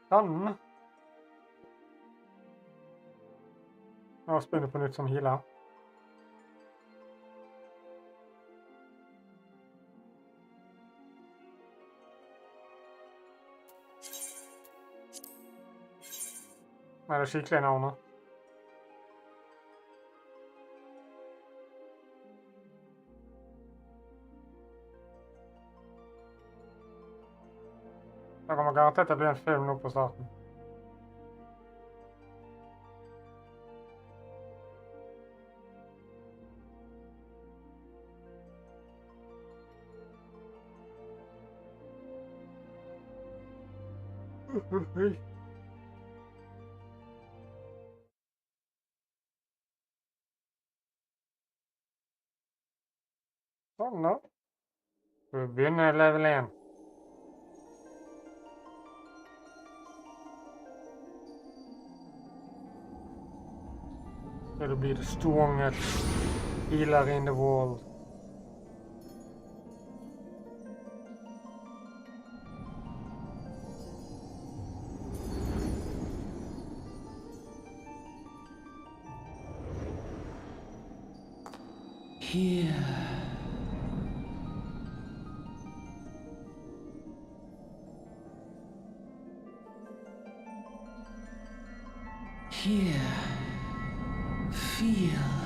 Sånn. Nå spinner på nytt som healer. Er det skikkelig navnet? Det kommer garantert til å bli en film nå på starten. Sånn da. Vi begynner level 1. It'll be the strongest healer in the world. Here. Here. Feel.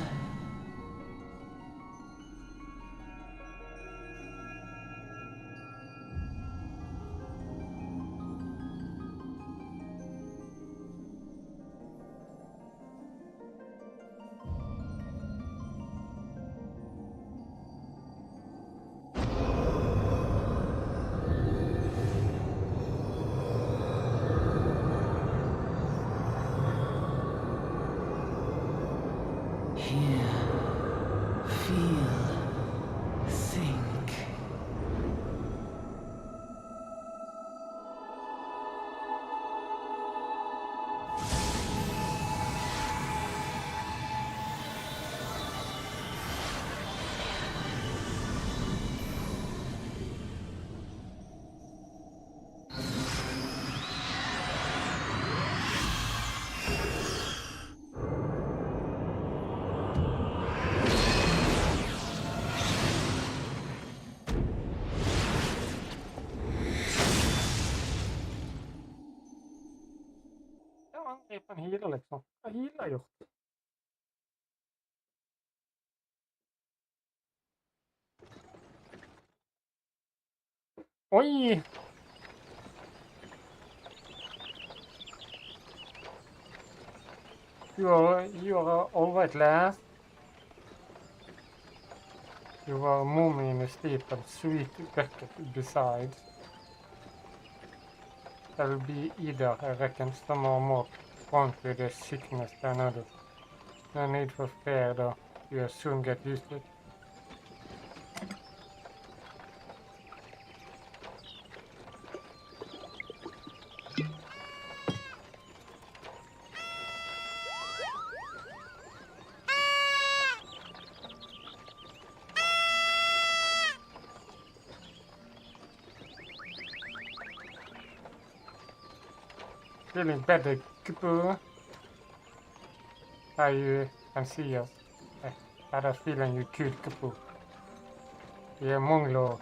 En healer liksom. Hva healer gjort? Oi! You are alright, lass. You are a mummy in a steep and sweet bucket beside. There will be either, I reckon, some are more prone to the sickness than others. No need for fear, though. You'll soon get used to it. Feeling better, Kupu. You can see us. I had a feeling you killed Kupu. We are Monglo,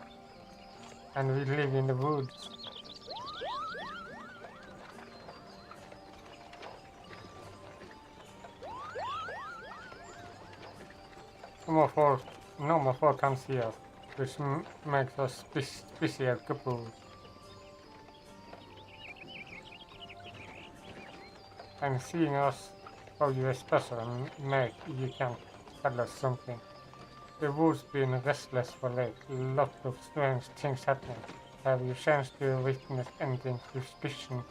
and we live in the woods. No more folk can see us, which makes us special Kupu. And seeing us how you are special and make you can tell us something. The woods been restless for late, lot of strange things happening. Have you chance to witness anything suspicious?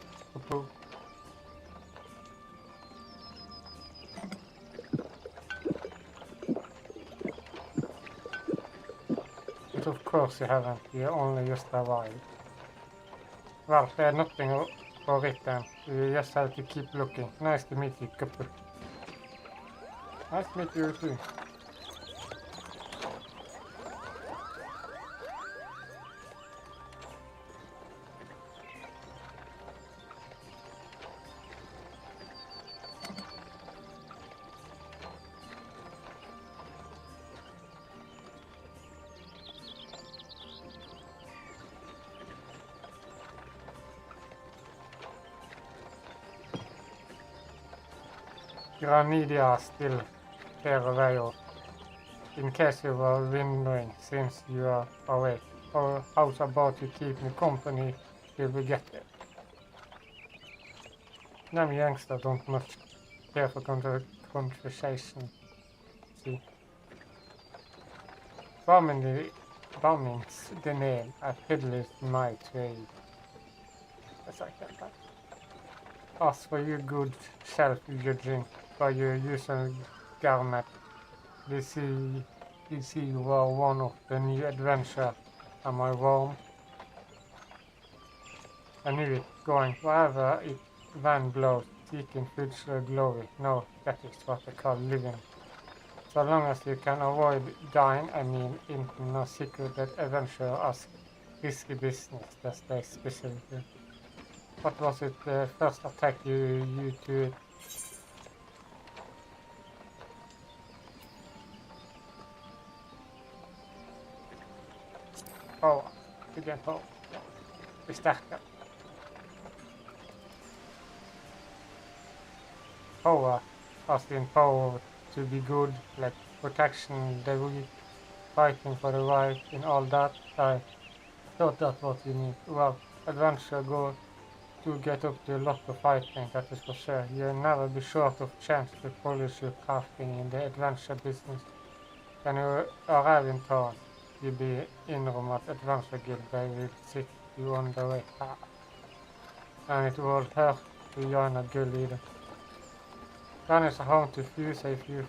But of course you haven't, you only just arrived. Well, there's nothing for it then. You just have to keep looking. Nice to meet you, couple. Nice to meet you too. Granidia are still here away off. In case you were wondering since you are away, or how's about to keep me company till we get there? Them youngsters don't much care for conversation. See. Bombings the name I fiddled my trade. As I can find. Ask for your good self-judging by your user garment. They see you were one of the new adventure. Am I wrong? I knew it going wherever it van blows, seeking future glory. No, that is what I call living. So long as you can avoid dying, I mean, into no secret that adventure as risky business, that's the specifically. What was it, the first attack you to it? Power. Again, power. Vi stärker. Power. As in power to be good, like protection, the weak, fighting for the right, and all that. I thought that's what you need. Well, adventure go to get up to a lot of fighting, that is for sure. You'll never be short of chance to polish your crafting in the adventure business. When you arrive in town, you'll be innom at adventure guild they will sit you on the way path. And it will hurt to join a guild either. Then it's home to fuse if you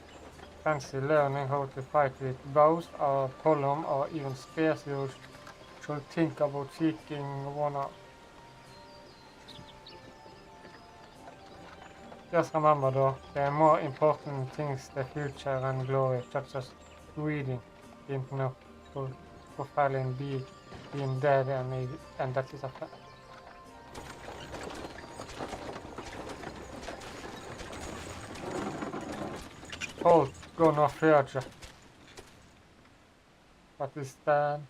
fancy learning how to fight with bows or column or even spears. You should think about seeking one out. Just remember though, there are more important things the future and glory, such as reading, internet, profiling, being dead, and that is a fact. Halt, go no further. What is that?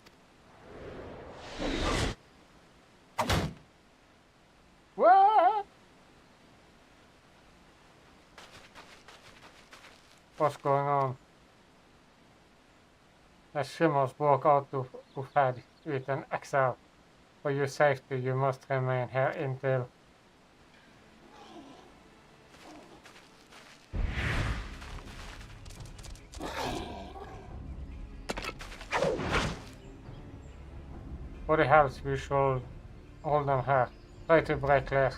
What? What's going on? The shimmers walk out of head with an XL. For your safety, you must remain here until... For the hells, we should hold them here. Try to break clear.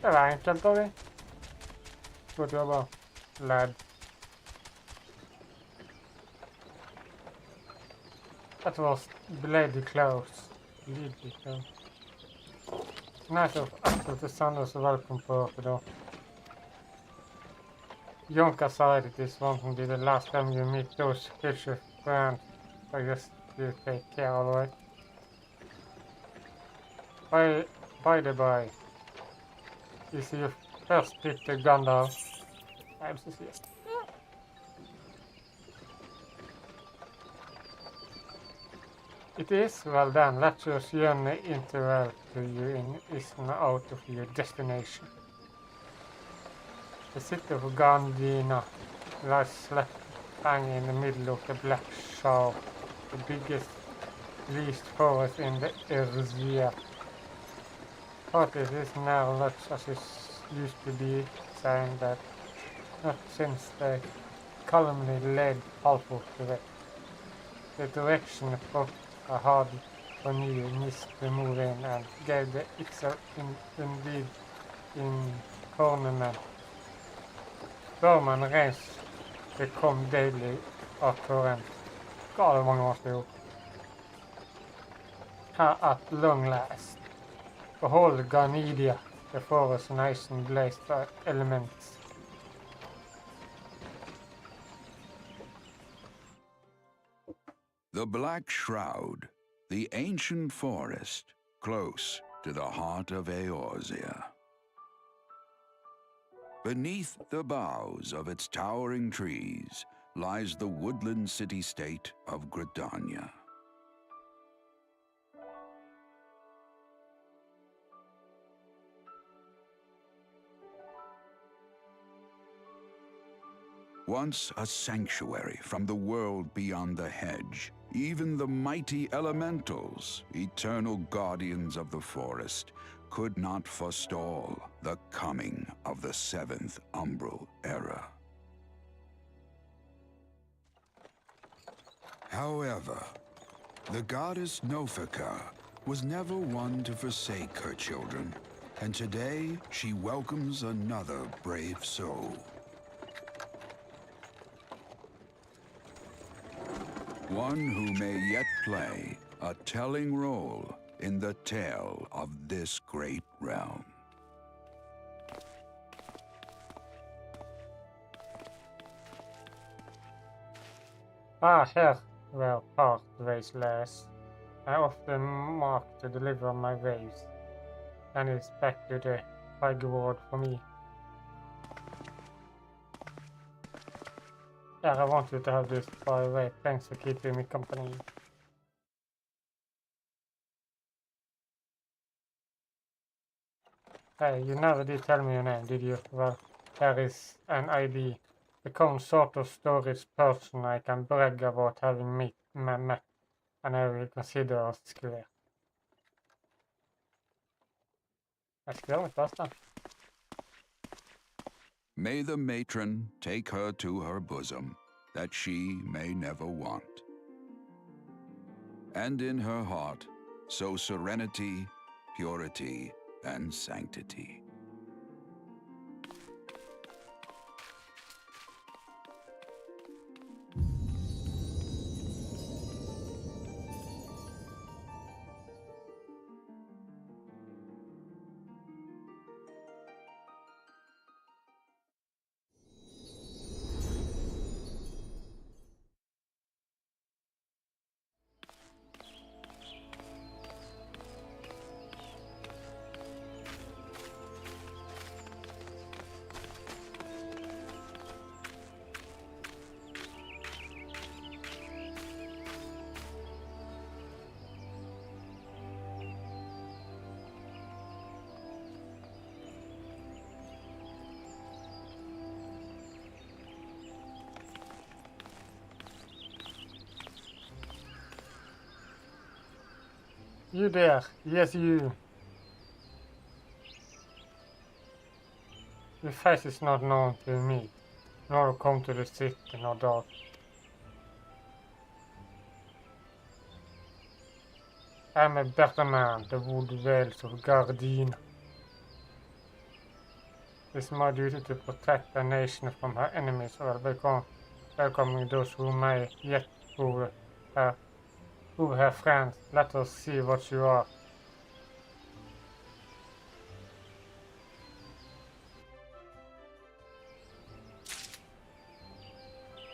Det var enkelt, Tommy. Godt jobba, lad. That was bloody close. Bloody close. Nice of Apple to send us a welcome party though. Jonka said it is one thing the last time you meet those future friends. I guess you take care alright. By the by. Is your first pick the gun down? I'm so serious. It is? Well then, let your journey interrupt to you in eastern out of your destination. The city of Gandina lies hanging in the middle of the Black Shore, the biggest, least forest in the area. But it is now not as it used to be, saying that not since the colony led half of the way. The direction of a hard for new mist to move in and gave the Ixel indeed in cornerman. Storm and rains they come daily av torrent. Hva er det mange år skal gjort? Her at long last. Behold Garnidia, the forest nice and blazed by elements. The Black Shroud, the ancient forest, close to the heart of Eorzea. Beneath the boughs of its towering trees, lies the woodland city-state of Gridania. Once a sanctuary from the world beyond the hedge, even the mighty elementals, eternal guardians of the forest, could not forestall the coming of the seventh umbral era. However, the goddess Nofika was never one to forsake her children, and today she welcomes another brave soul. One who may yet play a telling role in the tale of this great realm. Here were pathways less. I often mark to deliver my waves, and it's back to the high reward for me. Yeah, I want you to have this far away. Thanks for keeping me company. Hey, you never did tell me your name, did you? Well, there is an ID. Become sort of storage person I can brag about having met, and I will consider us square. Jag ska göra mitt bästa. May the matron take her to her bosom, that she may never want. And in her heart, sow serenity, purity, and sanctity. You there? Yes, you. Your face is not known to me, nor come to the city, nor dark. I am a better man, the wood veils of Gardina. It is my duty to protect the nation from her enemies while welcoming those who may yet prove her friends. Let us see what you are.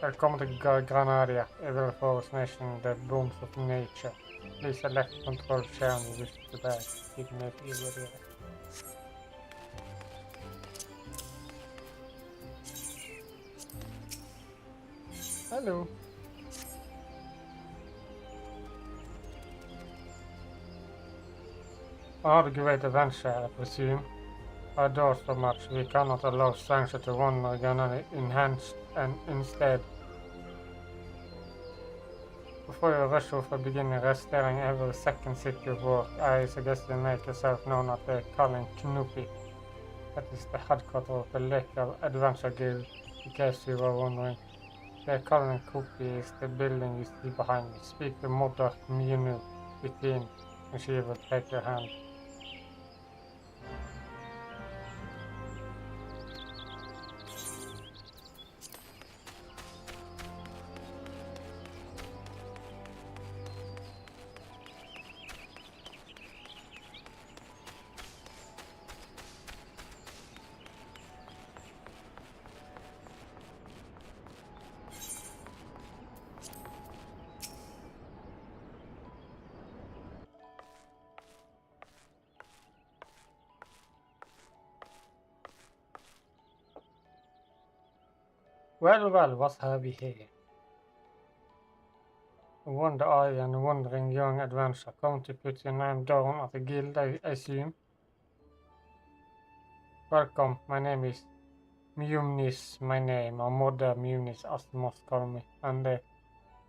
Welcome to Granadia, evil forest nation, the bones of nature. Please select control share and wish to back. It may be easier. Hello. Our great adventure, I presume. Our doors so much we cannot allow stranger to wander again enhanced and instead. Before you rush off and begin arresting every second city of work, I suggest you make yourself known at the Kallen Knupi. That is the headquarters of the Legg Adventure Guild, in case you were wondering. The Kallen Knupi is the building you see behind me. Speak to Mother Minu within, and she will take your hand. Well, what have we here? wonder I and wandering young adventurer come to put your name down at the guild, I assume? Welcome, my name is Munis, my name, or Mother Munis as most call me, and the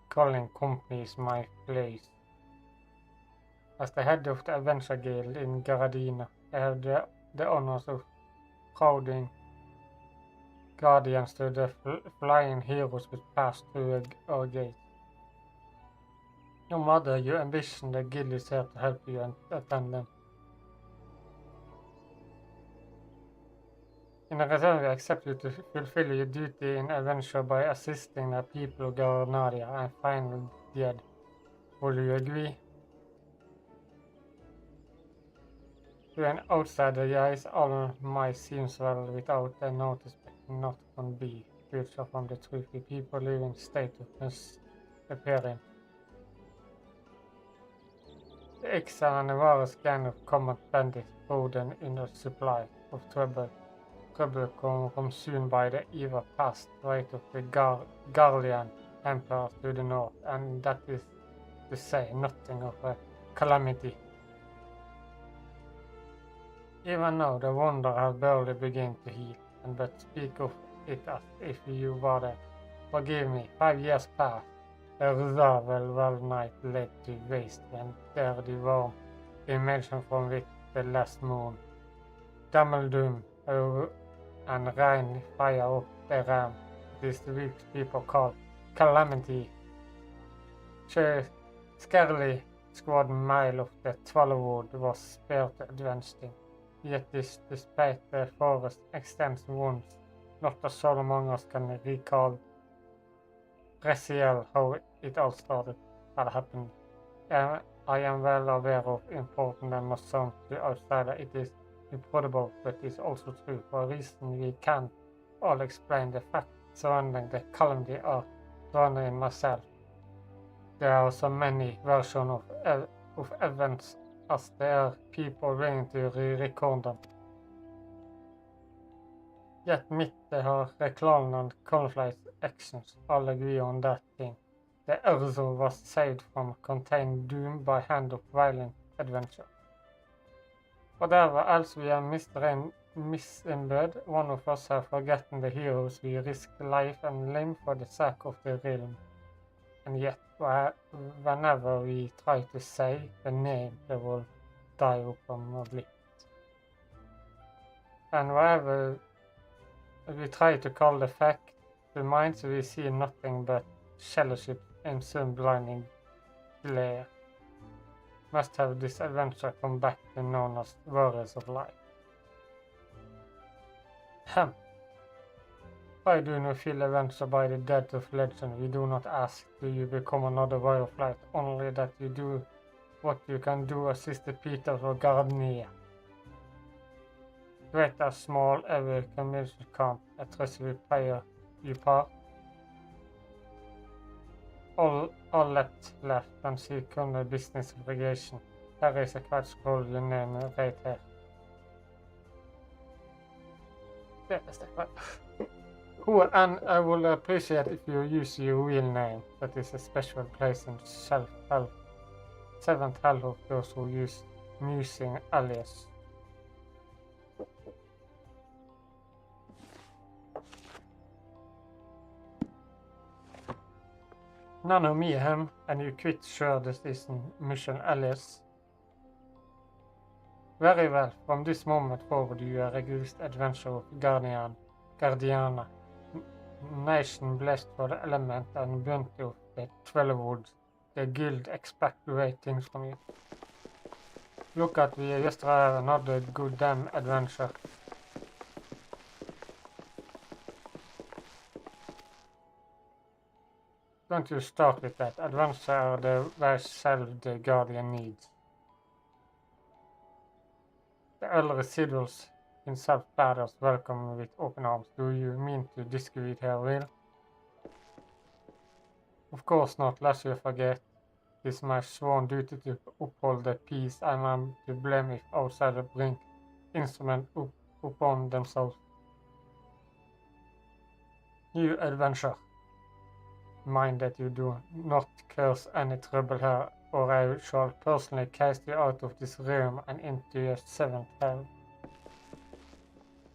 calling company is my place. As the head of the adventure guild in Gardena, I have the honors of crowding guardians to the flying heroes which pass through our gate. No matter your ambition, the guild is here to help you and attend them. In return, we accept you to fulfill your duty in adventure by assisting the people of Garnaria and final dead. Will you agree? To an outsider, yes, all might seems well without a notice, but not can be. Future from the truth, the people live in state of misappearing. The exile and the virus gang of common bandits hold an inner supply of trouble. Trouble consumed by the evil past right of the Garlian Empire to the north, and that is to say nothing of a calamity. Even now the wonder has barely begun to heal, and but speak of it as if you were there. Forgive me, 5 years passed. A reserve night led to waste, and there the warm emerged from it the last moon. Doom and rain fire up the ram. It is the weak people call calamity. Scarcely squad mile of the Twallowwood was spared to advancing. Yet despite the forest extends wounds, not a soul among us can recall how it all started, had happened. I am well aware of important and must sound to outsider. It is improbable, but it's also true. For a reason we can't all explain the fact surrounding the calamity or surrounding myself. There are so many versions of events as there are people willing to re-record them. Yet Mitte har reklamen and conflict actions all agree on that thing. The Urzo was saved from contained doom by hand of violent adventure. Whatever else we have misembedded, one of us have forgotten the heroes we risked life and limb for the sake of the realm. And yet, whenever we try to say the name, they will die upon a glipp. And wherever we try to call the fact to mind, so we see nothing but fellowship in some blinding glare. Must have this adventure come back to known as Warriors of Life. Why do you feel adventure by the death of legend? We do not ask, do you become another Warrior of Light, only that you do what you can do, assist the Peter or Gardenia. Great or small, every community camp, I trust we play you part. All left and see kunne business obligation. Here is a quite scroll your name right here. There is the quite. And I will appreciate if you use your real name. That is a special place in self-help. 7th help of those who use musing alias. None of me him, and you quit sure this isn't mission alias. Very well, from this moment forward you are a regular adventure of Guardiana, nation blessed for the element and bounty of the Twellwood. The guild expect great things from you. Look at, we just have another good damn adventure. Don't you start with that. Adventure are the very self the Guardian needs. The early residuals himself bade us welcome with open arms. Do you mean to disagree with her will? Of course not, lest you forget. It is my sworn duty to uphold the peace. I am to blame if outsiders bring instrument upon themselves. New adventure. mind that you do not cause any trouble here, or I shall personally cast you out of this room and into your seventh hell.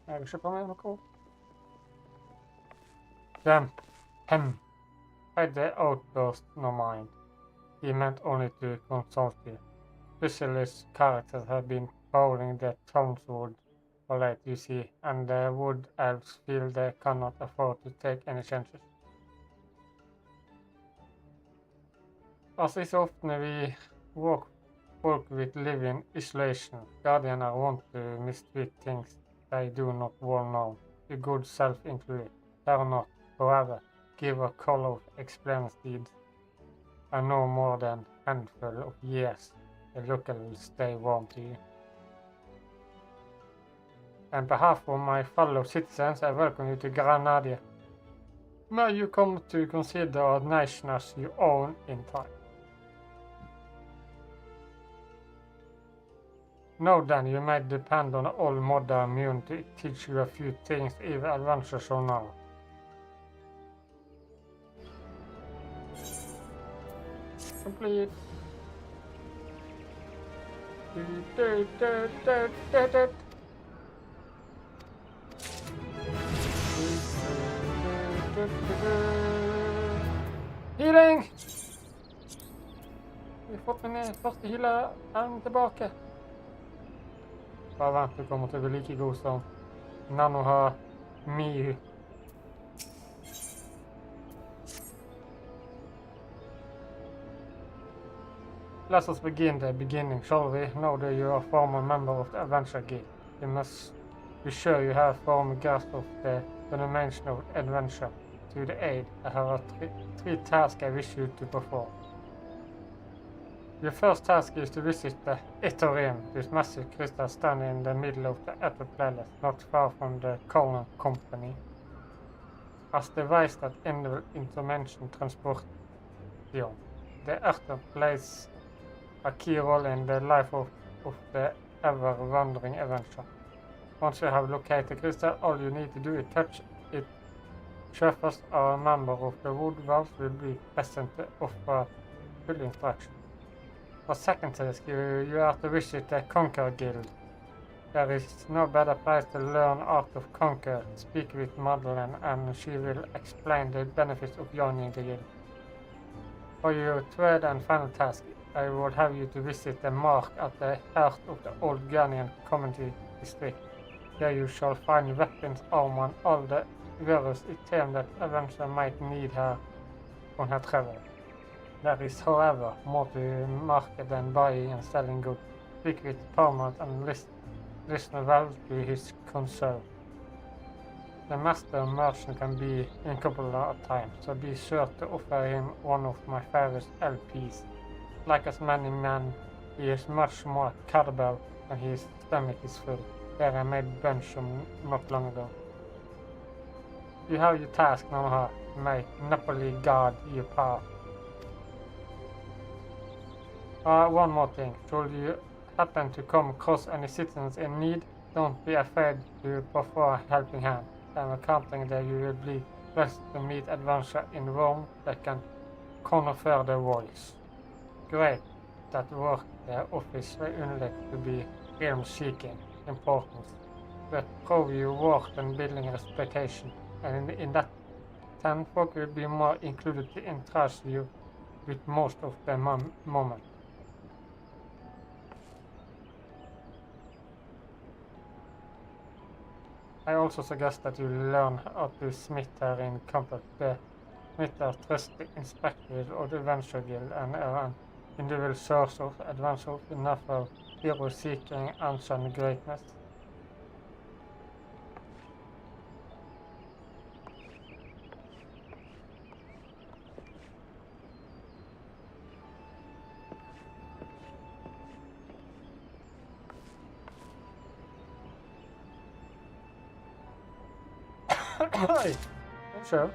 Jeg vil ikke på meg noe. Damn him. By the outburst, no mind. He meant only to consult you. Specialist characters have been prowling the townswood for late, you see, and the wood elves feel they cannot afford to take any chances. As is often we folk with live in isolation, guardians are wont to mistreat things they do not well know, the good self included. Dare not, however, give a call of experienced deeds, and no more than a handful of years the local will stay warm to you. On behalf of my fellow citizens, I welcome you to Grenadier. May you come to consider our nation as your own in time. Now then, you may depend on old Mother Moon to teach you a few things even adventures shall know. Complete. Healing! Vi har fått min første healer tilbake. Bare vent, du kommer til å bli like god som Nano har Miu. Let us begin the beginning, shall we? Now that you are a former member of the Adventure Guild, you must be sure you have formed grasp of the dimension of adventure. To the aid, I have three tasks I wish you to perform. Your first task is to visit the Ethereum, this massive crystal standing in the middle of the upper planet, not far from the Colon Company. As device that enables interdimension transportation, the Earth plays a key role in the life of the ever-wandering adventure. Once you have located the crystal, all you need to do is touch it. Shepherds or a member of the wood elves will be present to offer full instruction. For second task, you are to visit the Conquer Guild. There is no better place to learn art of conquer. Speak with Madeleine and she will explain the benefits of joining the guild. For your third and final task, I would have you to visit the mark at the heart of the old Ghanaian community district. There you shall find weapons, armor and all the various items that adventure might need her on her travel. There is, however, more to market than buying and selling goods. Speak with Paramount and listen well to his concern. The master merchant can be incapable at times, so be sure to offer him one of my favorite LPs. Like as many men, he is much more cannibal and his stomach is full. There I made a bunch of not long ago. You have your task now, may Napoli guard your path. One more thing, should you happen to come across any citizens in need, don't be afraid to offer a helping hand. I'm accounting that you will be blessed to meet adventure in Rome that can confer the voice. Great, that work the office very unlikely to be realm-seeking importance, but prove your work and building reputation, and in that 10 folk will be more included to entrust you with most of the moment. I also suggest that you learn how to smith her in comfort. The smither trusty inspector of the Adventure Guild and an individual source of adventure enough of hero seeking ancient greatness. Hi, sure.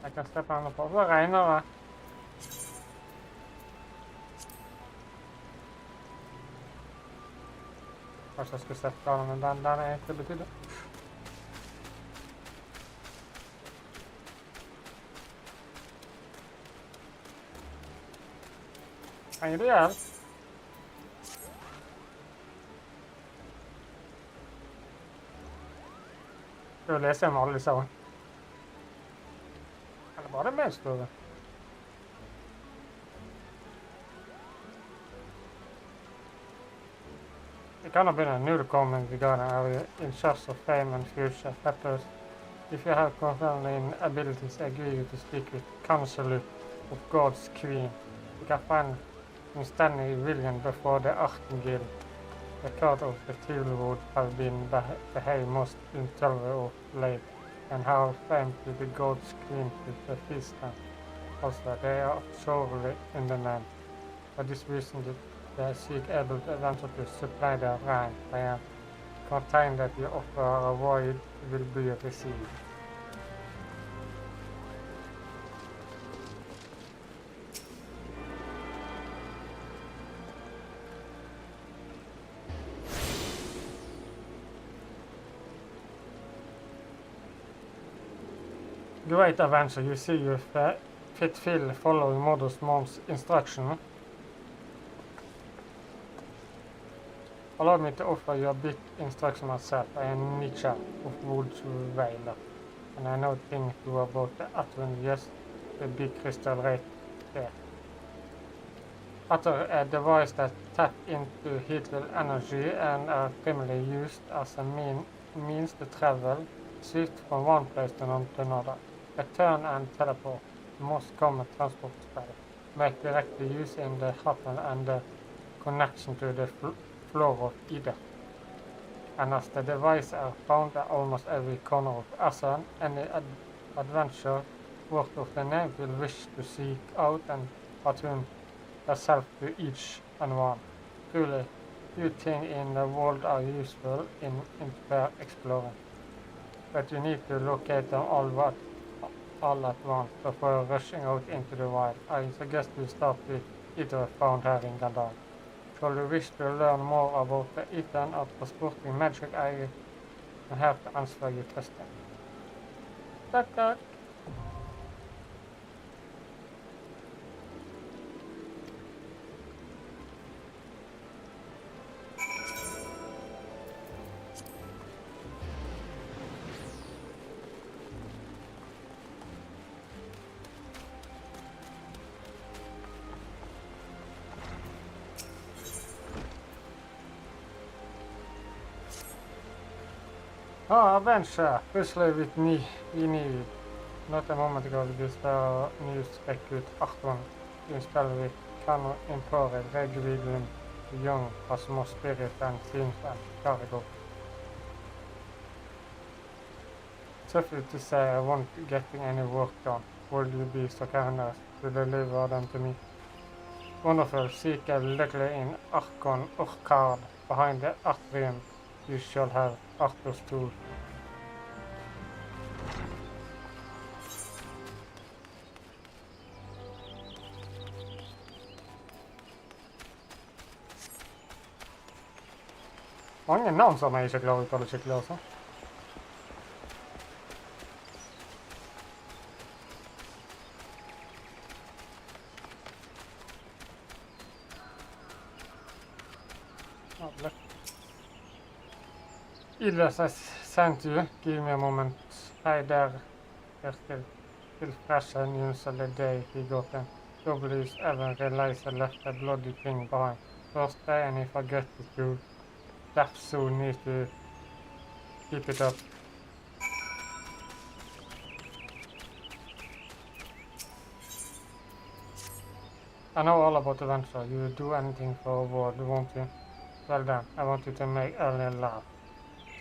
Jeg kan slippe henne på. Så regner det. Kanskje jeg skulle sett hva den egentlig betydde. Trenger du hjelp? Skal vi lese om alle sammen? Eller bare det meg, står det? We cannot be a new comment regarding our in charge of fame and future factors. If you have confident abilities, agree to speak with counsel of God's Queen. You can find him standing William before the Archangel. The court of the table would have been behaved most intolerable of late, and how fame to the God's Queen with the feast time. Also, they are sorely in demand. For this reason, they seek able to venture to supply their rank by a contain that you offer or avoid will be received. Great adventure, you see you fit feel following Mother's mom's instruction. Allow me to offer you a bit instruction myself. I am Nietzsche of Woodveiler, and I know things too about the Atron, yes, the big crystal right there. Utter a device that taps into heatful energy and are primarily used as a means to travel, shift from one place to another. Return and teleport, the most common transport spell, make directly use in the happen and the connection to the floor of either. And as the devices are found at almost every corner of Asan, any adventure worth of the name will wish to seek out and attune herself to each and one. Truly, few things in the world are useful in exploring, but you need to locate them all at once before rushing out into the wild. I suggest you start with either found here in Gandalf. Shall you wish to learn more about the Ethan or transporting magic, I am here to answer your question. Takk. Adventure, especially with we need. Not a moment ago, we just news recruit Arton. You spell with Cano Impore, Legg, young, has more spirit and seems and cargo. Tough to say I won't getting any work done. Will you be so kind as to deliver them to me? Wonderful, seek a luckily in Arkon Orkard behind the atrium. You shall have Arthur's tool. Mange navn som jeg ikke klarer å uttale skikkelig også. Illes I sent you, give me a moment. Hey there, still fresh and news of the day he got them. Nobody's ever realized I left a bloody thing behind. First day and if I get it through, that soon need to keep it up. I know all about the venture. You will do anything for a word, won't you? Well then, I want you to make Eller laugh.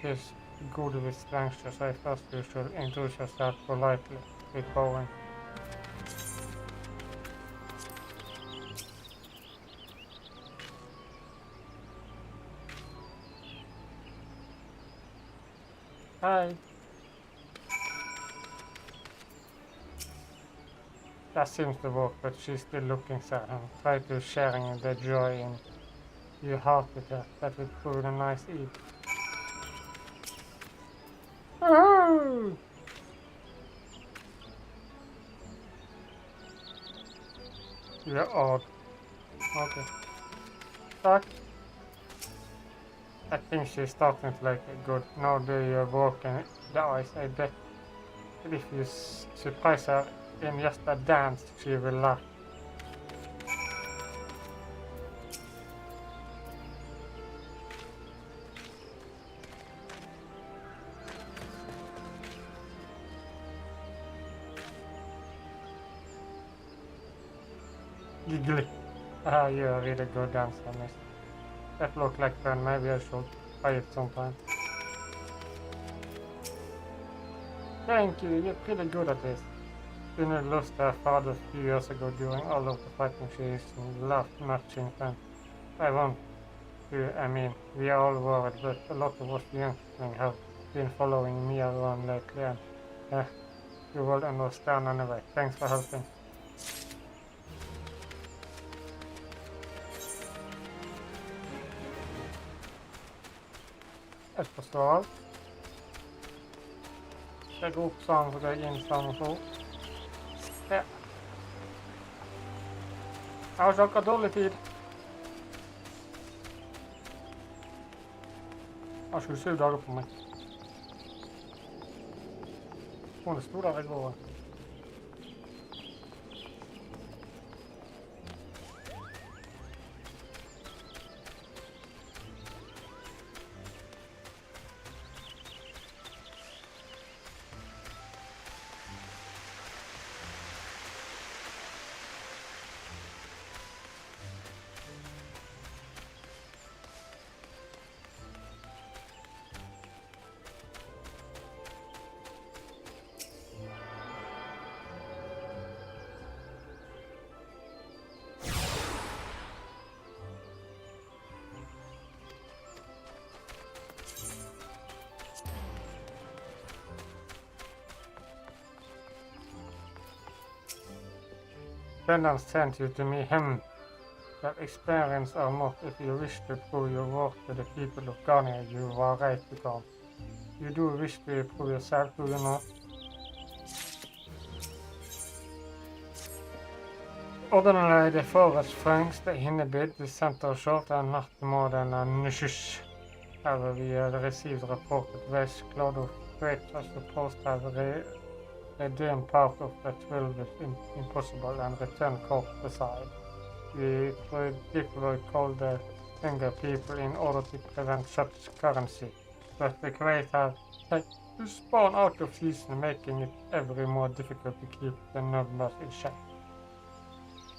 She's good with strangers, so first you should introduce yourself politely with bowing. Hi. That seems to work, but she's still looking sad and try to sharing the joy in you hated her. That would prove a nice eat. Oh! You're odd. Okay. Fuck. I think she's starting to like it good. Now that you're walking the ice, I bet if you surprise her in just a dance, she will laugh. Glipp. Ah, you're a really good dancer, miss. That looked like fun. Maybe I should try it sometime. Thank you, you're pretty good at this. Una lost her father a few years ago during all of the fighting she's laughed much since then. I want to, we are all worried, but a lot of us youngsters have been following me around lately and you will understand anyway. Thanks for helping. Jeg forstår alt. Jeg går opp sammen for deg, inn sammen for henne. Ja. Jeg har ikke akkurat dårlig tid. Jeg har 27 dager på meg. Hun sto der i går. Brendan sent you to me him. That experience or not, if you wish to prove your worth to the people of Ghana, you are right to come. You do wish to prove yourself, do you not? Ordinarily, the forest franks, the hinnebid, the center short, and not more than a nishush. However, we have received reported waste cloud of which are supposed to have redeemed part of the 12 is impossible and return corpse beside. We deploy call the finger people in order to prevent such currency, but the crate have to spawn out of season, making it ever more difficult to keep the numbers in check.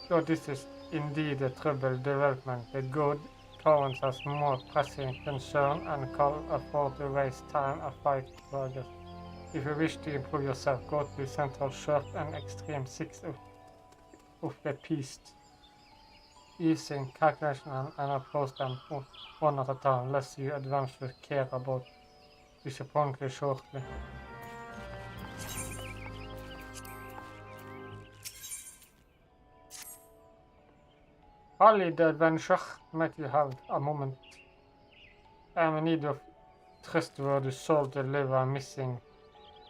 So this is indeed a troubled development. The good current has more pressing concern and can't afford to waste time and fight progress. If you wish to improve yourself, go to Central Shirt and Extreme 6 of the piece. Using calculation and approach them one at a time, lest you adventure care about disappointment shortly. Early the adventure, might you have a moment. I am in need of trustworthy soul to deliver a missing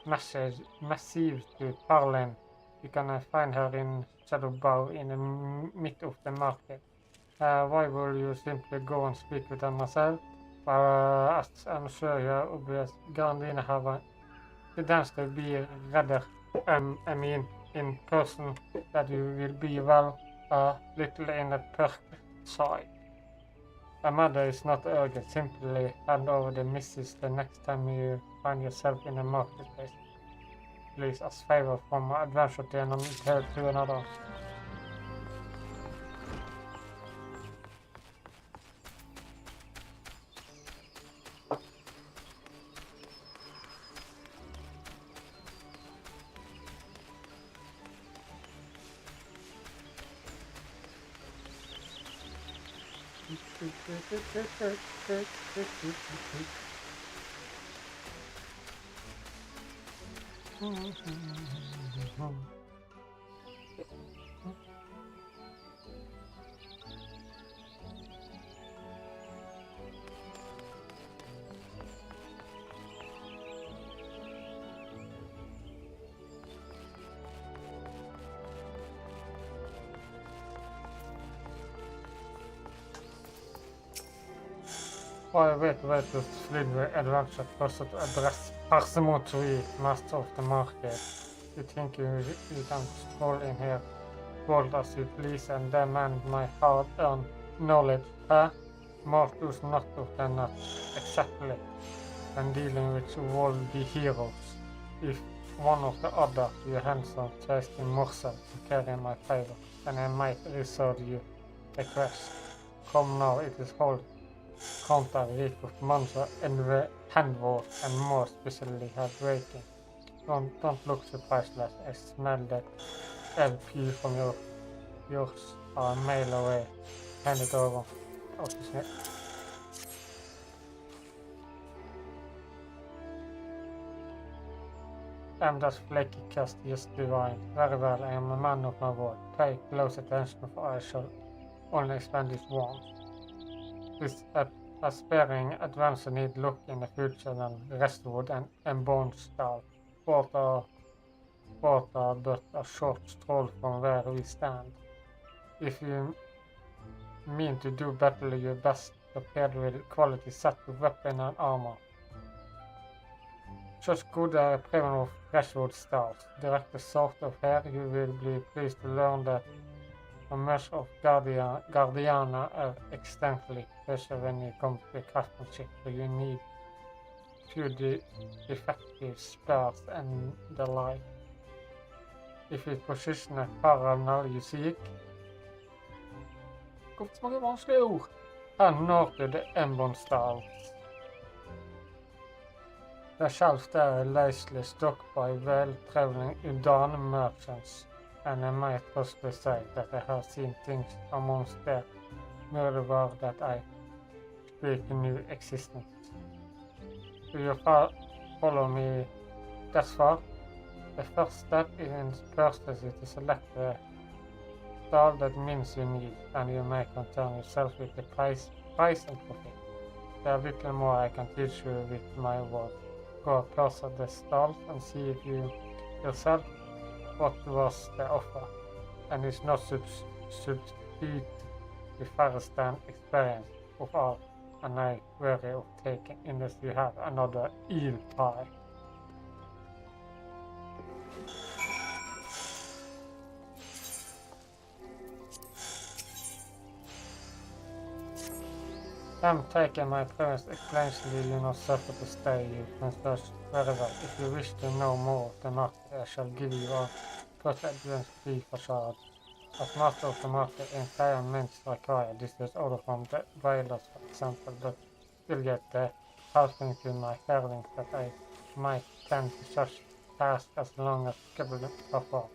massive to Parlin. You can find her in Shadow Bow in the mid of the market. Why will you simply go and speak with her myself? As I'm sure you're obvious, Grandina have a tendence to be rather, in person, that you will be well a little in the perk side. A mother is not urgent, simply hand over the missus the next time you find yourself in the marketplace. Please, as favor from adventure to another. Why wait to fLive adventure closer to address parsimony, master of the market. You think you can stroll in here, bold as you please, and demand my hard-earned knowledge, huh? More tools not than not, exactly, when dealing with worldly heroes. If one of the other, you handsome, tasty morsel to carry my favor, and I might resort you request. Come now, it is whole counter week of mantra and handwork, and more especially heartbreaking. Don't look surprised, lad. I smell that LP from yours are a mile away. Hand it over. I'm just flaky cast, just divine. Very well, I am a man of my word. Pay close attention, for I shall only expand this once. This aspiring adventure need look in the future than restwood and bone style. Water but a short stroll from where we stand. If you mean to do battle your best, prepared with quality set of weapon and armor. Just good prevent of freshwood stars. Direct south of here, you will be pleased to learn that a mesh of Guardiana are extremely special when you come to craftsmanship, so you need few effective spells and the like. If you position a parallel you seek, komt så mange vanskelige ord. And north to the Embon styles. The shelves there are lazily stocked by well-traveling Udane merchants, and I might possibly say that I have seen things amongst their murder that I speak new existence. Do you follow me that far? The first step in purchase is to select the style that means you need, and you may concern yourself with the price and profit. There is little more I can teach you with my word. Go purchase the stalls and see if you yourself what was the offer, and it's not substitute the first-hand experience of all, and I worry of taking unless you have another eel pie. I'm taking my previous explanation, you do not suffer to stay, you can search very well. If you wish to know more of the market, I shall give you a first advance free facade. As master of the market, entire mints required. This is order from the whalers, for example, but still get the helping to my fairlings that I might tend to such task as long as capable perform.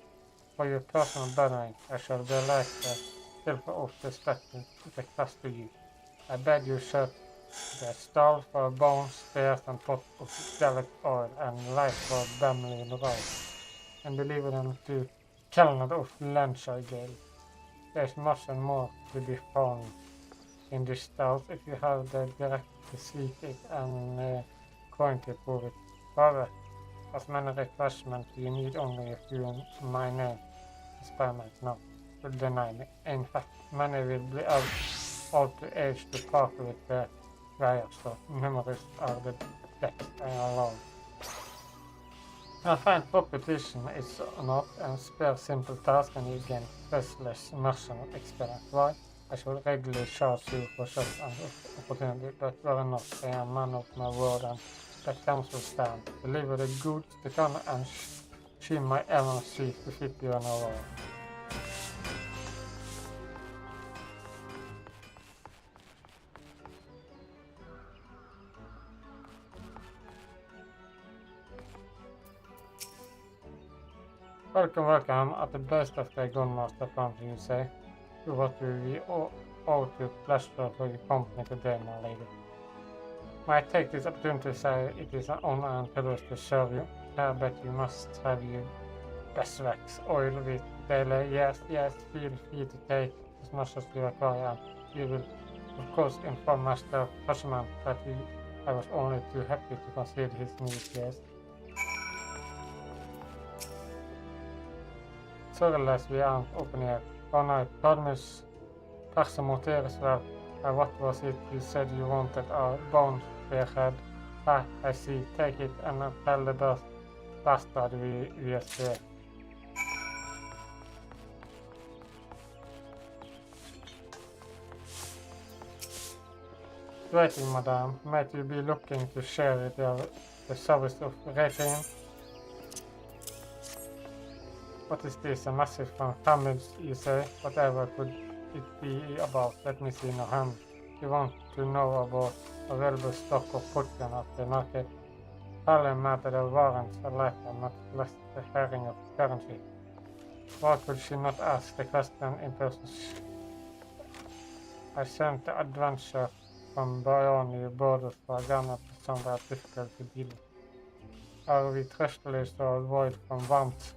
For your personal bettering, I shall delete the silver of the spectrum request to you. I beg you shut the stall for bones, spears, and pot of delicate oil, and light for family and rice, and deliver them to calendar of Lancashire. There's much and more to be found in this stall if you have the direct to seek it and coin to prove it. However, as many refreshments you need only a few in my name. Experiment now will deny me. In fact, many will be out all to age to part with the wires, so memories are the best I allow. I find competition is not and spare simple task and you gain specialist mercenary experience. Why? I should regularly charge you for such an opportunity, but very not. I am man of my word and that comes will stand. Deliver the goods to come and she my errand sheet to fit you on a roll. Welcome, at the best of the Gunmaster farm, you say. To what we owe to pleasure for your company today, my lady. May I take this opportunity to say it is an honor and privilege to serve you. I bet you must have your best wax oil with daily. Yes, feel free to take as much as you require, and you will of course inform Master Fisherman that I was only too happy to consider his needs, yes. Sorry, vi er åpne her. Å nei, Padmus perser monteres vel What was it you said you wanted? A bone spearhead? I see. Take it and tell the bastard we are here. Waiting, madame. Might you be looking to share the service of rating? What is this? A message from families, you say? Whatever could it be about? Let me see no hand. You want to know about available stock of puttern at the market? Alle med the warrants for later, not less the hearing of currency. Why could she not ask the question in person? I sent the adventure from Bayani borders for Ghana to somewhere difficult to deal with. Are we treacherous to avoid from warmth?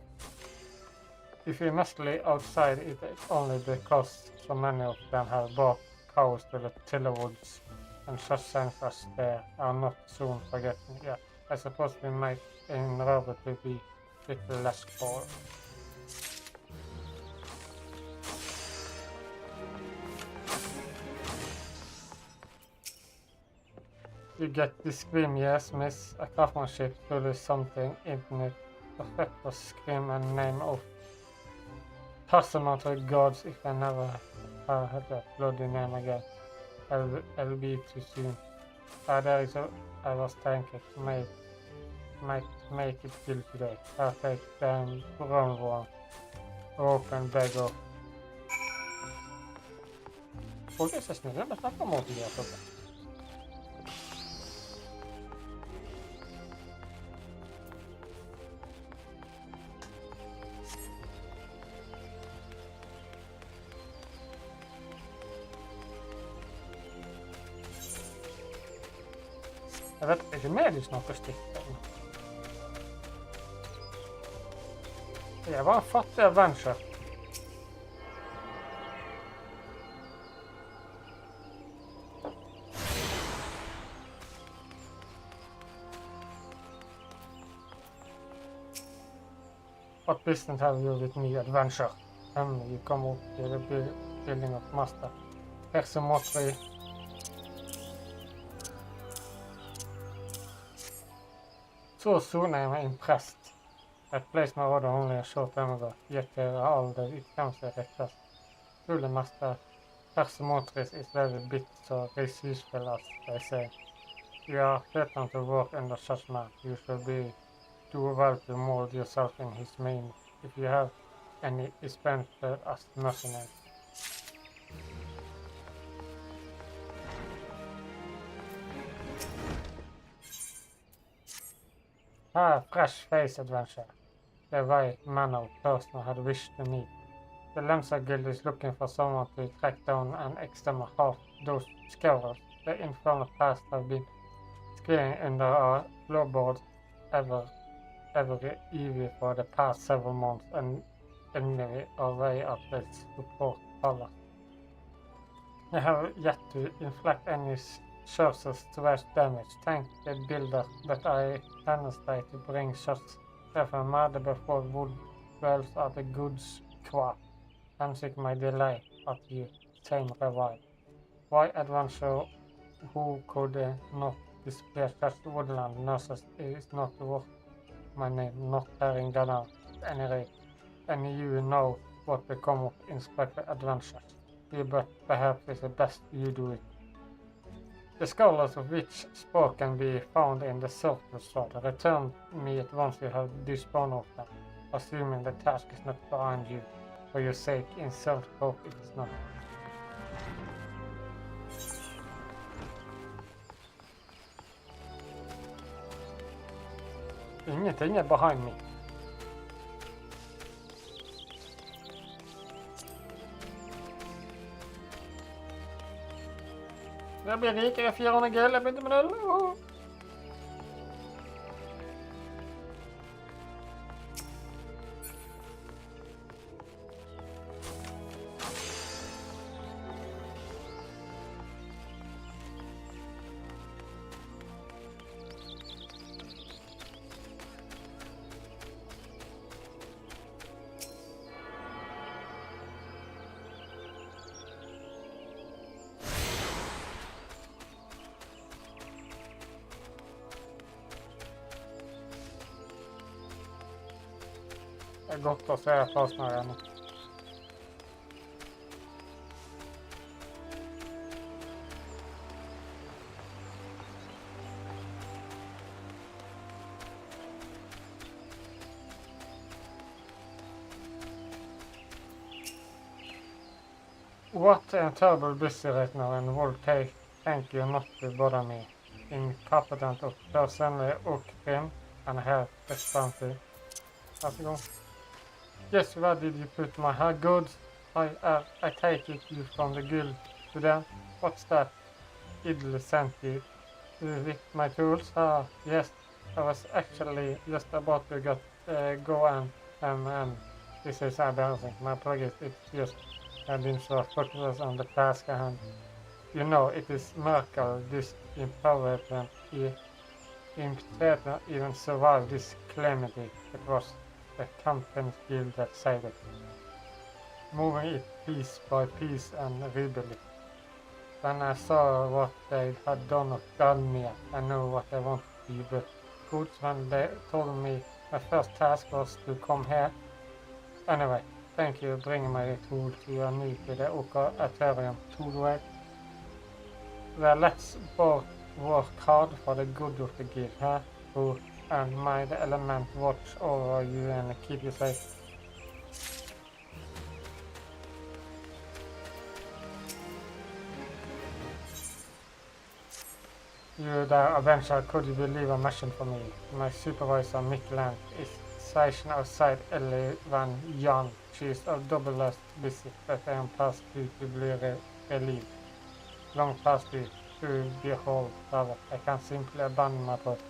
If we must lay outside, it is only because so many of them have brought cows to the tiller woods, and such signs as there are not soon forgotten yet. I suppose we might in order to be a bit less bored. You get this scream, yes, miss. A craftsmanship truly something infinite. Perfect to scream and name of personal gods if I never heard that bloody name again. I'll be too soon. There is I was thinking might make it till today. I'll take the brown one. Open bag of. Folk är så snälla med snackar om åt det. Jag vet inte mer du snackar stickten. Jag var en fattig adventure. What business have you with me, adventure? You come up to the building of master. Here's some more tree. So soon I am impressed. I placed my order only a short time ago, yet here are all the items I request. Truly, master, persimmotris is very bit so useful as they say. You are certain to work under such man. You should do well to mold yourself in his mean. If you have any expenditure as mercenary. Fresh face adventure. The right manner of person I had wished to meet. The Lemsa Guild is looking for someone to track down and exterminate half those scoundrels. The infernal past have been skiing under our floorboards every eve for the past several months and enemy our way at the support palace. I have yet to inflict any sources to damage. Thank the builder, but I hesitate to bring such several murder before wood dwells at the goods crop. Hensik my delay at you, same revive. Why adventure who could not display such woodland nurses is not worth my name, not tearing down at any rate. And you know what become of Inspector Adventures. You but perhaps it's the best you do it. The scholars of which sport can be found in the surplus sort. Return me at once you have disposed of them, assuming the task is not behind you. For your sake, in self-hope it is not. Ingenting är behind me. Jag blir rik, jag är 400 guld, jag blir inte med noll. Det er godt å se fasen her igjen. What? I'm terrible busy right now and will thank you not to bother me. Incompetent of personally och him and have responsive. Varsågod. Yes, where did you put my hair? Good. I take it you from the guild to them. What's that? Idle sent you with my tools? Ah, yes. I was actually just about to go and this is embarrassing. My progress is just I've been so focused on the task at hand. You know, it is miracle this empowerment even survived this calamity. It was the company's guild that saved it. Moving it piece by piece and rebuild it. When I saw what they had done me, I knew what I wanted to be, but good when they told me my first task was to come here. Anyway, thank you for bringing my tool to your new to the Ethereum toolware. Well, let's both work hard for the good of the guild, huh? Who and my element watch over you and keep you safe. You there, Avenger, could you believe a mission for me? My supervisor, Mikland, is stationed outside Elle van Jan. She is doubly busy, but I am past due to be relieved. Long past due to behold, however, I can simply abandon my post.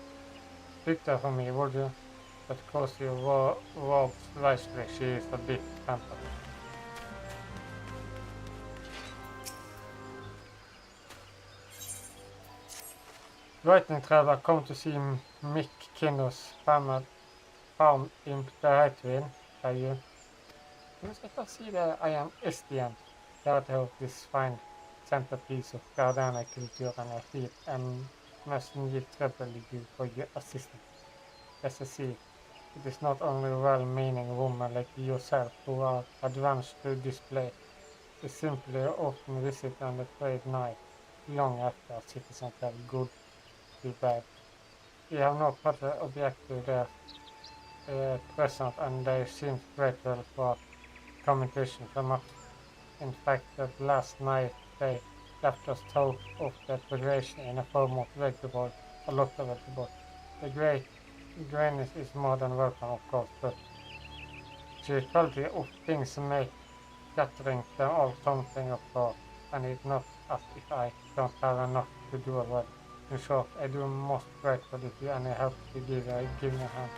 Likte for me, would you? But of course you were wisely, she is a bit tempered. Writing traveler come to see Mick Kinnos farm in the Highway, are you? You skal si det, I am Estian. That of this fine centerpiece of Gardana kulturen er fint and must need trouble you for your assistance. As I see, it is not only well-meaning women like yourself who are advanced to display. They simply often visit on the trade night, long after citizens have good to bad. We have no particular objective there present and they seem grateful for communication from us. In fact, that last night they left us talk of the preparation in a form of vegetable, a lot of vegetable. The grayness is more than welcome, of course, but the quality of things make gathering them all something of course, and it's not as if I don't have enough to do already. In short, I do most grateful if you any help to give me a hand.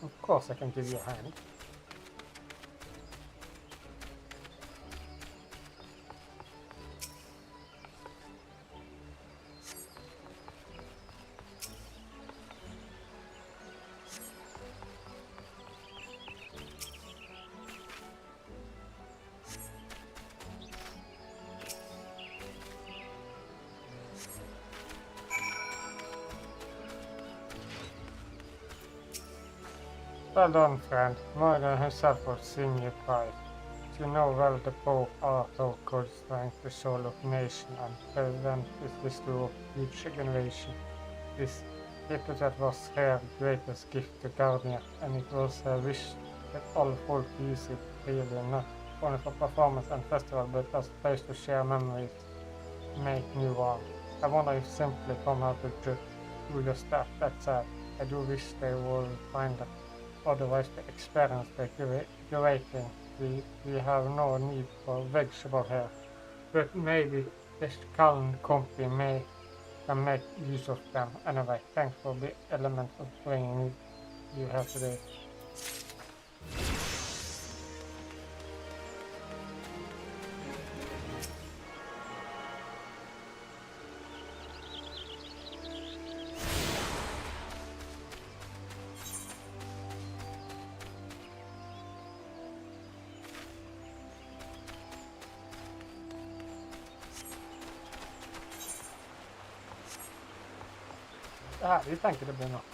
Of course I can give you a hand. Well done, friend. Morgan himself will sing you pride. You know well the power art of God strength the soul of nation and prevent this history of future generation. This epithet was her greatest gift to Guardian, and it was her wish that all folk use it really, not only for performance and festival, but as a place to share memories, make new ones. I wonder if simply come out with truth. Do just that, that's sad. I do wish they would find it. Otherwise the experience the curating. We have no need for vegetable here, but maybe the Kallen company can make use of them. Anyway, thanks for the element of bringing you here today. Vi tenker det blir nok.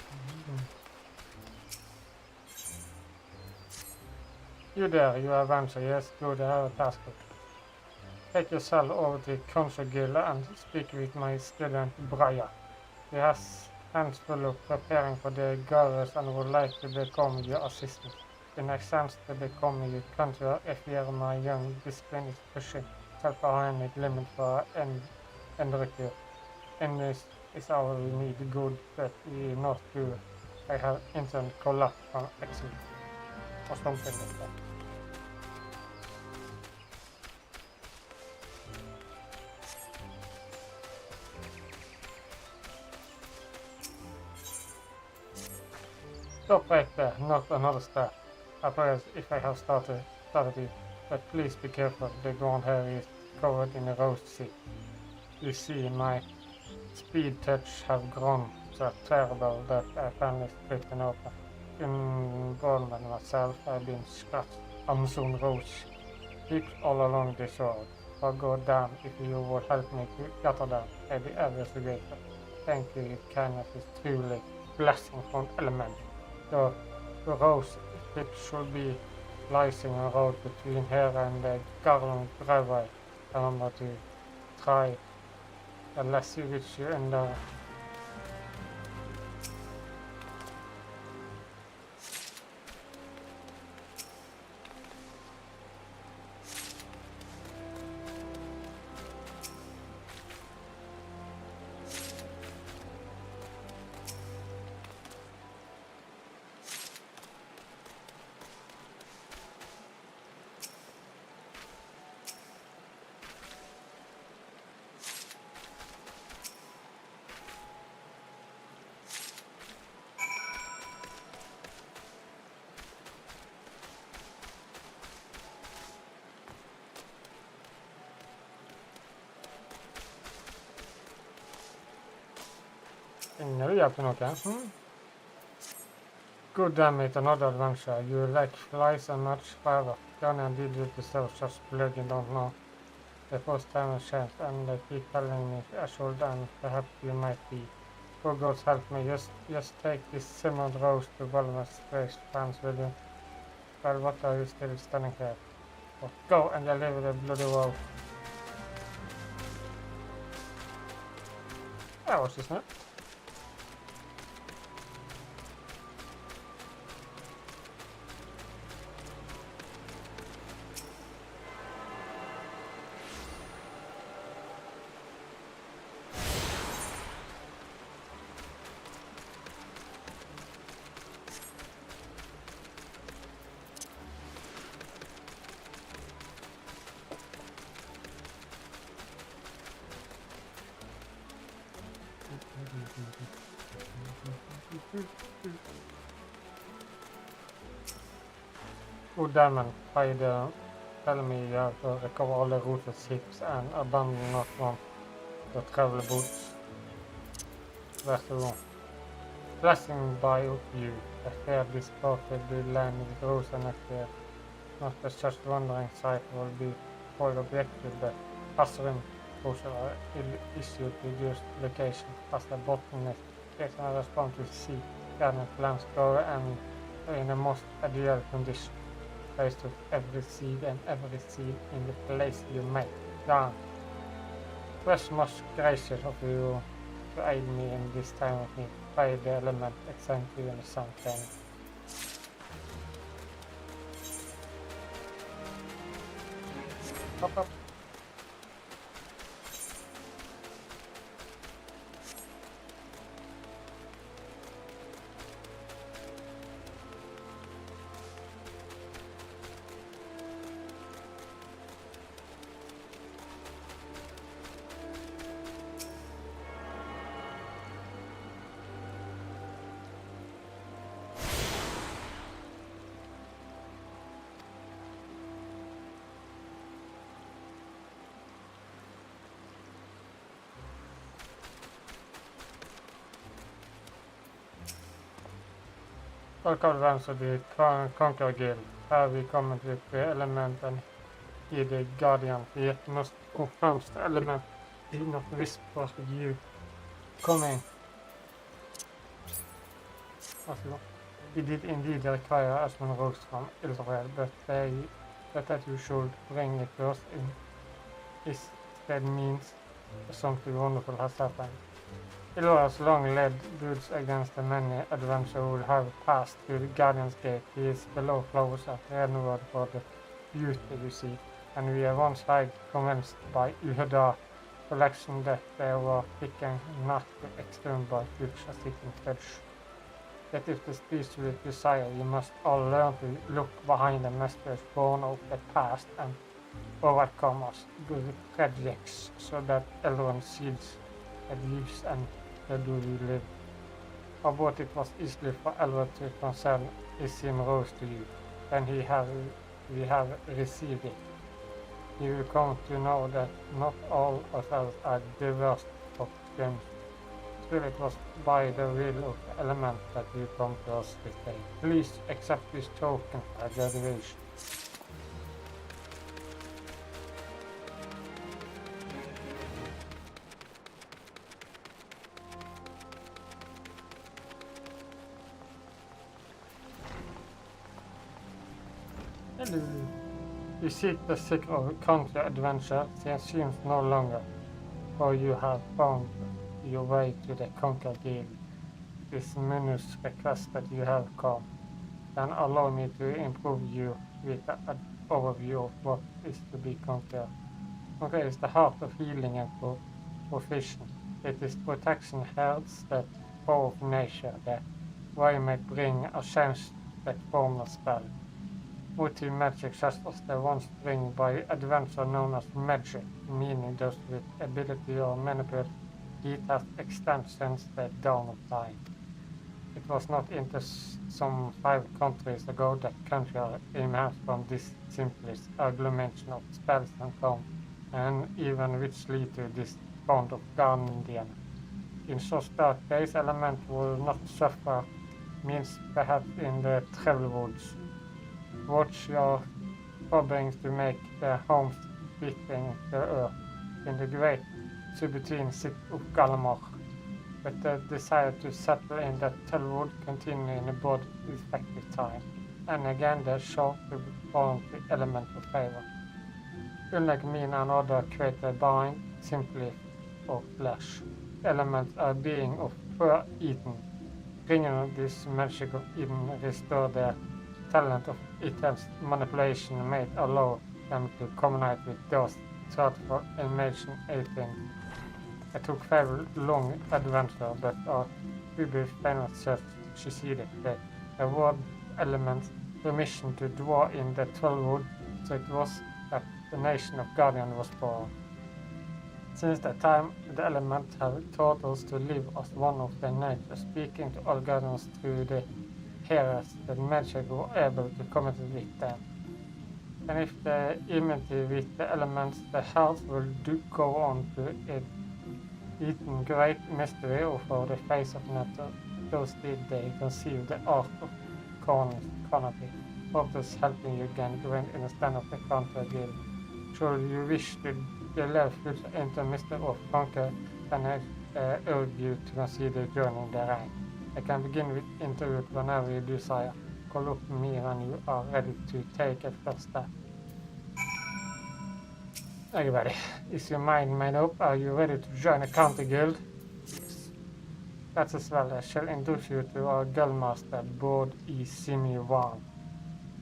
You there, you adventure, yes, go there, a task. Take yourself over to Console and speak with my student Brian. He has hands full of preparing for the girls and would like to become your assistant. In exchange to become your counselor if you are my young discipline is pushing self behind the limit for and recruit. And this is our need good, but we not do. I have instant collapse from excellent or something like that. Stop right there, not another step. I apologize if I have started you, but please be careful. The ground here is covered in a rose seed. You see, my speed touch have grown so terrible that I finally split an open. Involvement myself, I've been scratched on some rose peaks all along the shore. For God damn, if you would help me to gather them, I'd be ever so grateful. Thank you, your kindness is truly blessing from element. The rose it should be lying a road between here and the garland driveway. Remember to try unless you reach you in the ingen hjelper noe. God damn it, another adventure. You like flies and much forever. Gjerne did you deserve such blood you don't know. The first time I changed and they keep telling me I should and perhaps you might be. For God's help me, just take this simmered rose to Valmer's face fans will you? Well, what are you still standing here? Oh, go and deliver the bloody woe. That was just it. Oh damn it, tell me you have to recover all the ruthless hips and abandon not one the travel boots. Where's the room? Blessing by you, I fear this part will be landing with rose next year. Not as just wandering sight will be full objective, but passing closer are issued to just location as the bottleneck gets a response to see garden plants grow and in the most ideal condition. Place to every seed in the place you make. Down. Was most gracious of you to aid me in this time of need. By the element exactly in the sunshine. Hop up. Welcome to the Conquer Guild. Here we comment with the element and he the guardian. He must confirm the element. Do not whisper you coming. He did indeed require Asmund Rose from Israel, but that you should bring it to us instead means something wonderful has happened. Ilva has long led goods against the many adventures who have passed through the Guardian's Gate. He is below flowers at Renward for the beauty you see, and we are once like convinced by Uheda collection that they were picking not the extreme by future seeking fetch. That if the speech with desire, you must all learn to look behind the messages born of the past and overcome us with prejudice, so that everyone sees that lives and where do we live. About it was easily for Elwood to concern is him rose to you, and we have received it. You will come to know that not all of us are diverse of games. Still, it was by the will of the element that you come to us this day. Please accept this token of graduation. Hello. You seek the secret country adventure, there seems no longer, for you have found your way to the Conquer Guild. This menus request that you have come, then allow me to improve you with an overview of what is to be conquered. Conquer is the heart of healing and provision. It is protection heals that power of nature, that way may bring a chance that formless spell. Multi-magic shastras the once bring by adventure known as magic, meaning those with ability or manipulate heat has extended since the dawn of time. It was not until some 5 countries ago that country emerged from this simplest agglomeration of spells and calm, and even which lead to this bond of guardian. In such dark days, element will not suffer, means perhaps in the travel woods. Watch your probings to make their homes beating the earth in the great between sit of Galamar, but the desire to settle in that would continue in a broad effective time, and again the show to balance the element of favor. Unlike mean and other created bind simply of flesh, elements are being of fur eaten. Bringing this magic of Eden restore their talent of intense manipulation made allow them to communicate with those thought for imagine anything. It took 5 long adventure, but our previous final search succeeded. The reward elements permission to draw in the 12 wood, so it was that the nation of Guardian was born. Since that time, the elements have taught us to live as one of their nature, speaking to all Guardians through the hearers that magic were able to communicate with them. And if the enmity with the elements, the heart will go on to it, eaten great mystery over the face of nature. Those did they conceive the art of canopy, others helping you gain great understand of the counter guild. Should you wish to delve into mystery of conquer, then I urge you to consider joining the rank. I can begin with interview whenever you desire. Call up me when you are ready to take a first step. Everybody, is your mind made up? Are you ready to join a counter guild? That's as well. I shall introduce you to our guildmaster, Bod E. Simiwan.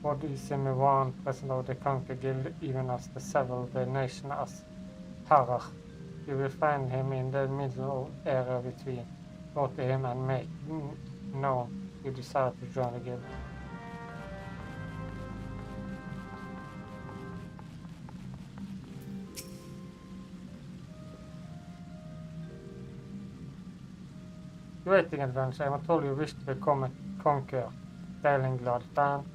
Bod E. Simiwan, president of the Conquer Guild, even as the several of the nation as Harar. You will find him in the middle area between. Go to him and make known you desire to join the guild. Waiting adventure, I am told you wish to become a conqueror, Sailing Glad fan.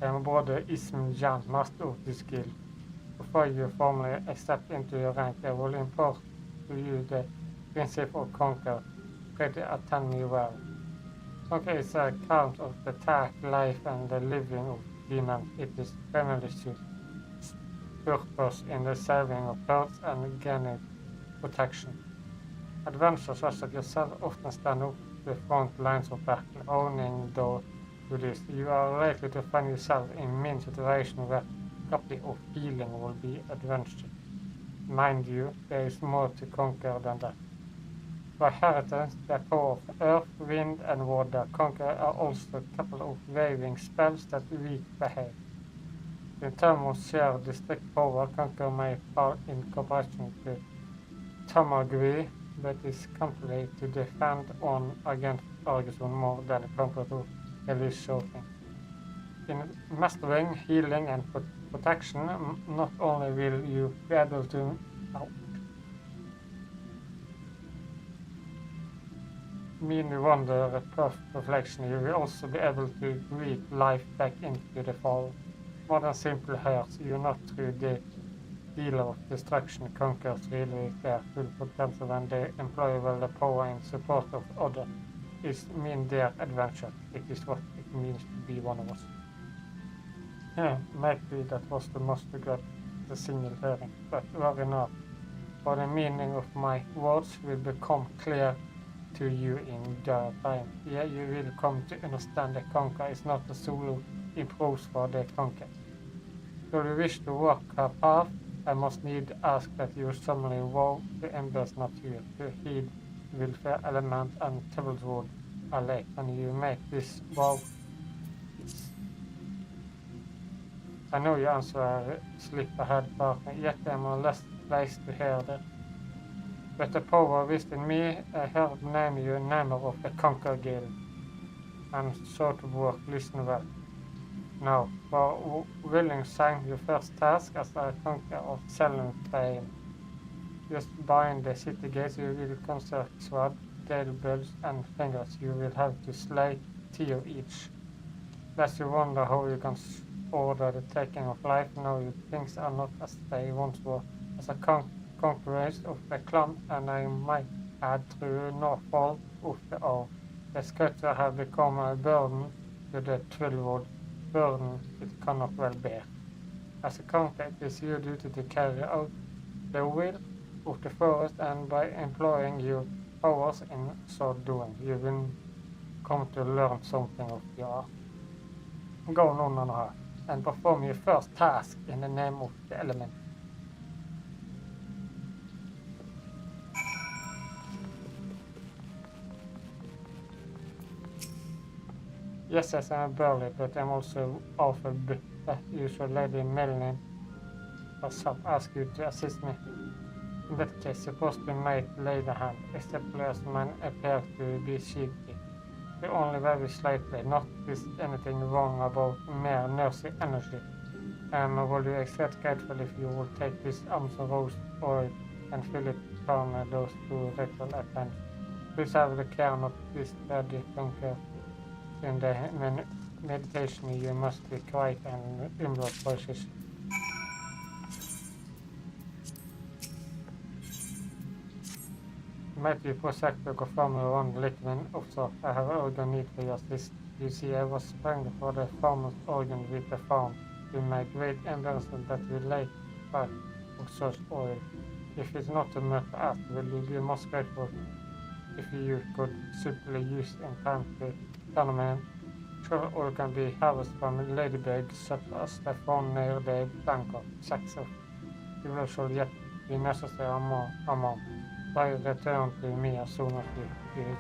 I am brother Ism Jan, master of this guild. Before you formally accept into your rank, I will impart to you the principle of conquer. Pray to attend me well. Conquer is an account of the attack, life, and the living of demons. It is primarily to purpose in the saving of hearts and gaining protection. Adventurers such as yourself often stand up the front lines of battle, owning though to this. You are likely to find yourself in mean situation where a copy of healing will be adventure. Mind you, there is more to conquer than that. By inheritance, the power of earth, wind, and water conquer are also a couple of waving spells that weak behave. In terms of shared district power, conquer may fall in comparison to tommel, but is completely to defend on against Argison more than compared to release shooting. In mastering, healing, and protection, not only will you be able to mean wonder a perfect reflection, you will also be able to breathe life back into the fall. More than simple hurts, you not through the dealer of destruction conquers really their full potential when they employ well the power in support of others. It means their adventure. It is what it means to be one of us. Yeah, maybe that was the most regret the single hearing, but very not. For the meaning of my words will become clear to you in the time. Yeah, you will come to understand the conquer is not a solo improves for the conquer. Should you wish to walk her path, I must need ask that you suddenly vow to embrace nature, to heed welfare element and toward alle. Can you make this vow? I know your answer are slip ahead partner, yet I am less placed to hear that. But the power within me, I heard name you name of the Conquer Guild, and so to work, listen well. Now, for willing sign your first task as a conquer of selling fame. Just behind the city gates you will construct sword, tail bulls, and fingers. You will have to slay 2 of each. Lest you wonder how you can order the taking of life, now things are not as they once were. As a conquerors of the clan, and I might add through no fault of the oath. The sculpture have become a burden to the Twilwood, burden it cannot well bear. As a conqueror, it is your duty to carry out the will of the forest, and by employing your powers in so doing, you will come to learn something of your art. Go on and perform your first task in the name of the element. Yes, I'm burly, but I'm also awful bit. Usual Lady Melanie herself asked you to assist me. In that case, supposed to might lay the hand, except last man appear to be shaky. The only very slightly, not is anything wrong about mere nursery energy. Will you accept grateful if you will take this ounce of rose oil and fill it down those 2 ritual attempts? Please have the care not to disturb the conquer. In the meditation, you must be quiet and inward voices. Might be prosect to confirm your own Likte of sort. I have organ need for your assist. You see, I was sprang for the farmer's organ with the farm. To my great embarrassment that we lay back of such oil. If it's not a matter of will you be most grateful if you could simply use in time to tournament. Sure, oil can be harvested from ladybugs such as the found near the bank of Saxo. You will should yet be necessary amount. By return to me as soon as you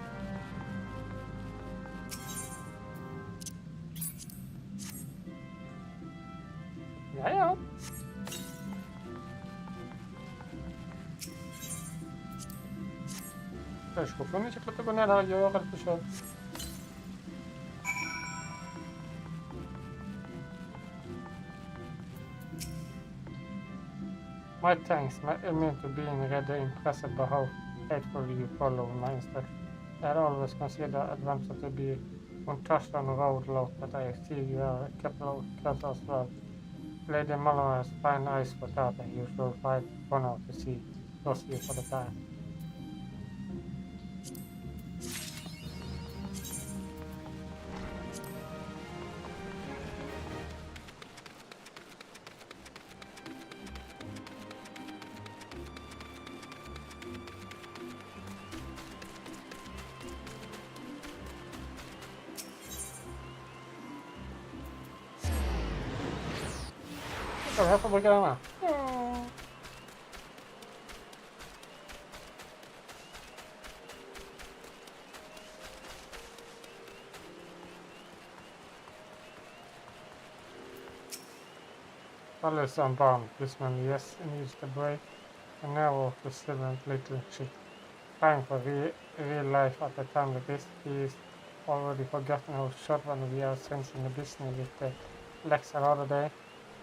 Ja. Først hvorfor ikke klart å gå ned her og gjøre det selv? My thanks meant to being ready impressed by how faithfully you follow my instructions. I had always considered adventure to be untouched on the road lot, but I see you are a couple of cuts as well. Lady Mallow has fine eyes for that, and you should find honor to see. Trust you for the time. Jeg får bruke denne. Alle som barn, this man, yes, needs the break. And now the silent little chick. Trying for real life at the time of this, he is already forgotten how short one we are since in the business with the legs another day,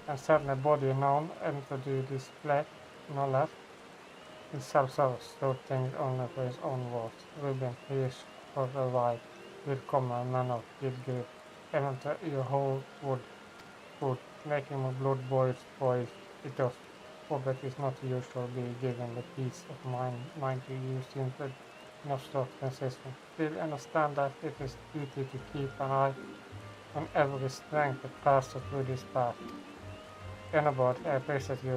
and suddenly body known enter the display, no less. He self-service, so things only for his own words. Ruben, he is for a ride, will come a man of good grip. Enter your whole wood, food, making a blood boils, it does. But it's not usual be given the peace of mind to use simply not so consistent. Still understand that it is duty to keep an eye on every strength that passes through this path. Anybody, I appreciate you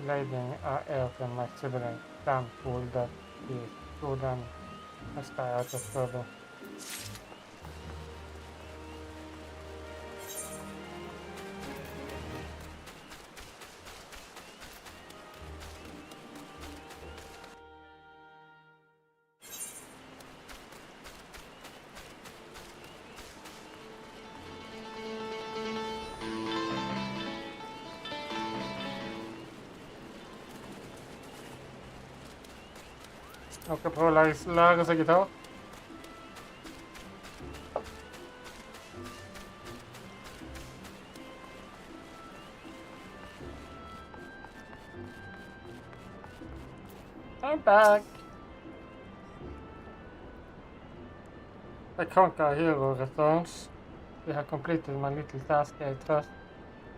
laying air to my sibling. Damn fool that he is. Go then, I stay out of trouble. Dere prøver å lære seg gitar. I'm back. The conquer hero returns. You have completed my little task, I trust.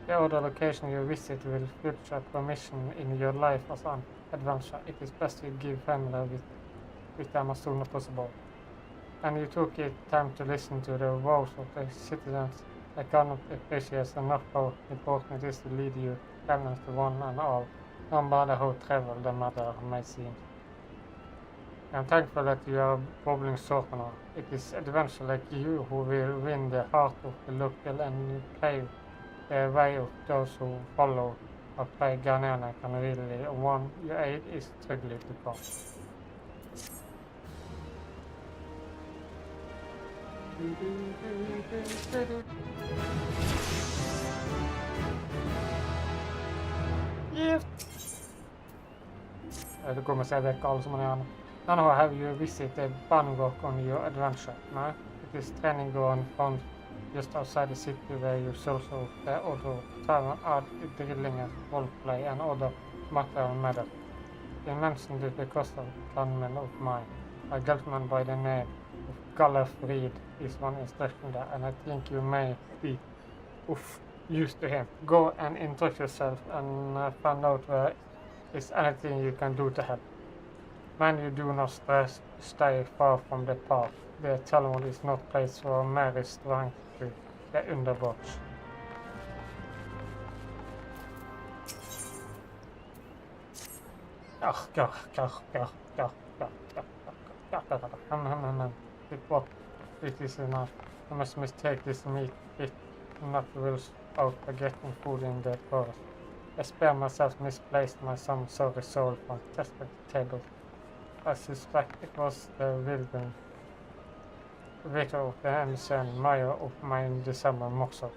The other location you visit will feature permission in your life as an adventure. It is best you give family with them as soon as possible. And you took it time to listen to the voice of the citizens. I cannot appreciate enough how important it is to lead you balance to one and all, no matter how travel the matter may seem. I'm thankful that you are bubbling softener. It is adventure like you who will win the heart of the local and pave the way of those who follow or play gjerne can really one you aid is struggling to come. Det kommer seg vekk alle som man gjerne. Now have you visited Bangkok on your adventure? No? It is training ground found just outside the city where you also the other travel art, drilling and roleplay and other material matter. You mentioned it because of a gunman of mine. A gentleman by the name of Galafrid is one instruction there, and I think you may be used to him. Go and introduce yourself and find out where is anything you can do to help. Man, you do not stay far from the path. The Talmud is not place for Mary strength to the underbox. It is enough. I must mistake this meat bit, not wills out for getting food in the forest. I spare myself misplaced my some sorry soul from tested table. I suspect it was the Wilden Victor of the Emerson Mayor of my December Moxer.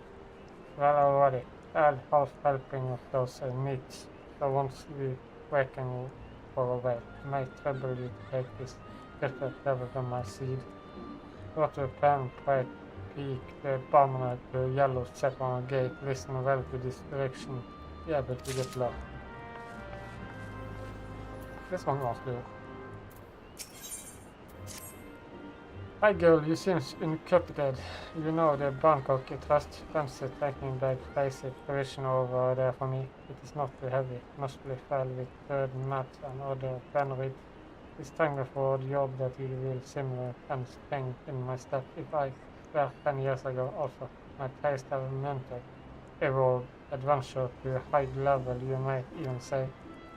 Well already, I'll half helping of those meats, so once we waken for a while, may trouble you to take this better level than my seed. Got to pen, pray, peak, the bomber, the yellow step on a gate, listen well to this direction, be able to get lost. This one was good. Hi girl, you seem incapacitated. You know the Bangkok trust fancy taking back basic provision over there for me. It is not too heavy, must be filled with bird mat and other benrid. It's time for the job that you will similar and spring in my step if I were 10 years ago also. My taste have mental evolved adventure to a high level you might even say.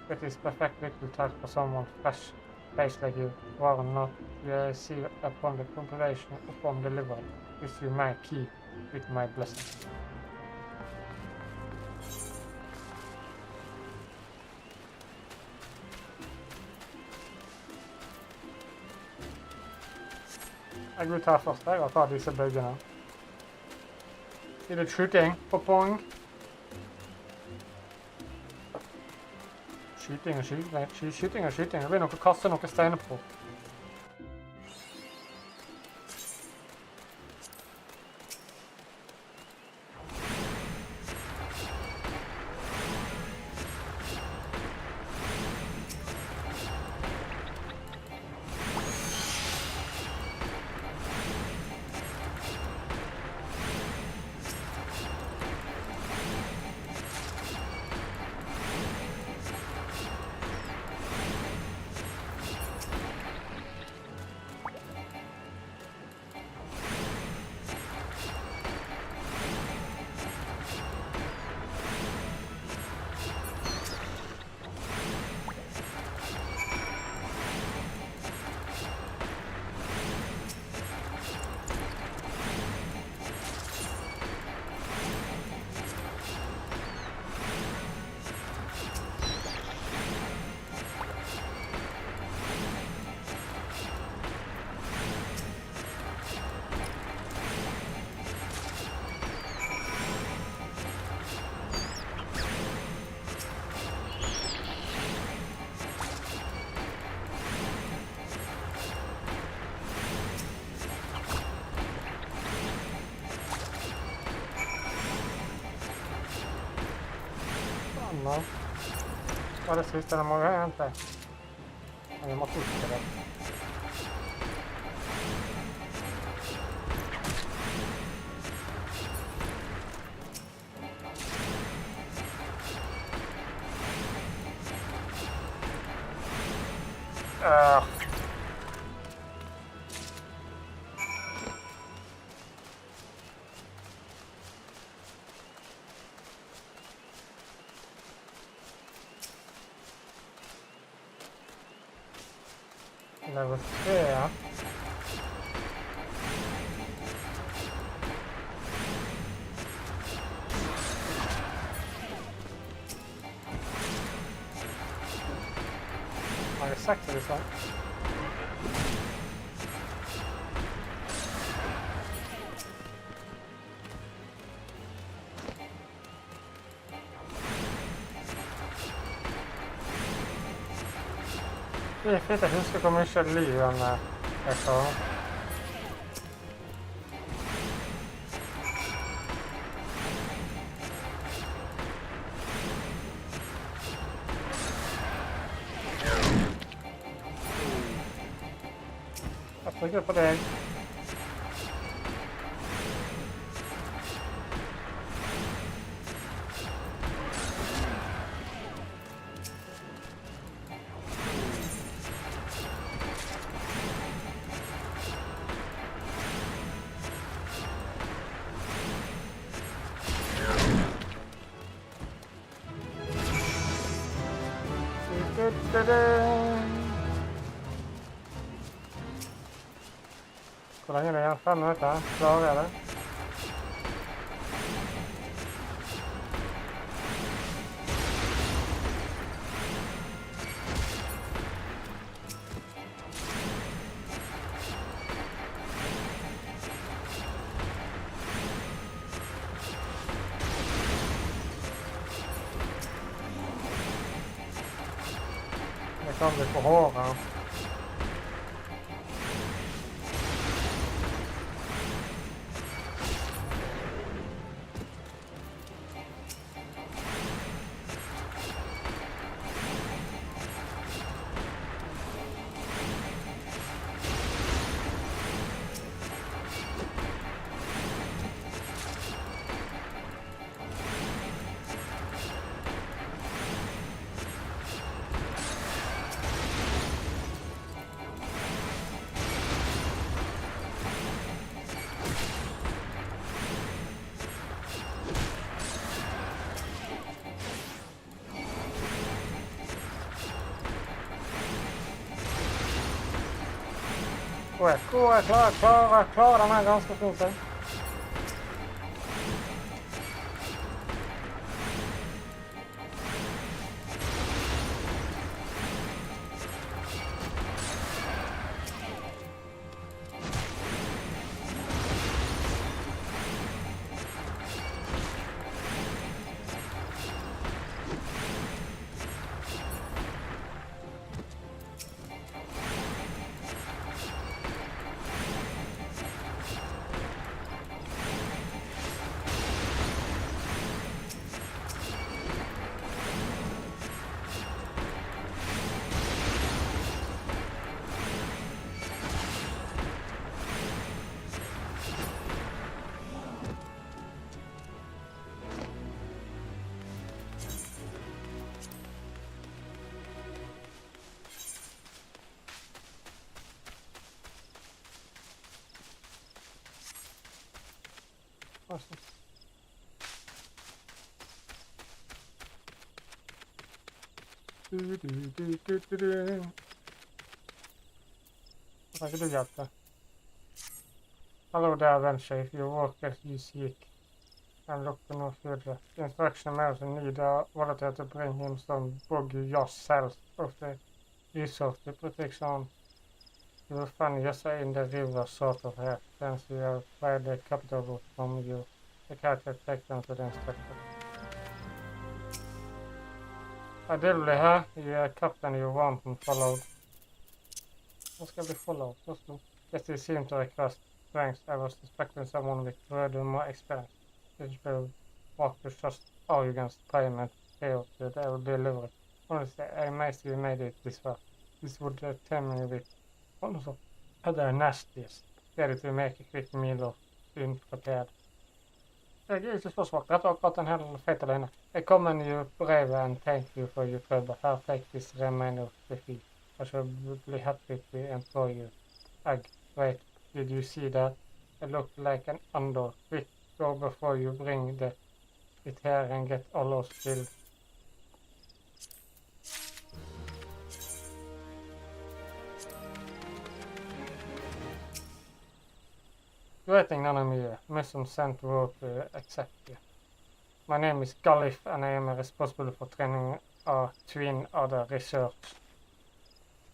It is perfect little task for someone fresh face like you, or not, you see upon the compilation upon delivery, which you may keep with my blessing. Jeg vil ta først, jeg, og ta disse bøygene. Det er litt skyting på pong. Skyting og skyting. Skyting og skyting. Det blir noe å kaste noen steiner på. Nå. Hva er det siste jeg må hente? Jeg må huske det. Level 3, ja. Har jeg 6 av disse? Det er fint, jeg husker hvor mye liv jeg får. Jeg trykker på deg. Hvor lenge er det igjen? 5 minutter. Klarer jeg det? Det kan bli på håret. Jeg klarer den her ganske fint. kanskje. Kan ikke du hjelpe? Hello there, Venture. If you work as you seek, and look for no future. The instruction mails need a volunteer to bring him some buggy yourself of the resource to protection. You will find yourself in the river sort of here. Since you have tried the capital route from you, the character takes them to the instructor. Ideally her, you are captain you want and followed. What skal bli followed? Yes, they seem to request. Thanks, I was expecting someone with rather more experience. This will walk with just arrogance, payment, fail to the delivery. Honestly, I'm amazed you made it this far. This would tell me with also other nasties, ready to make a quick meal of unprepared. Jeg er ikke spørsmål. Dette er akkurat en hel feit alene. I comment you brave and thank you for your trouble. Here, take this remainder of the fee. I shall be happy to employ you. Egg, wait, did you see that? It looked like an under. Quick, go before you bring it here and get all of spilled. Greeting, none of me. Mission sent word to accept you. My name is Gallif and I am responsible for training a twin other research.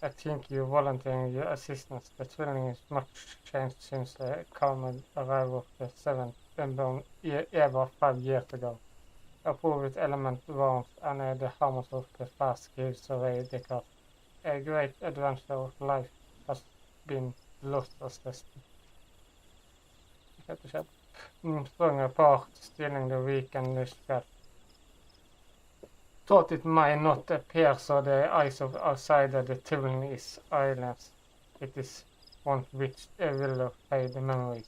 I think you volunteering your assistance. The training is much changed since the calm arrival of the 7th unborn ever 5 years ago. Approve with element warmth and the harmony of the fast gives away the cost. A great adventure of life has been lost as tested. Strong apart, stealing the weak and the scrap. Thought it might not appear so the eyes of outside the Taiwanese islands. It is one which will fade the memories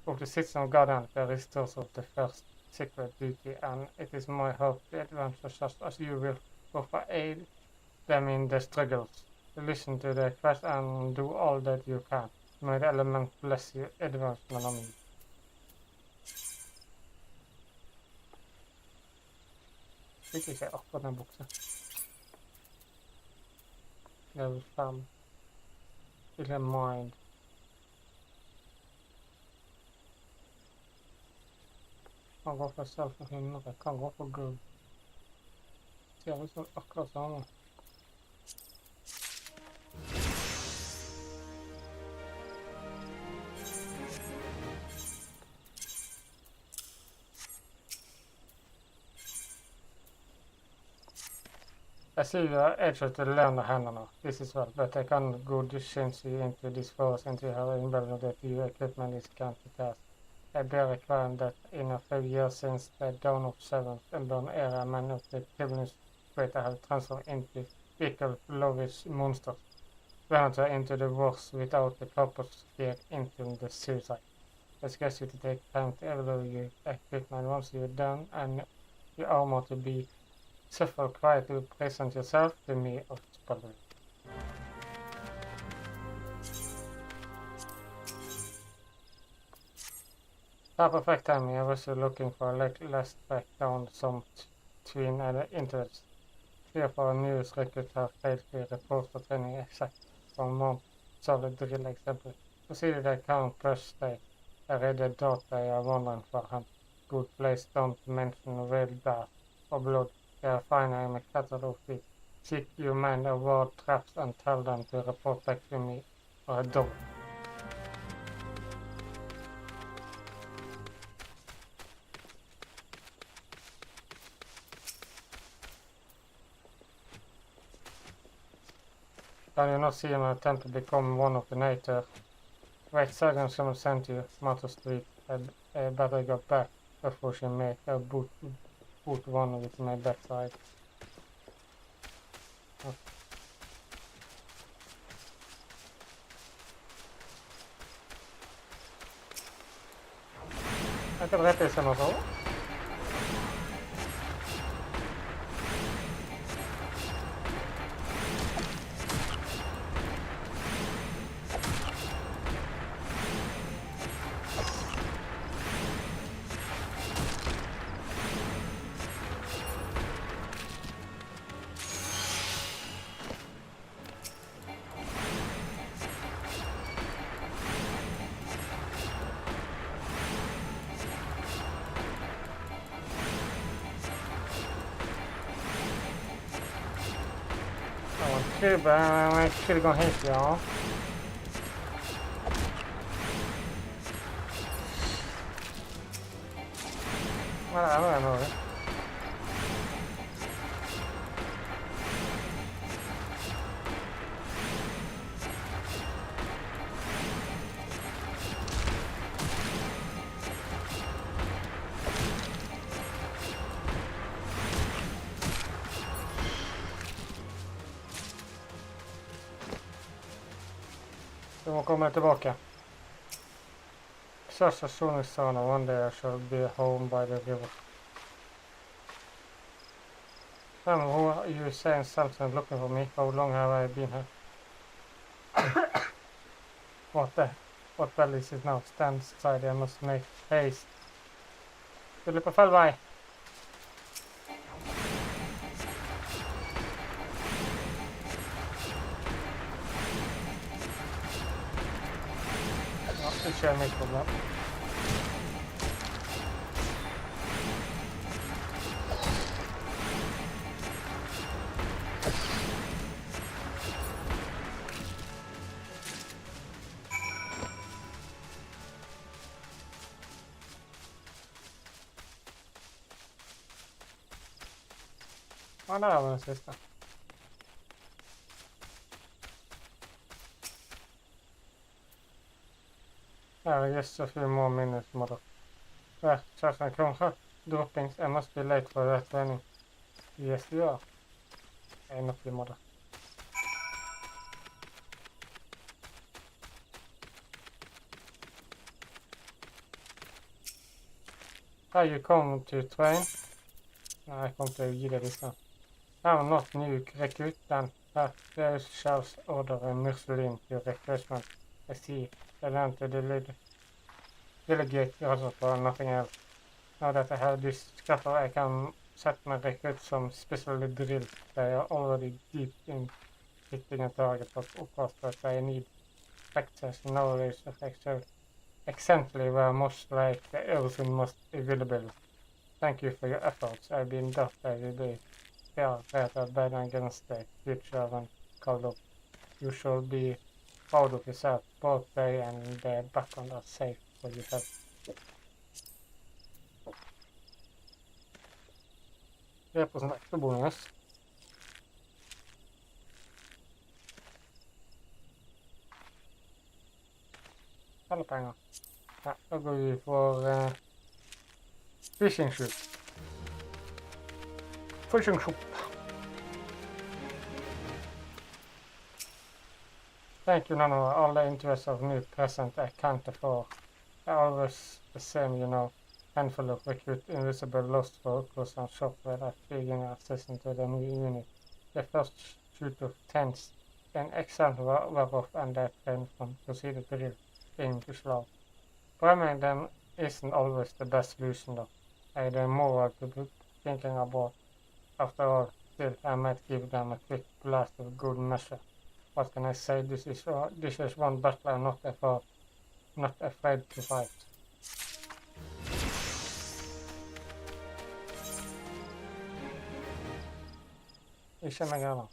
of the citizen of Garden, the restores of the first secret duty, and it is my hope the adventure just as you will offer aid them in the struggles. Listen to the quest and do all that you can. May the element bless you, advancement on me. Fikk ikke akkurat den buksa. Level 5. Eller mind. Kan gå for selv for 100. Kan gå for gull. Ser ut som akkurat samme. I see you are able to learn the hand now. This is well, but I can't go change you into this forest until you have embedded that your equipment is can't task. I bear require that in a few years since the dawn of 7th unborn era, many of the Taiwanese creators have transformed into vehicle lovish monsters, venture into the wars without the purpose get into the suicide. I suggest you to take time to evaluate your equipment once you're done and your armor to be suffer quiet to present yourself to me of spoiler. Perfect timing. I was looking for a last back down some twin and interests. Here for news records have failed to report for training exact from month solid drill example. Proceeded I can't plus stay. I read the dot I are wondering for him. Good place, don't mention real bath or blood. They are fine, I am a cattle feet. Seek you mind award traps and tell them to report back to me or a dog. Can you not see him attempt to become one of the nature? Wait, second someone sent you, Matter Street. I better go back before she make a boot one with my backside. I can rette seg nå så. I could have gone hit, y'all. Well, I don't know. Så må komme tilbake. Such as soon as sun, one day I shall be home by the river. Who are you saying something looking for me? How long have I been here? What bell is it now? Stand aside, I must make haste. Du løper feil vei. Ja, ikke mitt problem. Ja, der var den siste. There are just a few more minutes, mother. Just a concert. Droppings. I must be late for that training. Yes, you are. I'm not your mother. Are you come to train? No, I come to gi deg disse. I'm not new recruit then. There shall order a Mursulin to recruitment. I see. I learn to delegate also for nothing else. Now that I have this scrapper, I can set my recruits some specially drilled. They are already deep in hitting a target, but of course, but I need practice knowledge of exactly where most like everything must be available. Thank you for your efforts. I've been that I will be fair better against the future when called up. You shall be proud of yourself. Both they and the background are safe for yourself. Det er på sånn ekte bonus. Eller penger. Ja, da går vi for fishing shoot. Fishing shop. Thank you, none of all the interests of new present I can't afford. Always the same, you know. Handful of recruit invisible lost focus and software that being assistant to the new unit. The first shoot of tents, an excellent web-off and that train from proceeded drill, being too slow. Priming them isn't always the best solution though. I had more to be thinking about. After all, still I might give them a quick blast of good measure. What can I say? This is one battle I'm not afraid to fight. Ikke meg heller.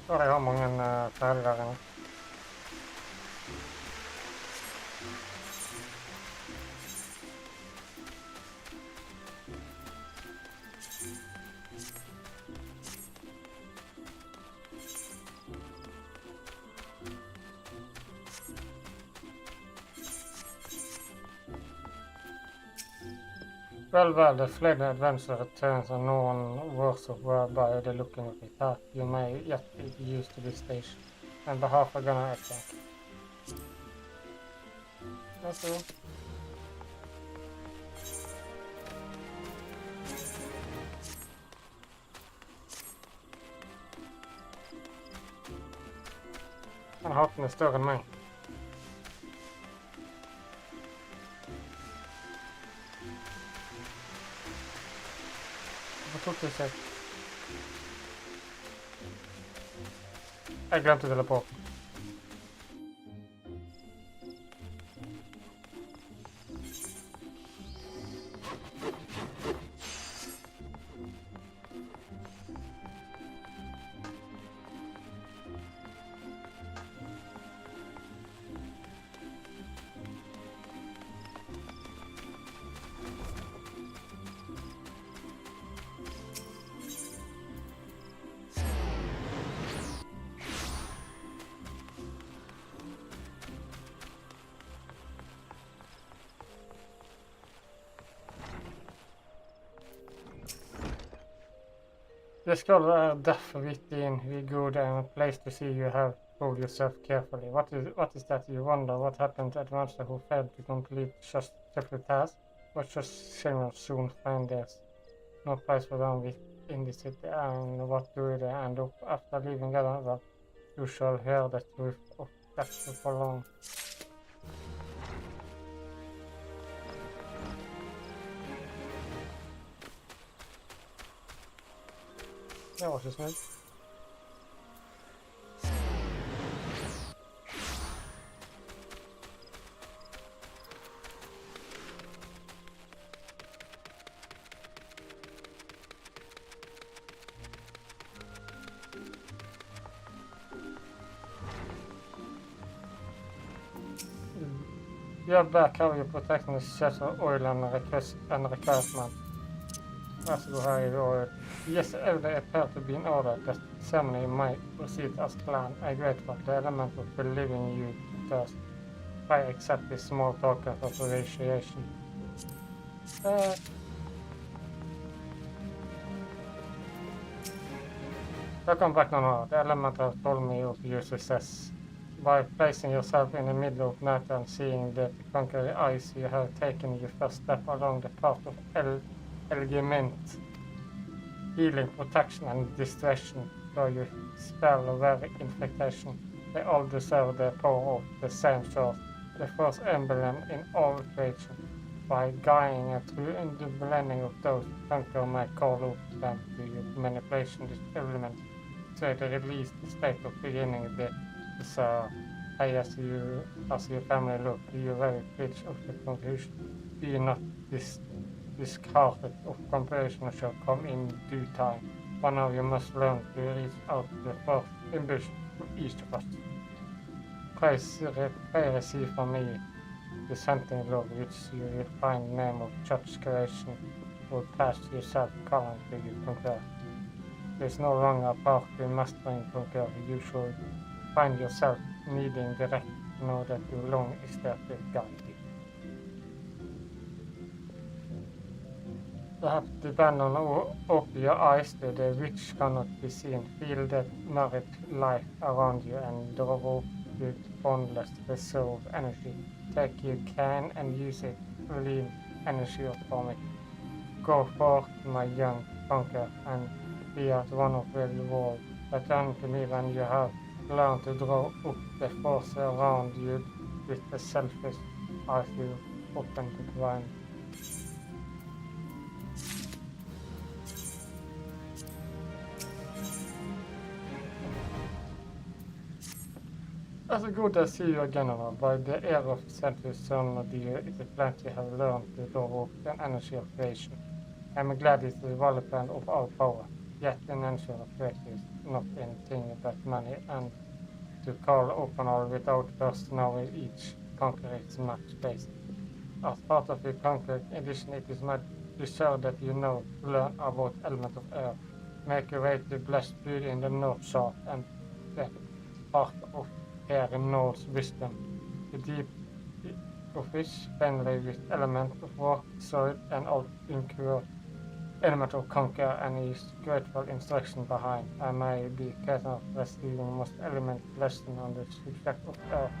Så jeg har mange ferdig der inne. Well, the flayed adventure returns and no one worse of whereby the looking of it. You may yet be used to this station. On behalf of gonna attack. That's all. haken er større enn meg. Hvorfor tok det seg? Jeg glemte å dele på. The scholar are deaf within we good and a place to see you have hold yourself carefully. What is that you wonder? What happened to advanced who failed to complete just simple tasks? What just children soon find there's no place for them in the city, and what do they end up after leaving Ghana? Well, you shall hear the truth of that for long. Det var ikke snilt. You're back. How are you protecting the chest of oil and requirement? That's good. How you oil. Yes, everything appeared to be in order. The ceremony might proceed as planned. I grateful the element of believing you first. I accept this small token of appreciation. Welcome back now. The element has told me of your success. By placing yourself in the middle of night and seeing the conquering eyes, you have taken your first step along the path of Legg, healing, protection, and distraction. Though you spell a very infectation, they all deserve the power of the same source, the first emblem in all creation. By guiding through in the blending of those, conquer may call up them to your manipulation this element, so they release the state of beginning the desire. As your family look, you very rich of the conclusion. Be not discarded of comparison shall come in due time. One of you must learn to reach out the first ambition of each of us. Pray receive from me this hunting love which you will find the name of church creation will pass yourself currently you conquer. There is no longer a path to mastering conquer. You should find yourself needing direct to know that you long is there to guide you. You have to abandon or open your eyes to the which cannot be seen. Feel the merit life around you and draw up with boundless reserve energy. Take you can and use it. Leave energy from it. Go forth, my young conqueror, and be at one of the world. Return to me when you have learned to draw up the force around you with the selfish as you open the divine. As a good I see you again, by the air of centuries son of the year, it is plenty have learned to draw up the energy of creation. I am glad it is the development of our power, yet an energy of creation is not anything but money, and to call upon all without first knowing each conqueror its match space. As part of the conquering edition, it is my desire that you know, learn about element of air, make your way to blessed beauty in the north south, and the part of air knows wisdom. The deep of which finally with element of rock, soil, and all incur element of conquer and is grateful instruction behind. I may be capable of receiving most element lesson on the subject of earth.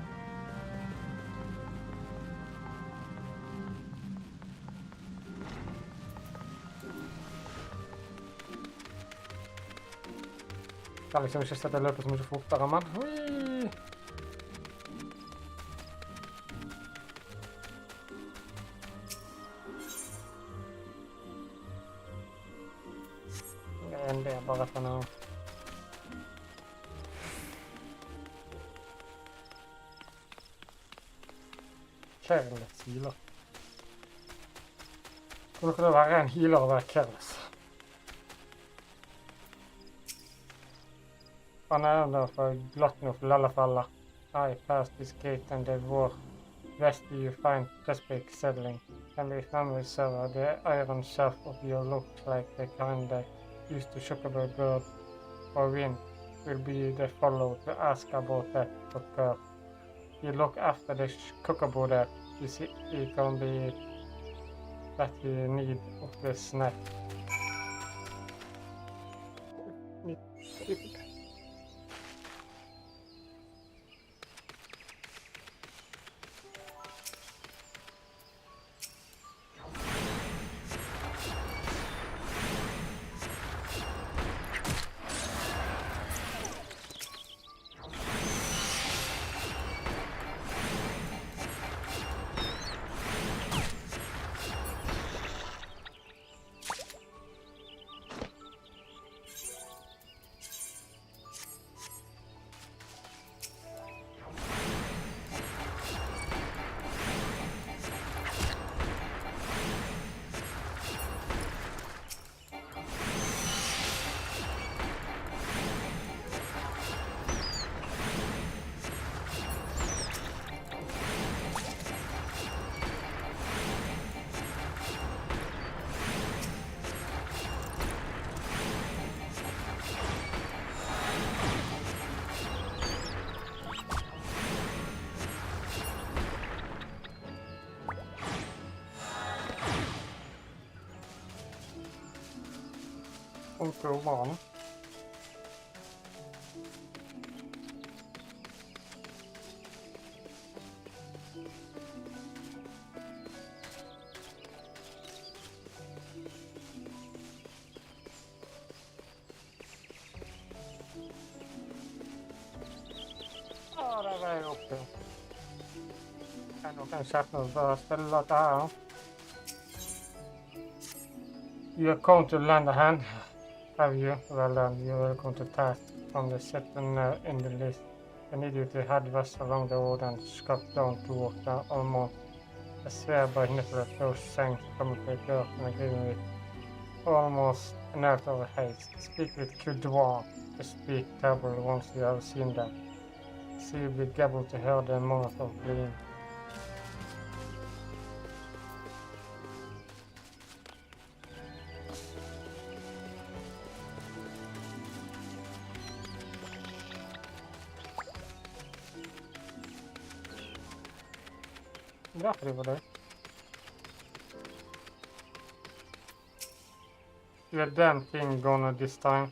Kan liksom ikke sette løpet så mye fortere, men enn det, bare for noe. Careless healer. Hvordan kan det være en healer å være careless? Han er der for glutton of lallafella. I passed this gate and the war. West you find Chesapeake settling. Every family server, the iron shaft of your look like the kind they used to chocobo bird or wind will be the follow to ask about that for. You look after the chocobo there. You see it can be that you need of the snack. One. Oh, där var jag uppe. Kan nog en chatt nu bara ställa det här. You're going to land a hand. Have you? Well done. You're welcome to task from the second in the list. I need you to head west along the road and scout down toward the almost. I swear by Nicholas those things come to the earth and agree with almost an out of haste. Speak with Kudwan to speak terrible once you have seen them. See you be able to hear the moment of gleam. Varför det var det? You're damn thing gone this time.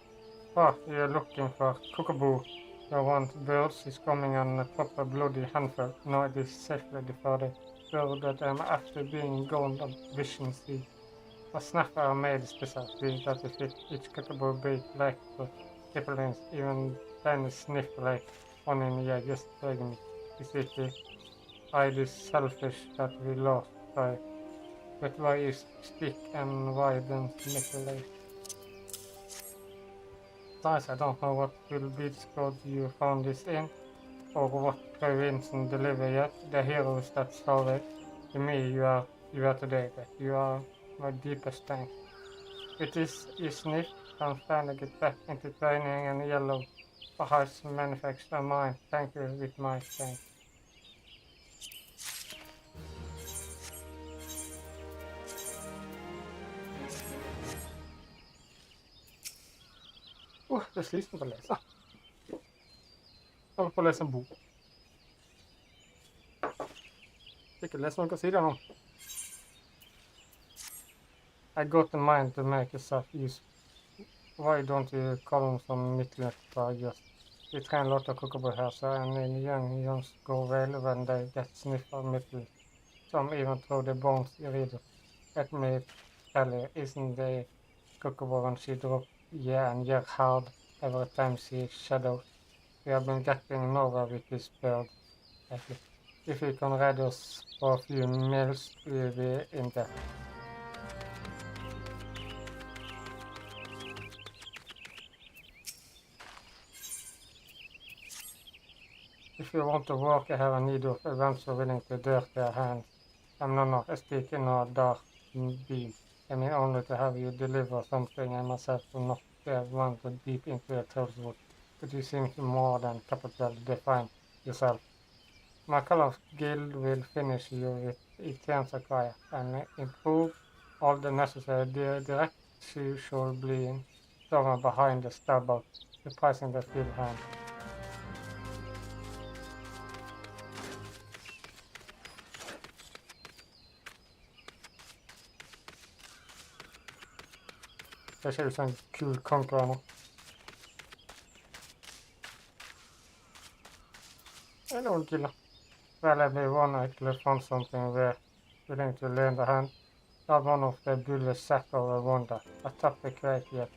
Oh, you're looking for cockaboo. You want birds is coming on a proper bloody handful. No, it is safely deferred. Bird that I'm after being gone on vision sea. A snapper are made specifically that if it each cockaboo bait like for triple even tiny sniff like one in the just dragging me. Is it I this selfish that we lost by, but why you speak and why don't manipulate? Besides, I don't know what will be the code you found this in, or what province and deliver yet. The heroes that saw it. To me, you are today, but you are my deepest thanks. With this, you sniff, and finally get back into training and yellow for house manufacture mine. Thank you with my thanks. Det är slitsamt på att läsa. Jag håller på att läsa en bok. Jag kan läsa några sidor om. I got in mind to make yourself use. Why don't you call them some midnight just? We train a lot of cockaboo here, so and in youngs go well when they get sniff of middle. Some even throw the bones you read. Let me tell you, isn't the cockaboo when she drop? Yeah, and you're hard every time she shadows. We have been getting nowhere with this bird. If you can ride us for a few meals, we'll be in there. If you want to work, I have a need of events willing to dirty their hands. I'm not a stick in a dark beam. I mean only to have you deliver something. I myself will not be one to deep into a trouble, but you seem to more than capable to define yourself. My color guild will finish you with intense acquire and improve all the necessary direct social being somewhere behind the starboard, reprising the field hand. Det ser ut som en kul konkurrent nå. Det er noen kul da. Well, I believe one actually found something where willing to lend a hand. Not one of the bullish sack of a wonder. A topic right yet.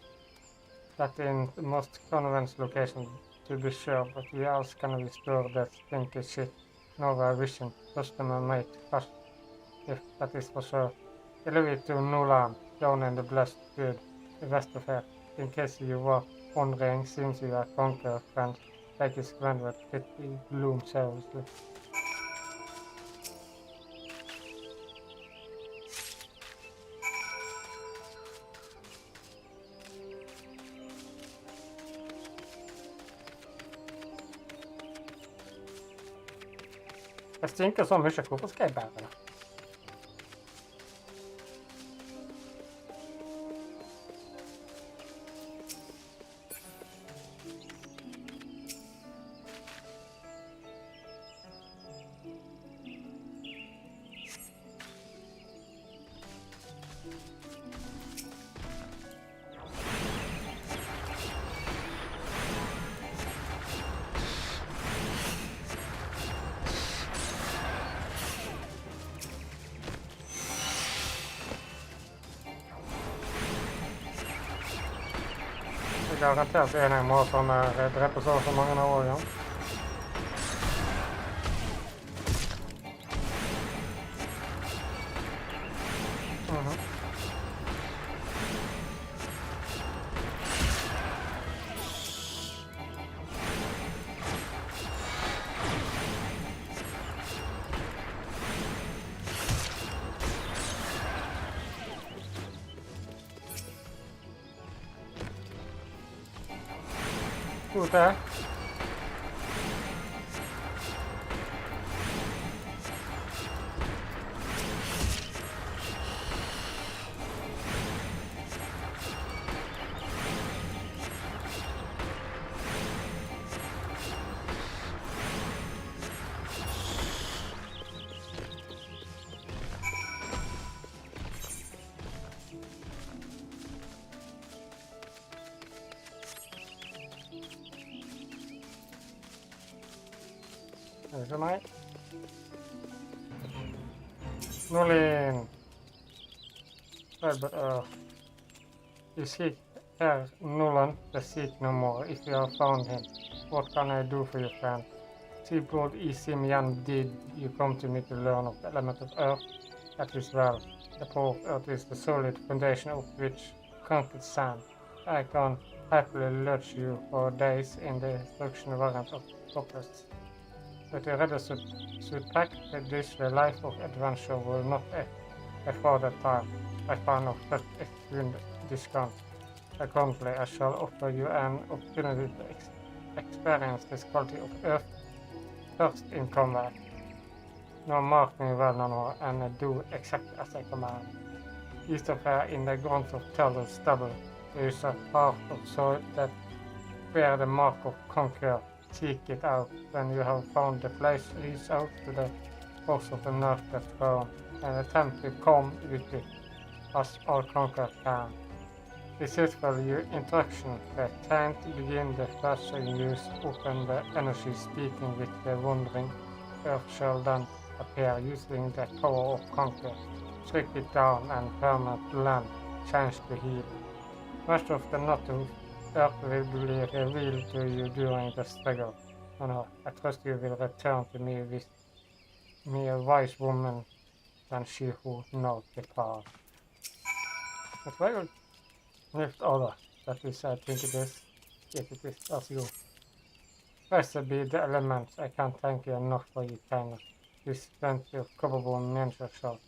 That in the most convenient location to be sure, but we else can restore that stinky shit. Nova vision, customer made first, if that is for sure. Deliver it to Nolan, down in the blessed good, the best of her. In case you were wondering, since you are conqueror friends, take his friend with pretty bloom seriously. Jeg stinker så mye, hvorfor skal jeg bære det? Garantert en jeg må ha sånne drepe så mange av år igjen. God til. Det er meg. Nordlin. You seek here, Nolan, the seek no more. If you have found him, what can I do for you, friend? See broad easy Mian did you come to me to learn of the element of earth? That is well. The power of earth is the solid foundation of which concrete sand. I can happily lurch you for days in the destruction variant of focus. But you rather subtract this the life of adventure will not afford that time. I found of such extreme discount. Accordingly, I shall offer you an opportunity to experience this quality of earth first in combat. Now mark me well now and do exactly as I command. East of her in the grounds of turtle stubble, there is a part of soil that bear the mark of conqueror. Seek it out. When you have found the place, reach out to the force of the nurtured throne and attempt to come with it, as all conquerors can. This is for your instruction. The tent begin the first use, open the energy speaking with the wandering earth shall then appear using the power of conquer. Tryck it down and permanent land, change to heal. Most of the native earth will be revealed to you during the struggle. No, I trust you will return to me with me a wise woman than she who knows the path. But I will lift other. That is, I think it is. Yes, it is. As you. tries to be the elements. I can't thank you enough for your kindness. There's plenty of coverable nature shots.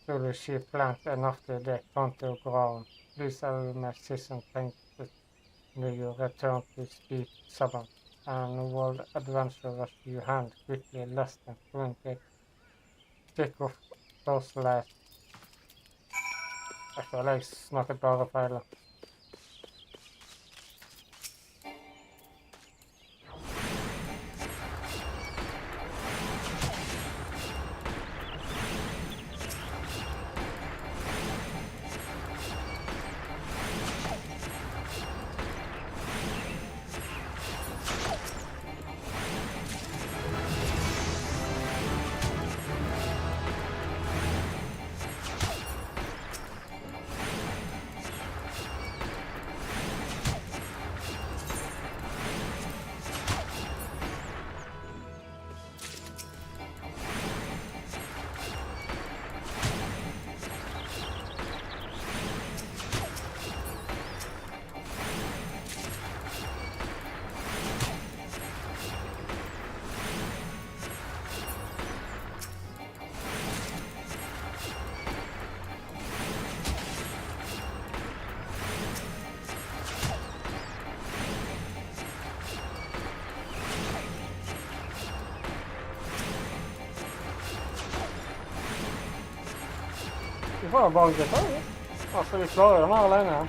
Truly she plants enough to the counter ground. Please allow my season thank you return to speak someone. And world adventure rush to your hand quickly less than 20. Stick of those last. Jeg føler jeg snakket bare feil. Vi får bare gitt over. Altså, vi klarer den her alene.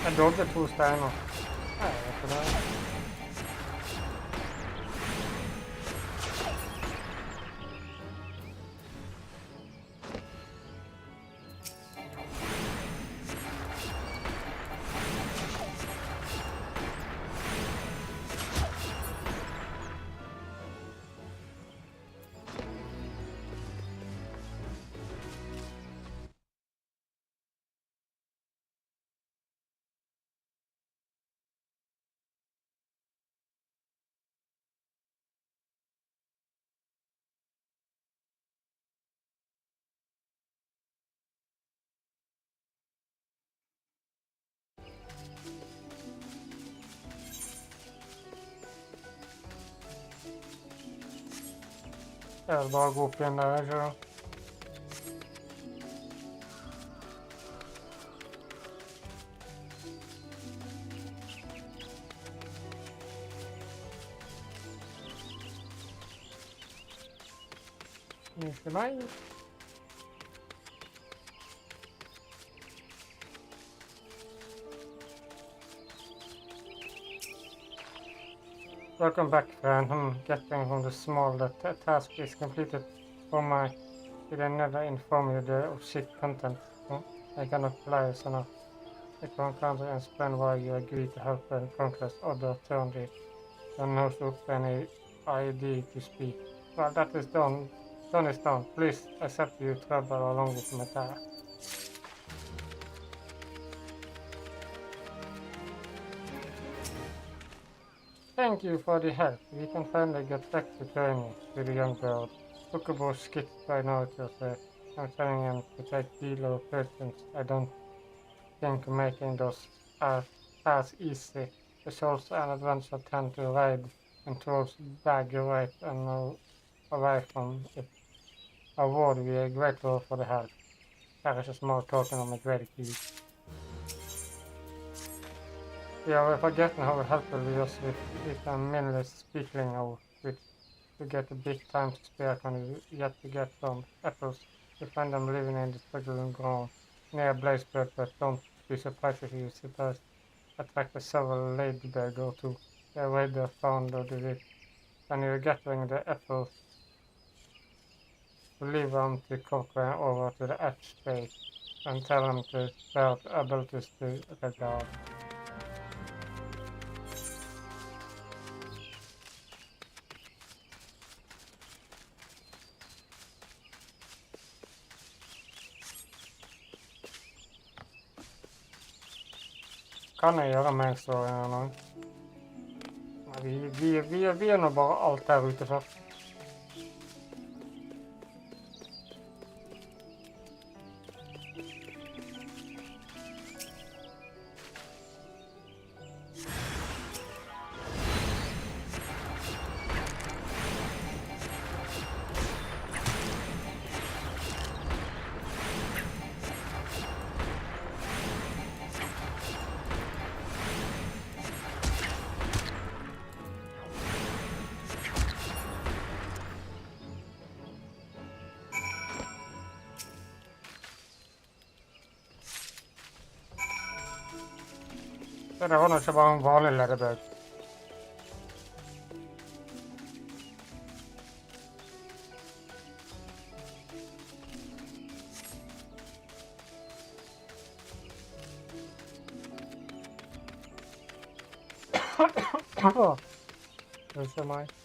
Jeg dogget 2 steiner. Jeg vet ikke det. Jeg vil bare gå opp igjen der, ikke da? Ikke meg. Welcome back, friend. Getting from the small that task is completed for my. Did I never inform you of shit content? I cannot lie, so now. I can't explain why you agree to help and conquest other turn it. Then host up any ID to speak. Well, that is done. Done is done. Please accept your trouble along with my task. Thank you for the help. We can finally get back to training with the young girl. Bookable skipped by now to say. I'm telling him to take deal of patience. I don't think making those as easy. It's also an adventure tend to ride and throws bag right and away from it. Award, we are grateful for the help. There is a small token on the gratitude. Yeah, we're forgetting how helpful we are with a meaningless speaking of which to get a big time to spare when we yet to get some apples. We find them living in the struggling ground near Blazebird, but don't be surprised if you suppose attract several ladybug or two. They're rather fond of the wit. When you're gathering the apples, leave them to Cochrane over to the edge space and tell them to spare the abilities to regard. Kan jeg gjøre meg så eller noe? Vi er nå bare alt der ute først. Så det var nå ikke bare en vanlig ledebøg. Unnskyld meg.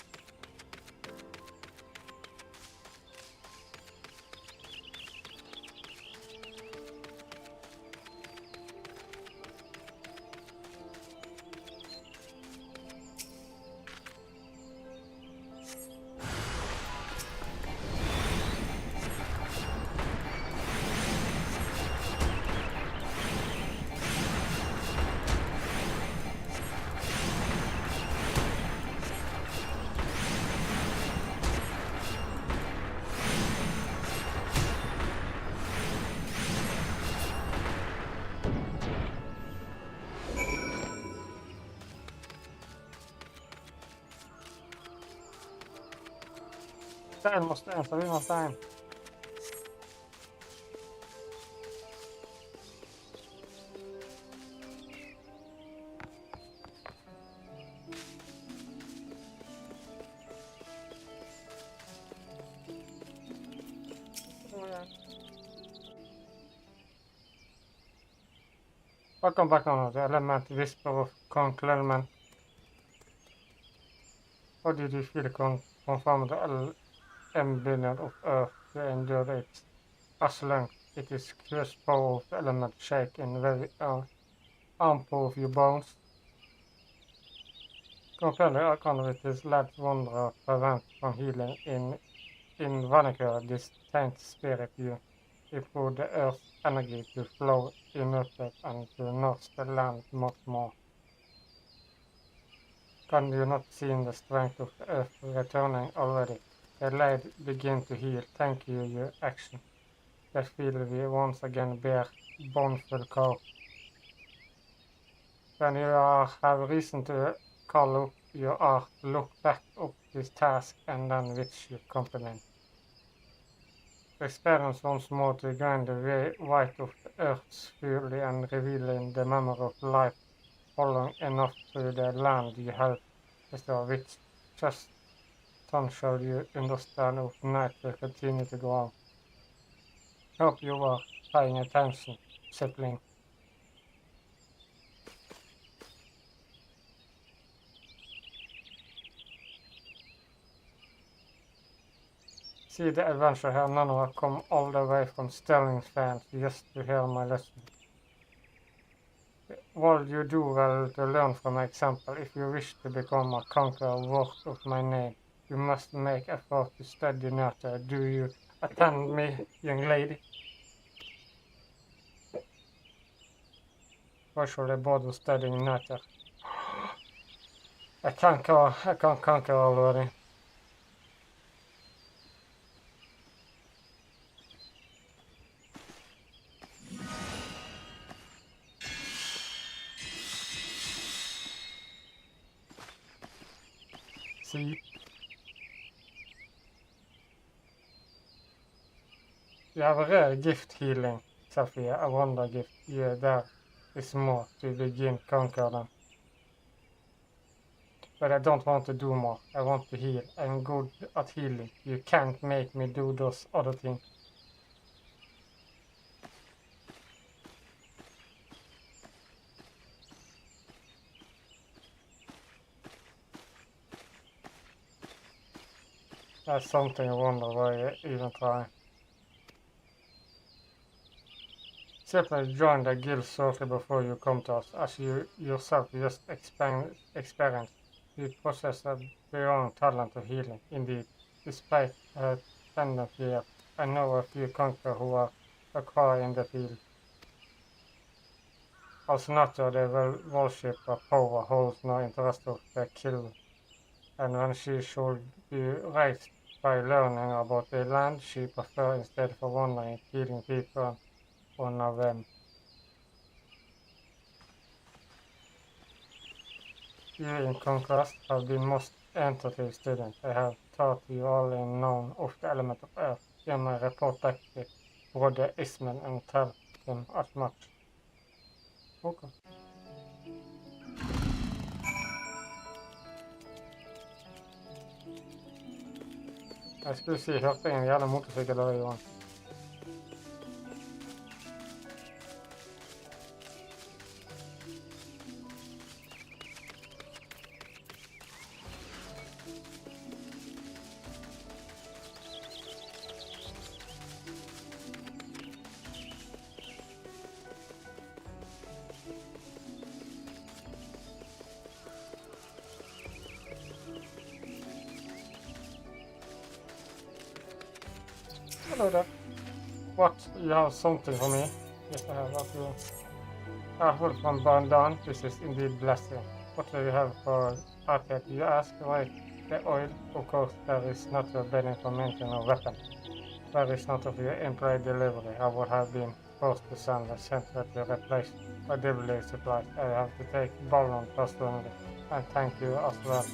Stein måste en, så vi måste en. Welcome back on the element whisper of conclusion. How did you feel confirmed the embodiment of earth to endure it as long it is crush power of the element shake in very armful of your bones? Compare the icon with this lad wanderer prevent from healing in Vanicure, this taint spirit you improve the earth's energy to flow immutable and to nurse the land much more. Can you not see the strength of the earth returning already? The lad begin to heal. Thank you, your action. That feel we once again bear boneful cow. When you have reason to call up your art, look back up this task and then which you compliment. Experience once more to grind the weight of the earth's fury and revealing the memory of life following enough through the land you have, which just don't show you understand of night will continue to go on. Hope you are paying attention, sibling. See the adventure here, none of us come all the way from Sterling's fans just to hear my lesson. While you do well to learn from my example, if you wish to become a conqueror worth of my name, you must make effort to study nature. Do you attend me, young lady? Why should I bother studying nature? I can't conquer already. See? You have a rare gift healing, Sophia, a wonder gift. Yeah, there is more to begin conquer them. But I don't want to do more. I want to heal. I'm good at healing. You can't make me do those other things. That's something I wonder why I even try. Simply join the guild shortly before you come to us, as you yourself just experienced. You possess a beyond talent of healing, indeed. Despite her tendency, I know a few conquerors who are acquired in the field. As nature, they will worship a power holds no interest of the kill, and when she should be raised by learning about the land, she prefers instead for wandering, killing people on a whim. You, in contrast, have been most attentive student. I have taught you all in known of the element of earth. Give my report back to Brother Ismail and tell him as much. Okay. Jeg skulle si, hørte jeg en jævla motorsykkel der i jorden. Hello there. What? You have something for me? Yes, I have. What you? Heard from Bandan. This is indeed blessing. What do you have for iPad? You ask, right? The oil, of course, there is not your bedding for maintenance or weapon. There is not of your employee delivery. I would have been forced to send a center to replace my delivery supplies. I have to take Ballon personally. And thank you as well.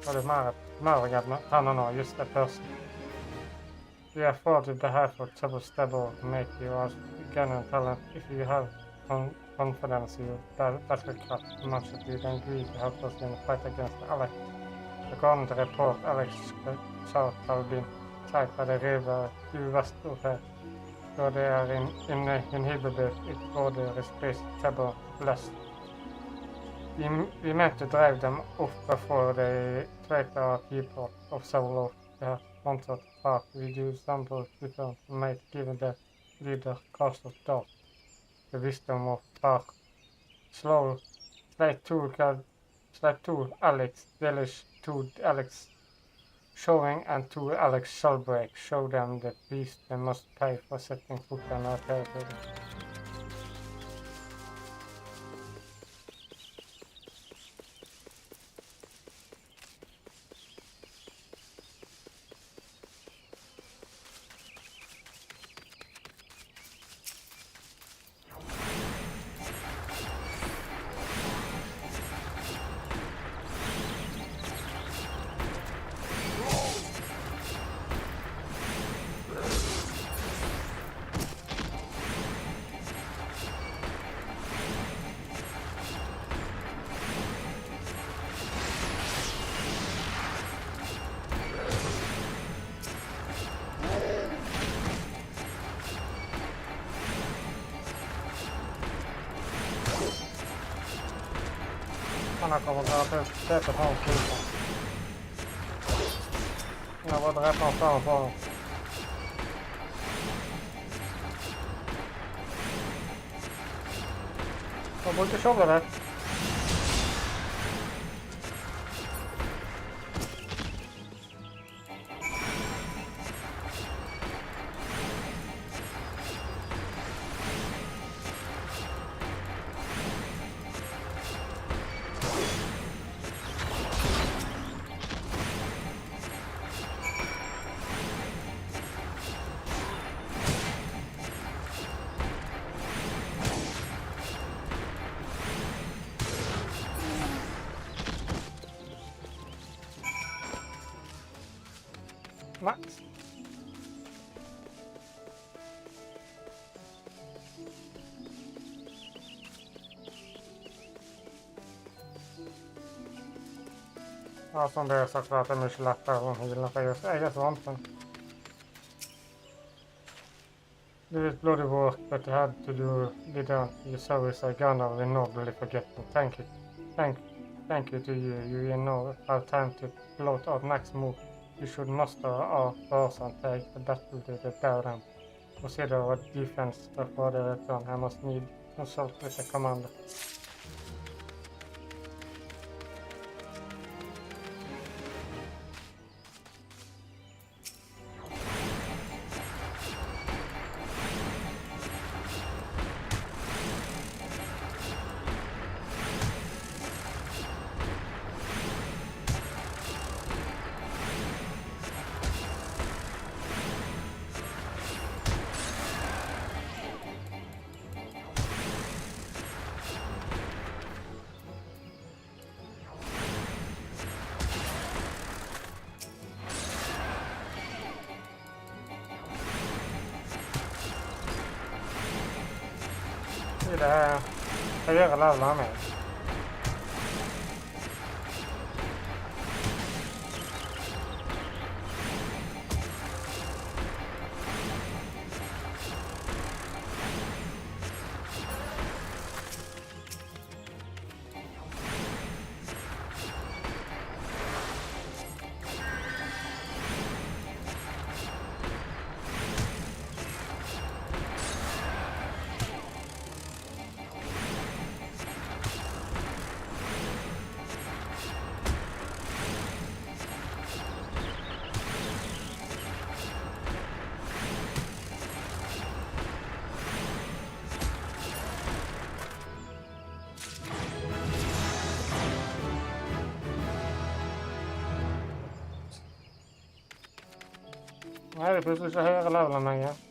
Var det mer no, just a person. We are for the behalf of trouble stable to make you as gun talent. If you have confidence in your battlecraft, much of you can agree to help us in the fight against Alex. According to the report, Alex's child have been attacked by the river due west of her. So they are inhibited for the space trouble less. We meant to drive them off before they tracked our people of several of their wanted park. We do sample return made given the leader cost of doubt. The wisdom of park. Slide 2 Alex, Delish 2 Alex showing and 2 Alex shall break. Show them the fees they must pay for setting foot on our territory. Han kommer garanterat sätta på en skruva. Jag var dräpa fram på honom. Jag brukar köra det. Max. Ja, som det är sagt att det är mycket lättare om healarna för just äga svampen. Do it bloody work, but you had to do the done. Your service I gonna will nobly forgetting. Thank you to you. You know have time to plot out next move. You should muster our force and take the battle to the battleground. Consider our defense before the return. I must need consult with the commander. Det är högre level med. Her er det plutselig så høyere level enn meg igjen.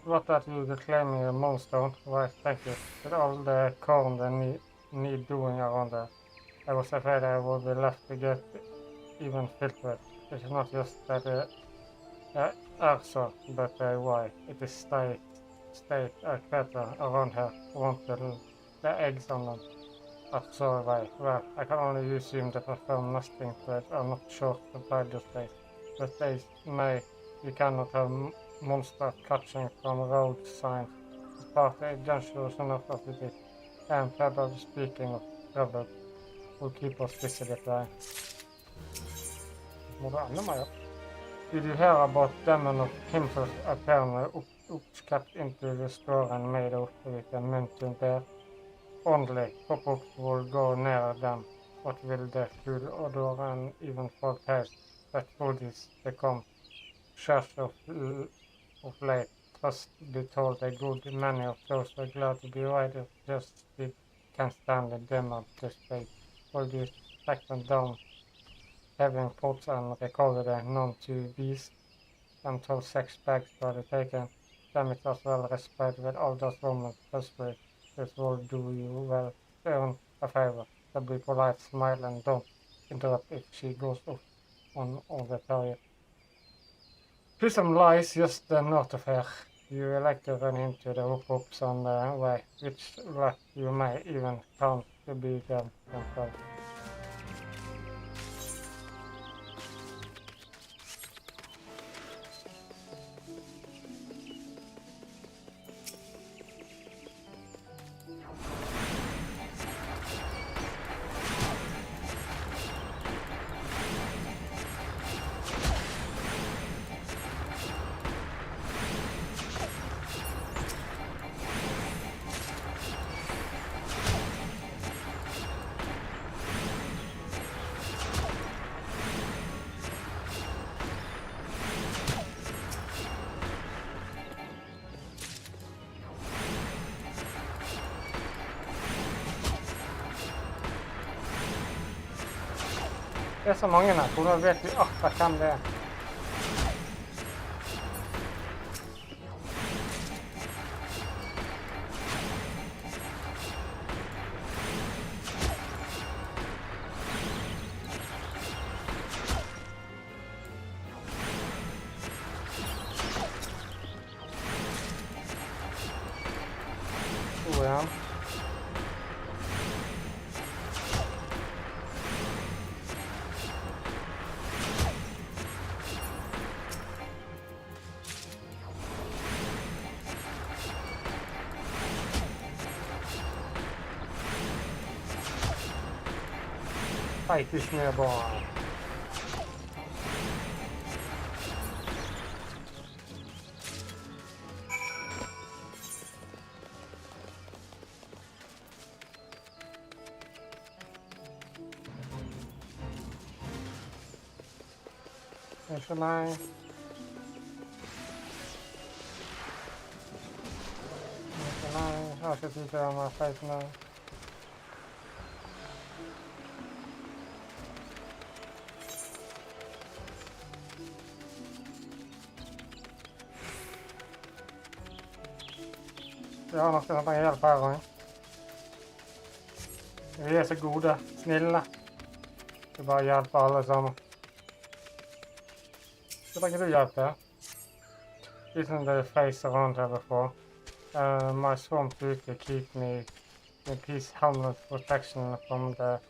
What that you reclaiming a milestone? Right, thank you. With all the corn they need doing around there, I was afraid I would be left to get even filtered. It is not just that are so, but why? It is state better around here wanted the eggs on them. So why? Well, I can only assume that the firm nesting threads are not short supply these days, but they may. You cannot have monster catching from road signs. The party dangerous enough as it is. And probably speaking of trouble, will keep us busy replying. Må du enda mer? Did you hear about demon of pimples apparently kept into the store and made out with a mountain bear? Only pop-ups will go near them. What will the food odor and even for taste that food is become? Chefs of late must be told a good many of those are glad to be rider just can't stand the demon this big. Will you track them down, having pots and recover the non-2 bees until 6 bags are taken? Then it as well respect with all those Roman history. This will do you well earn a favor. So be polite, smile and don't interrupt if she goes off on the target. Please some lies, just not of her. You like to run into the hookups on the way, which luck you may even count to be them themselves. Det er så mange her, hvordan vet vi akkurat hvem det er? Ja. Fight this nearby. Ikke meg. Ikke meg. Jeg har ikke tid til å ha fight nå. Vi har noe som heter hjelper her også. Vi er så gode, snille. Vi bare hjelper alle sammen. Så trenger du hjelp her. Isn't the face around her before? My swamp duty keep me in peace, harmless protection from the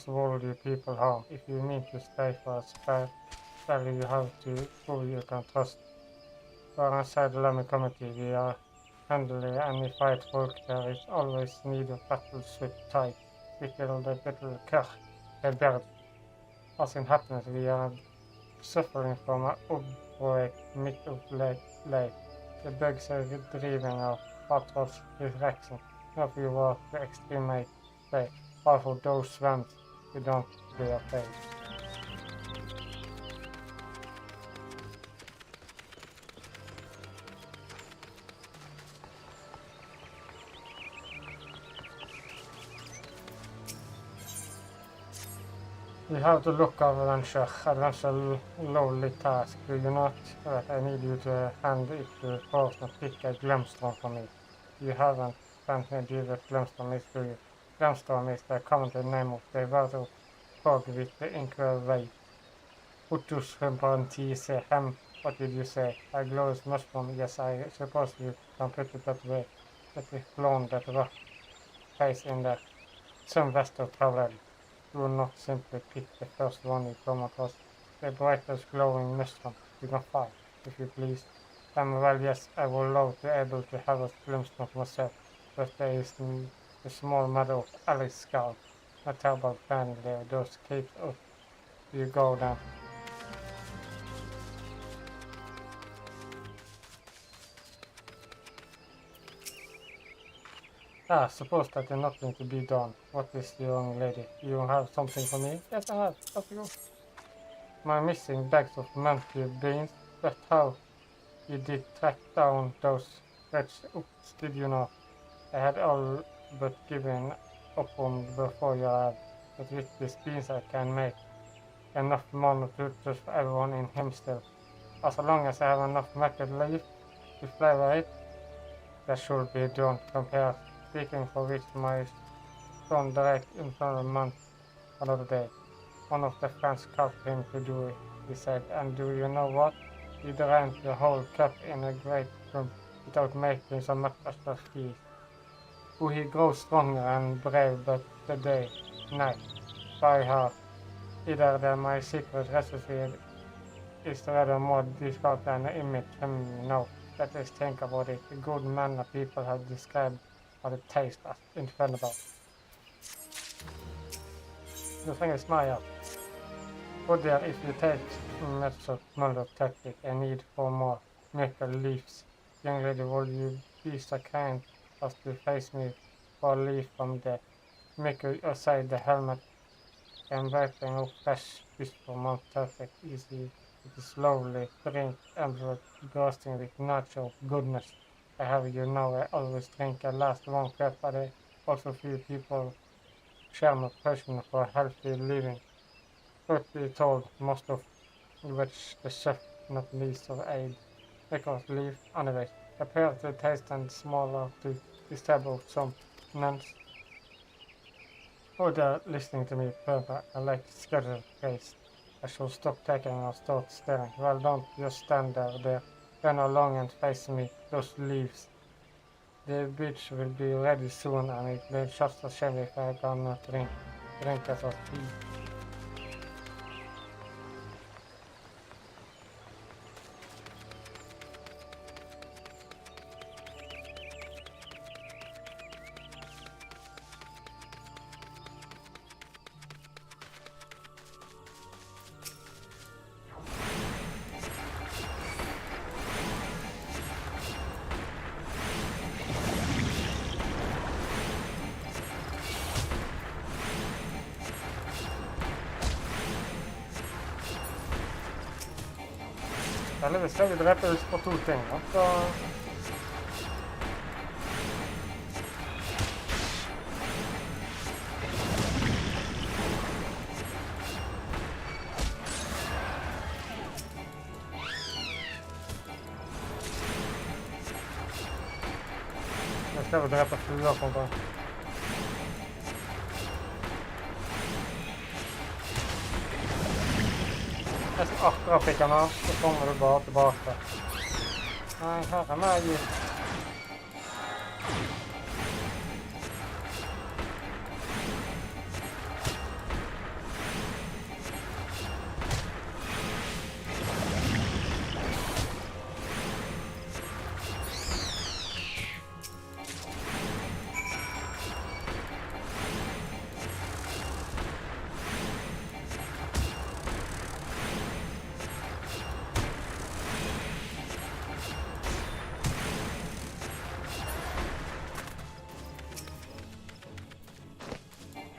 world you people harm. If you mean to stay for a spell, you have to prove you can trust. For inside the lemon committee, we are handling any fight folk. There is always need of battles with tide. We feel the battle curse, the bird. As in happiness, we are suffering from an outbreak mid of life. The bugs are driving our heart towards direction. If we walk the extreme way, all for those swamps, we don't be afraid. You have to look of adventure lowly task, do you not? That I need you to hand it to the person and pick a glumstone for me. You haven't sent me the glumstone is, do you? Glumstone is the common name of the water fog with the inkwell way. Putus parenthesis hem, what did you say? A glorious mushroom, yes, I suppose you can put it that way. That is blown that rock face in there. Some west of travel. Do not simply pick the first one you come across. The brightest glowing mushroom. You can find, if you please. Well, yes, I would love to be able to have a glimpse of myself, but there is the small matter of Alice skull. A terrible plan there, those capes up. You go down. Suppose that there's nothing to be done. What is the young lady? You have something for me? Yes, I have. Off you go. My missing bags of monthly beans, but how you did track down those wretched oops, did you know? I had all but given up on before you arrived, but with these beans I can make enough money to just for everyone in Hempstead. As long as I have enough market leaf to flavor it, that should be done compared. Speaking for which my son direct in front of a month another day. One of the friends helped him to do it, he said, and do you know what? He drank the whole cup in a great room without making so much as a feast. For he grows stronger and brave but the day, night, by heart. Either that my secret recipe is rather more difficult than the image no. That is think about it. The good manner people have described how the taste as incredible. Du trenger smør. Og der, if you take much of smaller tactic and need for more maple leaves, young lady, will you be so kind as to face me for a leaf from the maker aside the helmet and wiping up fresh fish for more perfect easy. It is slowly drink and bursting with natural goodness. I have you know I always drink at last 1 cup a day. Also few people share my passion for healthy living. But be told most of which the chef not least of aid. Because leaf anyways. Appear to taste and smaller to disable some nuns. Oh, they're listening to me perfect. I like scheduled face. I shall stop taking and start staring. Well, don't just stand there. Run along and face me, those leaves. The beach will be ready soon and it will just a shame if I cannot drink as of tea. Eller hvis jeg vil drepe ut på 2 ting, så... Jeg skal vel drepe fluer på det. Jeg skal akkurat fikk han av, så kommer du bare tilbake. Nei, her er meg gitt.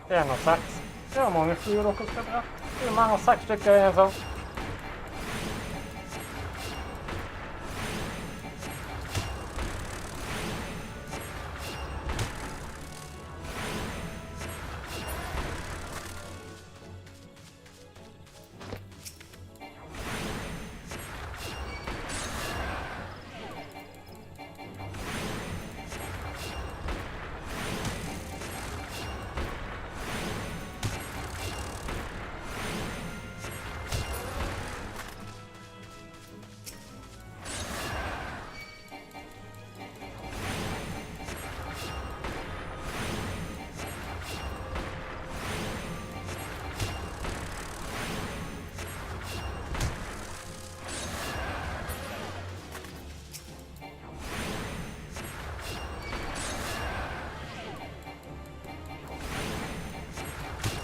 1 av 6. Det er mange fluer dere skal drepe. Det er mange 6 stykker i en sånn.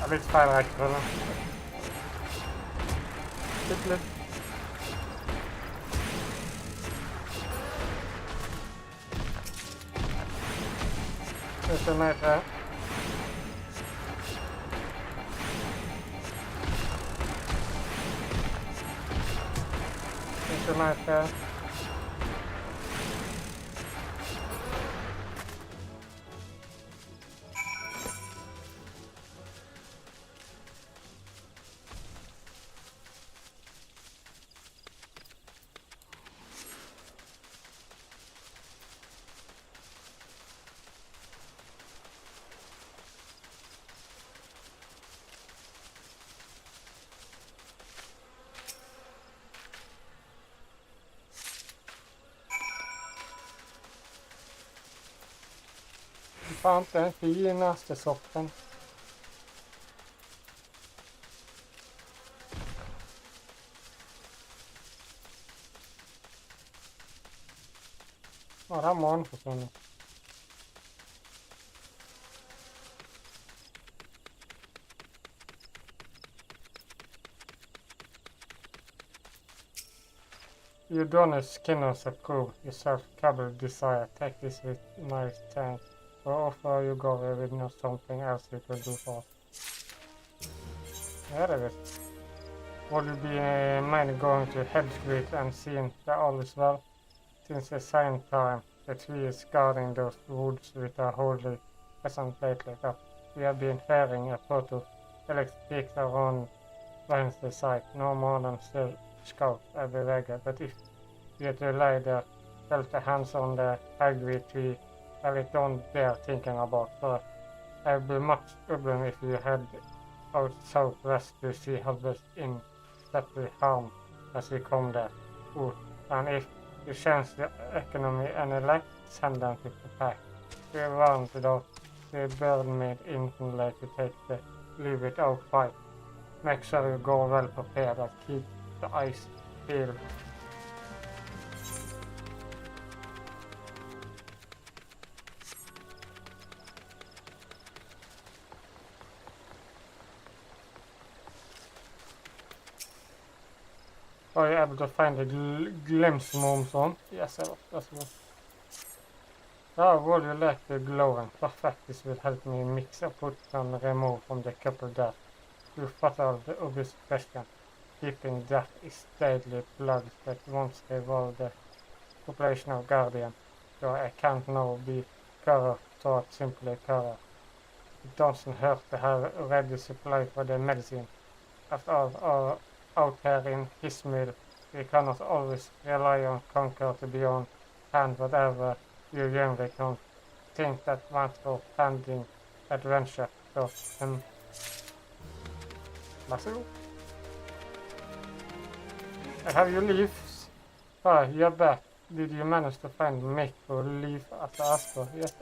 Det er litt feil rekkefølge. Litt. Det er mer til. Det er mer til. Fant den fineste soppen. Å, der må den forsvinne. You don't skin us approve yourself cable desire. Take this with nice thanks. Or offer you go away with not something else you could do for us. Yeah, det visst. Will you be mainly going to hedge and seeing that all is well? Since the same time, the tree is guarding those woods with a holy present lately. We have been hearing a photo electric around Wednesday site, no more than still scout every beggar. But if we had to lay there, felt the hands on the agri tree, I don't dare thinking about, but I'd be much urban if you head out southwest to see harvest in Steppy harm as we come there. And if you change the economy and elect, send them to the pack. We're around without the burden made instantly to take the leave it out fight. Make sure you go well prepared and keep the ice peeled. Are you able to find a glimpse moment on? Yes, I was. That's good. Now, would you like the glowing? Perfect. This will help me mix and put and remove from the couple that you fatal the obvious question. Keeping that is deadly plugs that once revolve the population of Guardian. So I can't now be cover thought simply cover. It doesn't hurt to have a ready supply for the medicine. After all, out here in Ismail, we cannot always rely on Conquer to be on hand whatever you youngly can think that wants for pending adventure. So, varsågod. Have you leaves? Ah, you're back. Did you manage to find make or leaf at the Asper? Yes,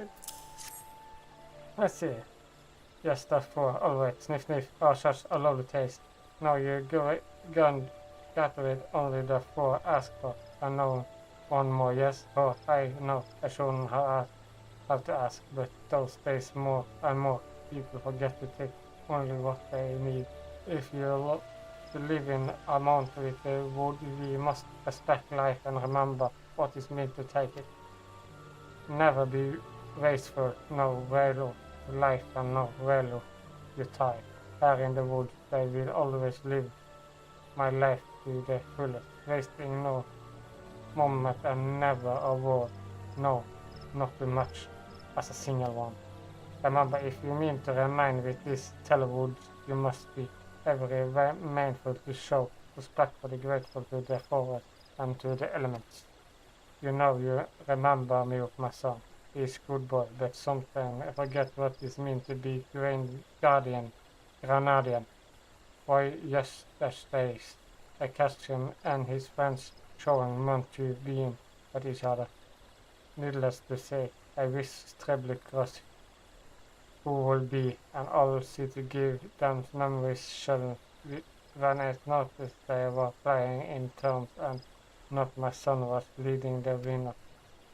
I see. Yes, that's for. Alright, sniff sniff. Oh, such a lovely taste. Now you gone gather it only the 4 ask for, and no one more. Yes, oh, I know I shouldn't have to ask, but those days more and more people forget to take only what they need. If you live in a mountain with the wood, we must respect life and remember what is meant to take it. Never be wasteful, no value to life and no value you tie. Here in the woods, I will always live my life to the fullest, wasting no moment and never a word, no, not too much, as a single one. Remember, if you mean to remain with these telewoods, you must be every mindful to show respect for the grateful to the forest and to the elements. You know you remember me of my son. He is good boy, but sometimes I forget what it means to be Grenadian. Why, yes, those days, I catch him and his friends showing month to being at each other. Needless to say, I wish trebly cross who will be, and all see to give them memories shall when I noticed they were playing in terms and not my son was leading the winner.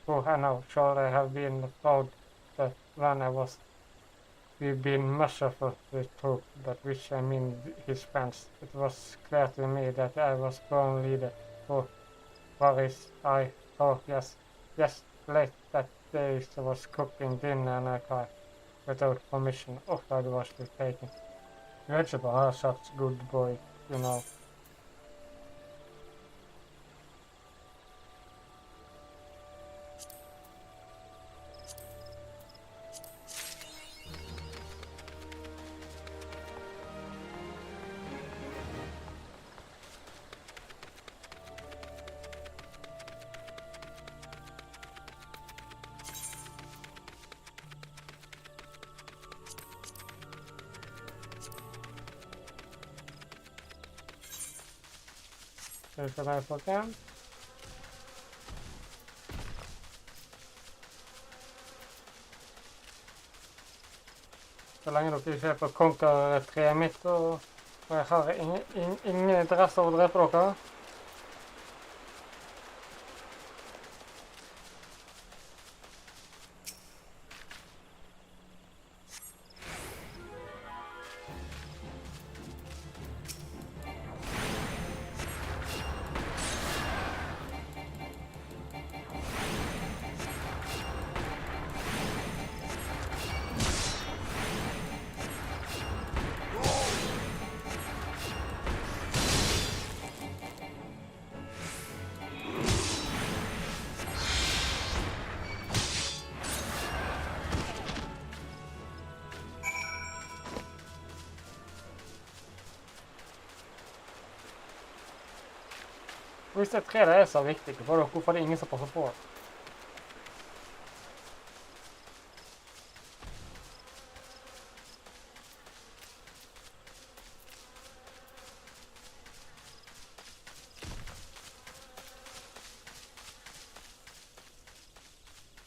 Who I know sure I have been proud that when I was we've been merciful with truth, but which I mean his friends. It was clear to me that I was born leader. For worries yes, late that day I was cooking dinner and I cried. Without permission, offered was to taken. Vegetable are such good boy, you know. Skal jeg få den? Så lenge dere ikke er på konkertreet mitt, og jeg har ingen interesse av å drepe dere. Hvis det treet er så viktig, hvorfor er det ingen som passer på?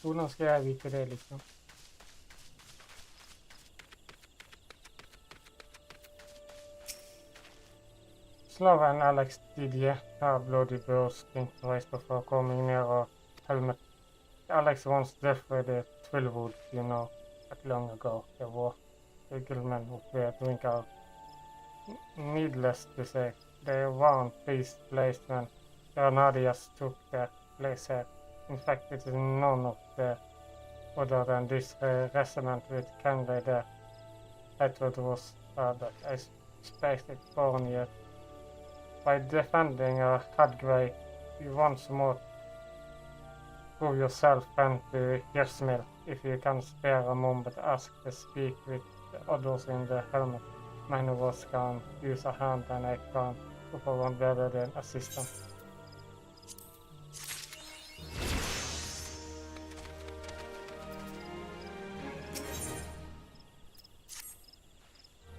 Hvordan skal jeg vite det, liksom? Slaven Alex Didier har bloody birds being raised before coming near a helmet. Alex once defeated Twillwood, you know, that long ago. There were gentlemen who were drink out. Needless to say, they weren't peace placed when Grenadiers took their place here. In fact, it is none of the other than this regiment with Canada there. I thought it was but I expected born yet. By defending a headway, you once more prove yourself and to Gersmil. If you can spare a moment, ask to speak with the others in the helmet. Many of us can use a hand and I can perform better than assistant.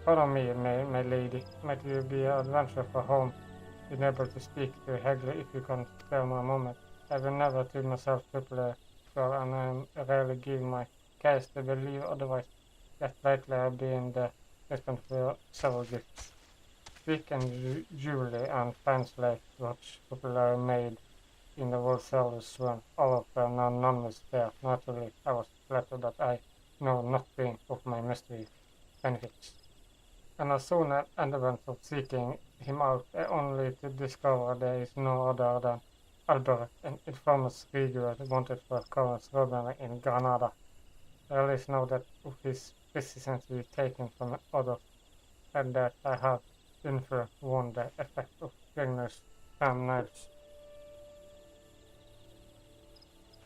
Pardon me, my lady. Might you be an adventure for home? Being able to speak to Hegler if you can spare me a moment. I will never to myself triple sure and I rarely give my case to believe otherwise. Yet lately I've been the recipient for several gifts. Speak and jewelry and fancy watch popular made in the world sellers run. All of them are anonymous there. Naturally, I was flattered that I know nothing of my mystery benefits. And as soon as I went of seeking him out, only to discover there is no other than Albert, an infamous figure wanted for current robbery in Granada. I at least know that of his decisions to be taken from others, and that I have influence on the effect of Wagner's thumbnails.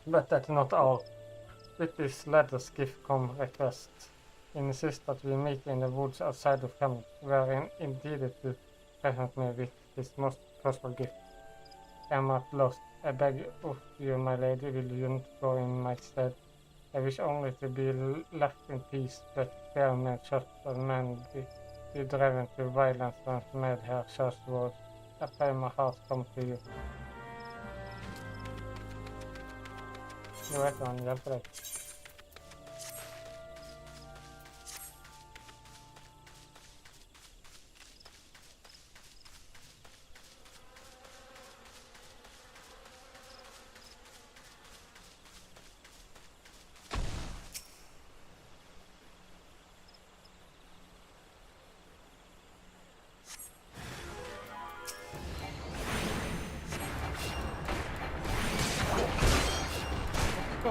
But that's not all. With this latest gift come request. Insist that we meet in the woods outside of Hamlet, wherein intended to present me with his most possible gift. I am at lost. I beg of you, my lady, will you not go in my stead? I wish only to be left in peace, but fair men shot and men be driven to violence and made her just word. I pray my heart come to you. Nu vet han hjelper deg.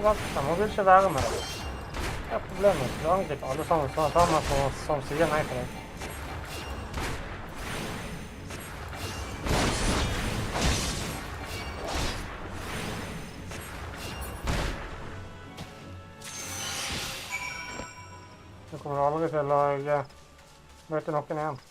Han må vel ikke være med deg. Det er problemet. Du angriper alle sammen sånn at han er som sier nei til deg. Nå kommer du aldri til å møte noen igjen.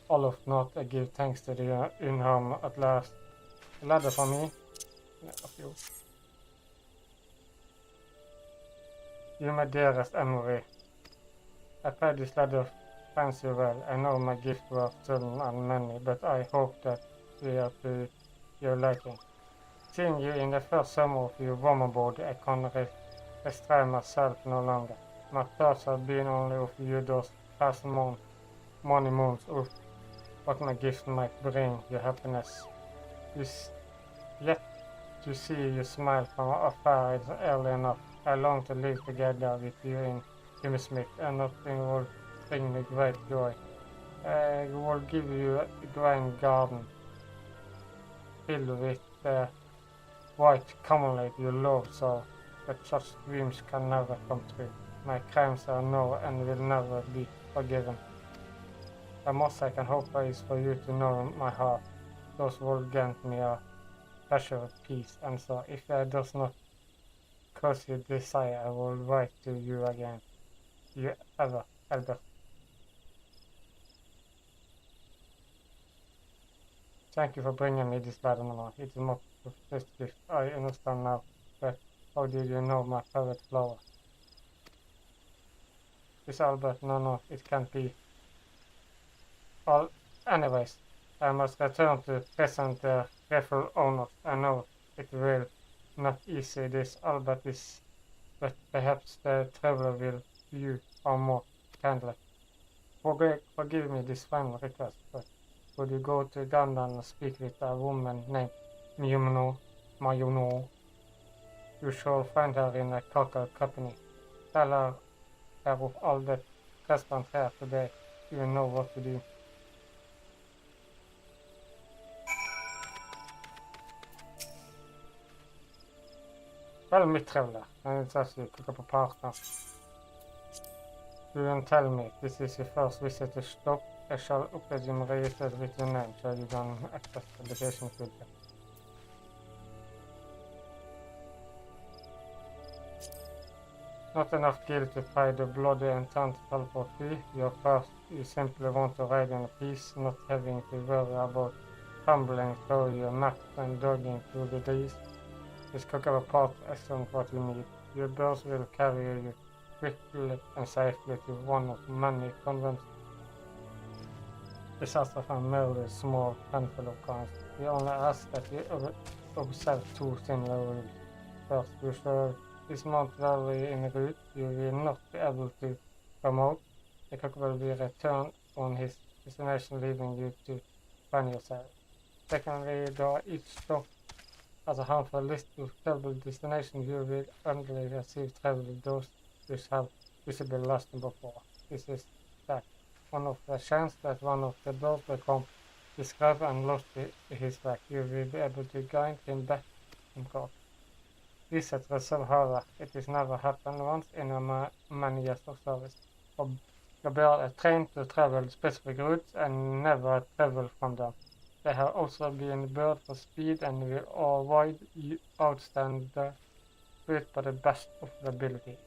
All of not, I give thanks to the in whom at last led for me. You, my dearest Emery, I pray this letter finds you well. I know my gifts were stolen and many, but I hope that we are to your liking. Seeing you in the first summer of your woman body, I can't restrain myself no longer. My thoughts have been only of you those past many months of what my gift might bring you happiness. Yet to see you smile from afar is early enough. I long to live together with you in Smith, and nothing will bring me great joy. I will give you a green garden filled with the white commonwealth you love so, but such dreams can never come true. My crimes are known and will never be forgiven. The most I can hope is for you to know my heart. Those will grant me a pleasure, peace, and so if I does not cause you desire, I will write to you again. You ever, Albert. Thank you for bringing me this letter, Mama. It is my first gift. I understand now, but how did you know my favorite flower? This Albert, no, it can't be. Well, anyways, I must return to present the rightful owners. I know it will not easy this Albert is, but perhaps the traveler will view or more kindly. Forgive me this final request, but would you go to London and speak with a woman named Mayuno? You shall find her in a cockle company. Tell her of all the restaurants here today. You know what to do. Well, mitt traveler, and it's actually cook up a partner. You can tell me this is your first visit to stop. I shall update you registered with your name so you can access the vacation with you. Not enough guilt to pay the bloody and teleport fee. Your first, you simply want to ride in peace, not having to worry about tumbling through your map and dodging through the trees. This cook up a part excellent what you need. Your birds will carry you quickly and safely to one of many convents. Disaster from merely a small handful of coins. We only ask that you observe two similar rules. First, you should dismount early in the route. You will not be able to promote. The cook will be returned on his destination, leaving you to find yourself. Secondly, though each stop has a harmful list of travel destinations, you will only receive travel those which have visible last before. This is that one of the chance that one of the birds will come, describe and lost his back. You will be able to guide him back in court. Reset reserve, however, it has never happened once in many years of service. The bird are trained to travel specific routes and never travel from them. They have also been bird for speed and will avoid outstand the route by the best of their ability.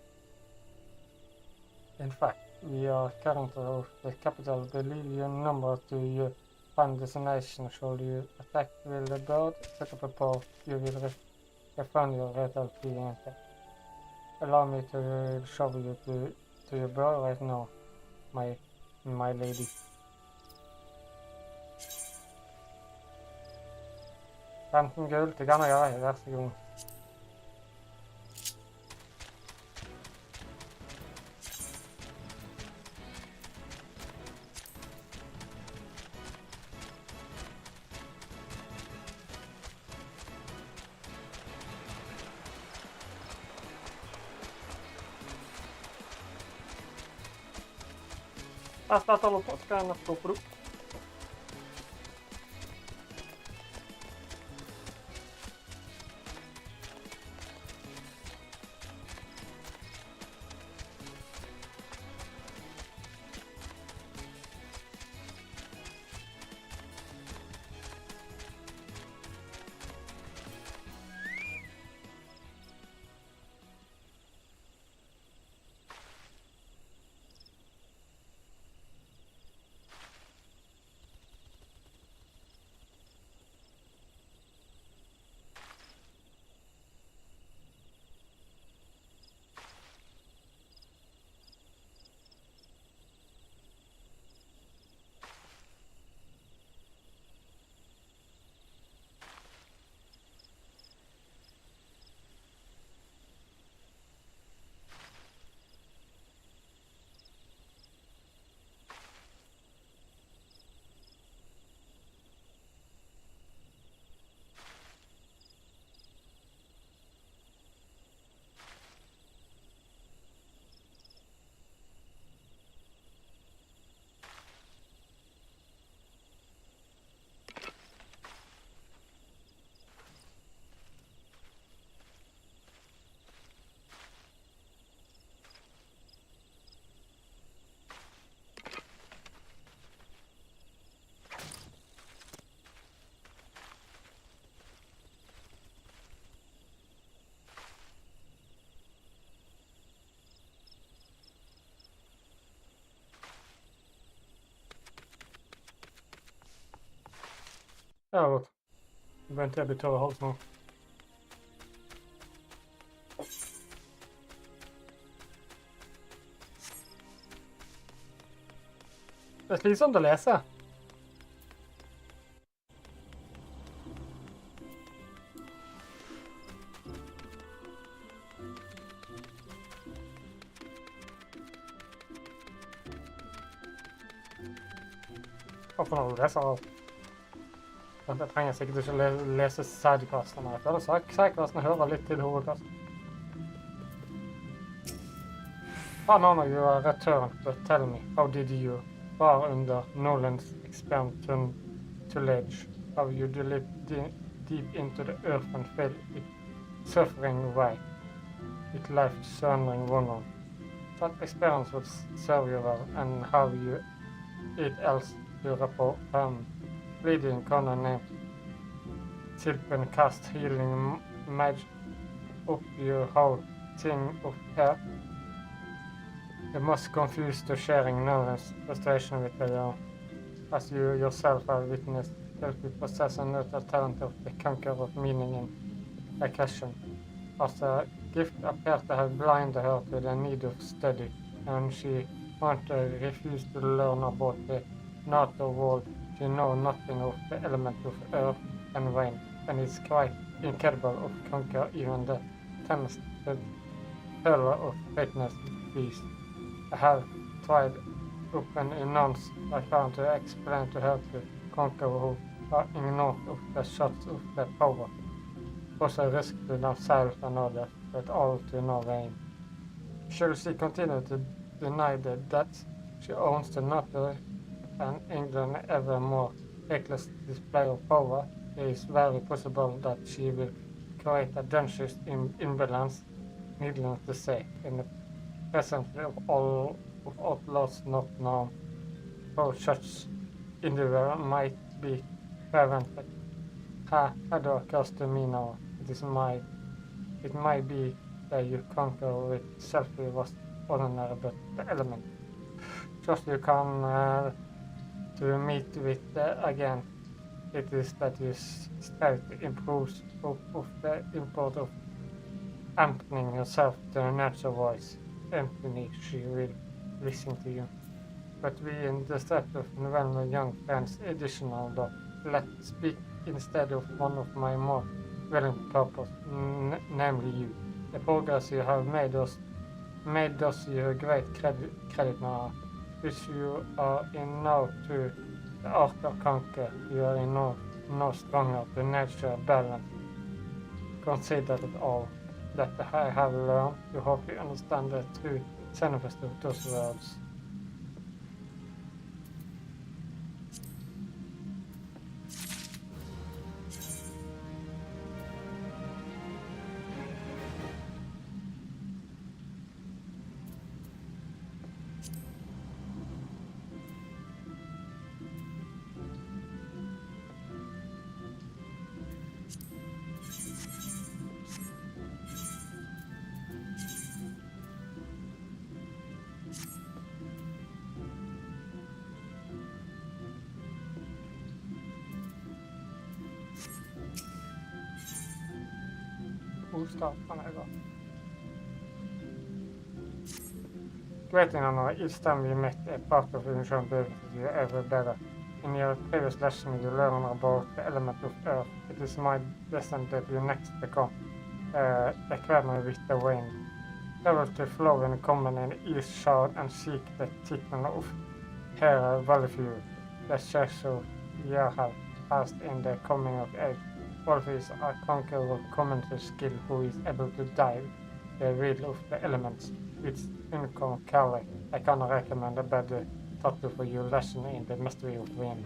In fact, we are currently of the capital. Believe your number to your final destination. Should you attack with the bird, set up a pole. You will refund your rental fee enter. Allow me to show you to your bird right now, my lady. Enten gull til kan jeg gjøre, vær så god. Jeg starter opp og skal jeg stå på do. Ja, godt. Nå venter jeg blir tørr i halsen nå. Det er slitsomt å lese. Hva for noe du leser av? Jeg trenger sikkert ikke lese sidecastene. Jeg føler sidecastene hører litt til hovedcasten. How long you are returned, but tell me, how did you far under Nolan's experiment to Legg? How you lived deep into the earth and felt it suffering away, with life surrendering one on. That experience would serve you well, and how you it else to report bleeding corner named Silpen cast healing magic up your whole thing of hair. You must confuse the sharing Nolan's frustration with the as you yourself have witnessed, help you possess a natural talent of the conquer of meaning and a question. As a gift appeared to have blinded her to the need of study, and she wanted to refuse to learn about the NATO world. She knows nothing of the element of earth and rain, and it's quite incredible to conquer even the tempted pillar of greatness beast. I have tried up and announced I found to explain to her to conquer who are ignorant of the shots of the power. Was a risk to themselves and others, but all to no gain. Shall she continue to deny the death She owns the nature and England ever more reckless display of power. It is very possible that she will create a dangerous imbalance, needless to say, in the presence of all of outlaws not known, how such individual might be prevented. How occurs to me now. It might be that you conquer with selfie was ordinary, but the element. Just you come to meet with again. It is that you strive to improve of the import of emptying yourself to a natural voice. Empty, she will listen to you. But we in the set of November Young Friends additional though, let's speak instead of one of my more willing purpose, namely you. The progress you have made us you great credit now, which you are in now to the art of conquer. You are in no stronger to nature balance. Consider it all that I have learned. You hope you understand the true significance of those words. Start kan jeg gå. Greeting on each time we met a part of the insurance business you ever better. In your previous lesson you learn about the element of earth. It is my lesson that you next become the climber with the wind. Travel to flow in common in east shard and seek the thickness of her value. The special year have passed in the coming of age. Wolf is a conqueror commentary skill who is able to dive the wheel of the elements with uncommonly. I cannot recommend a better title for your lesson in the mystery of wind.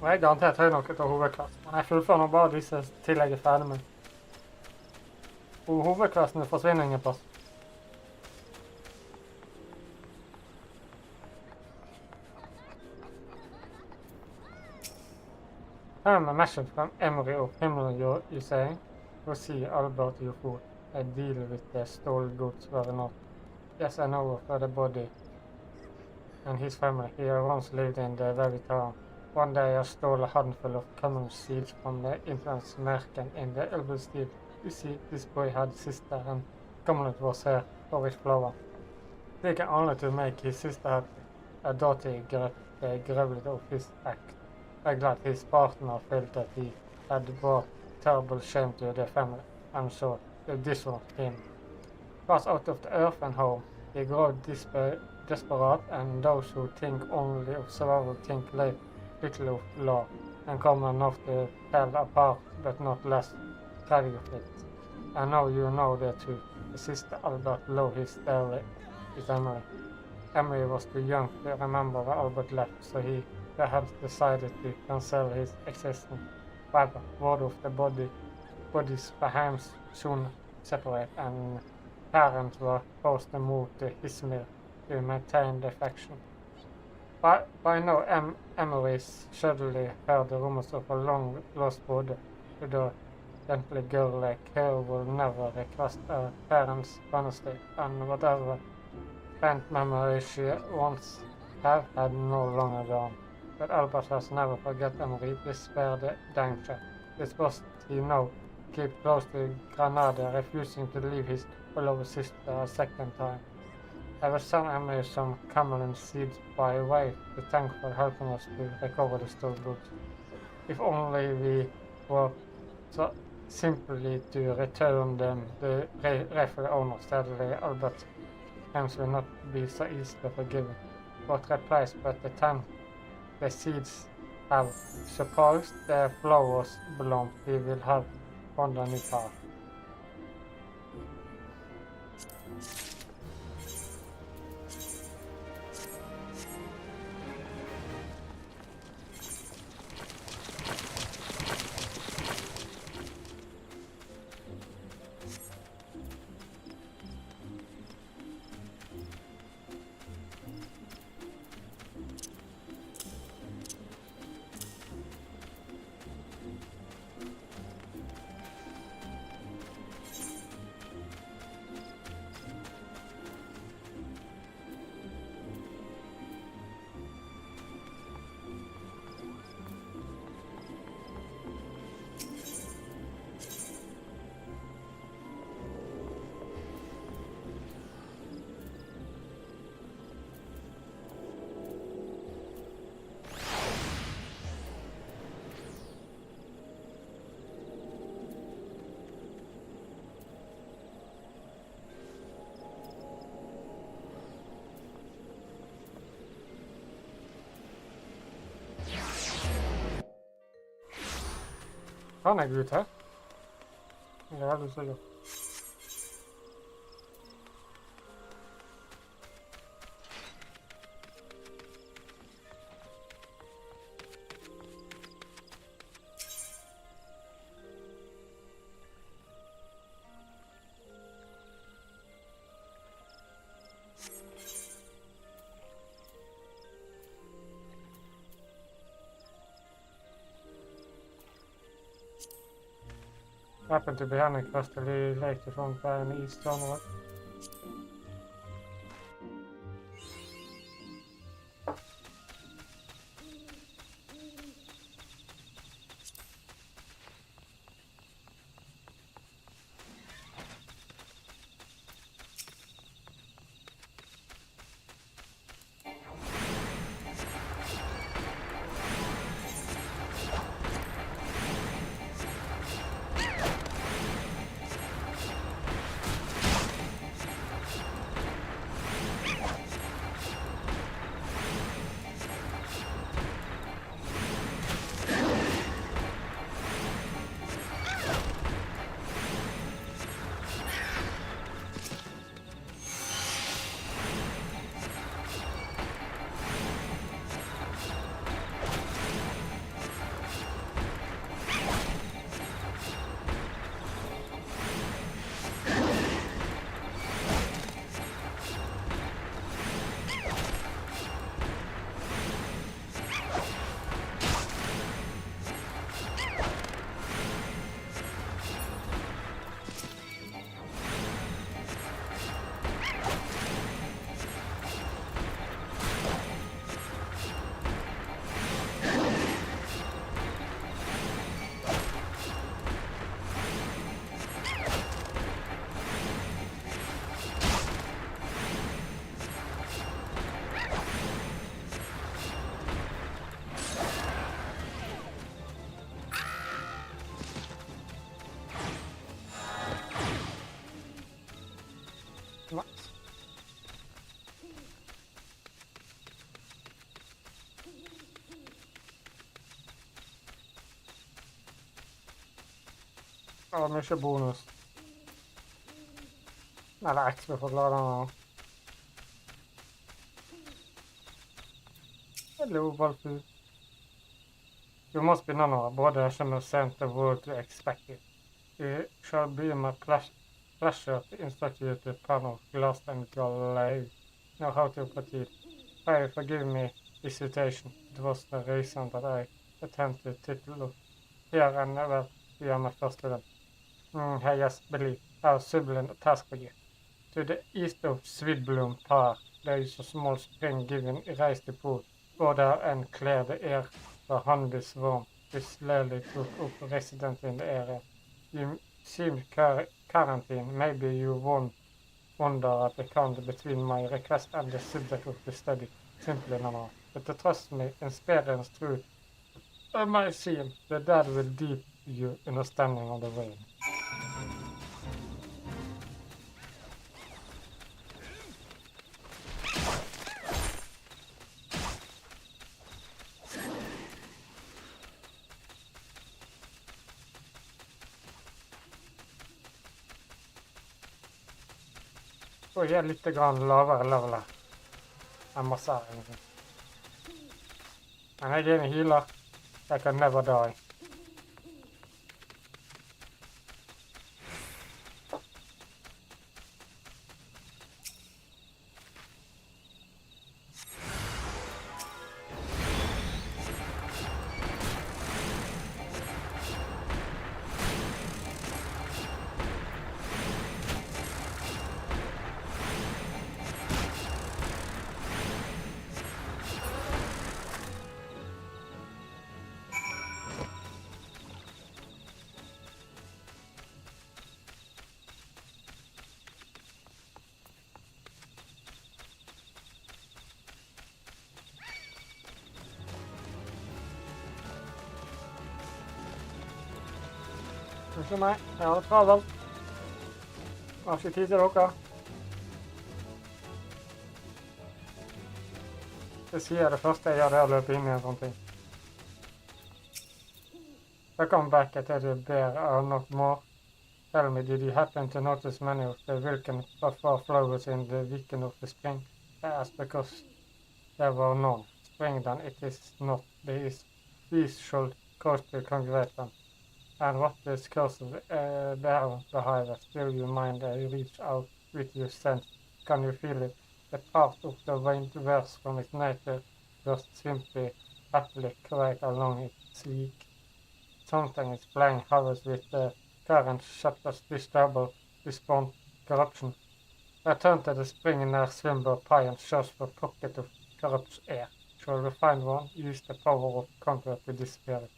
Jeg er garantert høy nok til hovedklassen, men jeg fullfører nå bare disse til jeg er ferdig med. Og hovedklassene forsvinner ingen plass. Her er med message from Emery of Himmel, you say, we'll see Albert your food. I deal with the stolen goods very not. Yes, I know of the body and his family. He once lived in the very town. One day I stole a handful of common seeds from the influence merchant in the elbow steel. You see, this boy had a sister and Kommenter was her for his flower. Taken only to make his sister happy. A daughter grumbled of his act. I'm glad his partner felt that he had brought terrible shame to the family, and so they disowned him. Cast out of the earth and home, he grew desperate, and those who think only of survival think little of law, and come enough to tell apart, but not less tragic of it. I know you know the truth. His sister Albert loved his Emily. Emily was too young to remember where Albert left, so he perhaps decided to cancel his existence. However, word of the bodies perhaps soon separate, and parents were forced to move to Izmir to maintain the affection. By now, Emery's suddenly heard the rumors of a long-lost brother, with a gently girl like her will never request her parents' honesty, and whatever faint memory she once had no longer gone. But Albert has never forgot Emery, despite the danger. This was he now keep close to Granada, refusing to leave his beloved sister a second time. I will send Emily some chameleon seeds by way to thank for helping us to recover the storybooks. If only we were so simply to return them the rightful owner, sadly Albert hands will not be so easily forgiven. What replies but the time the seeds have supposed the flowers belong, we will have found a new path. Han er ut her. Jeg er veldig sikker. Happened to be running across the lake to from by an east onward. Ja, mye bonus. Eller ekstra for gladene. Hello, Valfu. You must be none of our body shall send the world to expect it. It shall be my pleasure to instruct you to panel glass and Live. Know how to proceed. Pray forgive me this situation. It was the reason that I attempted to title here and never be my first student. I just believe I have sublime task for you. To the east of Svidbloom Park, there is a small spring giving rise to pool. Go there and clear the air for honey swarm, which slowly took up residents in the area. You seem quarantined. Maybe you won't wonder at I can't between my request and the subject of the study simply not. But to trust me, experience through my scene, the dad will deep you understanding of the way. Og jeg er litt lavere level her enn masse her, egentlig. Men jeg er en healer. I can never die. Unnskyld meg, jeg har det travelt. Jeg har ikke tid til dere. Det sier det første jeg gjør, det er å løpe inn i en sånn ting. Welcome back, I tell you bear not more. Tell me, did you happen to notice many of the Vulcan far flowers in the weekend of the spring? I asked because there were none. Spring then it is not. These should cause to congregate them. And what is causing the behavior? Still you mind reach out with your sense? Can you feel it? The part of the wind wears from its nature just simply happily quiet along its weak. Something is playing havoc with the current chapters disturbable response corruption. Return to the spring near Swimber Pie and search for a pocket of corrupt air. Shall we find one? Use the power of comfort to this spirit.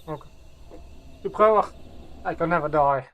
Okay. Vi prøver. I can never die.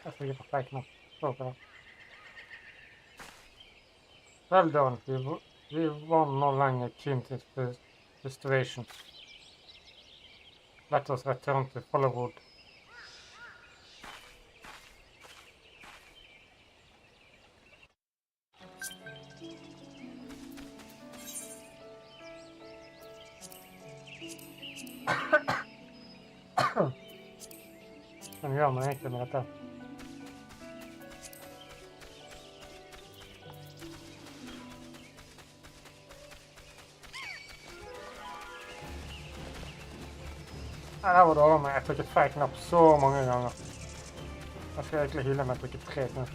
That's really perfect. Okay. Well done. We won no longer keen to frustration. Let us return to Hollywood. Men gjør man egentlig med dette? Ja, der var det over meg. Jeg trykket feil knapp så mange ganger. Jeg skal egentlig hyle med å trykke 3 knapp.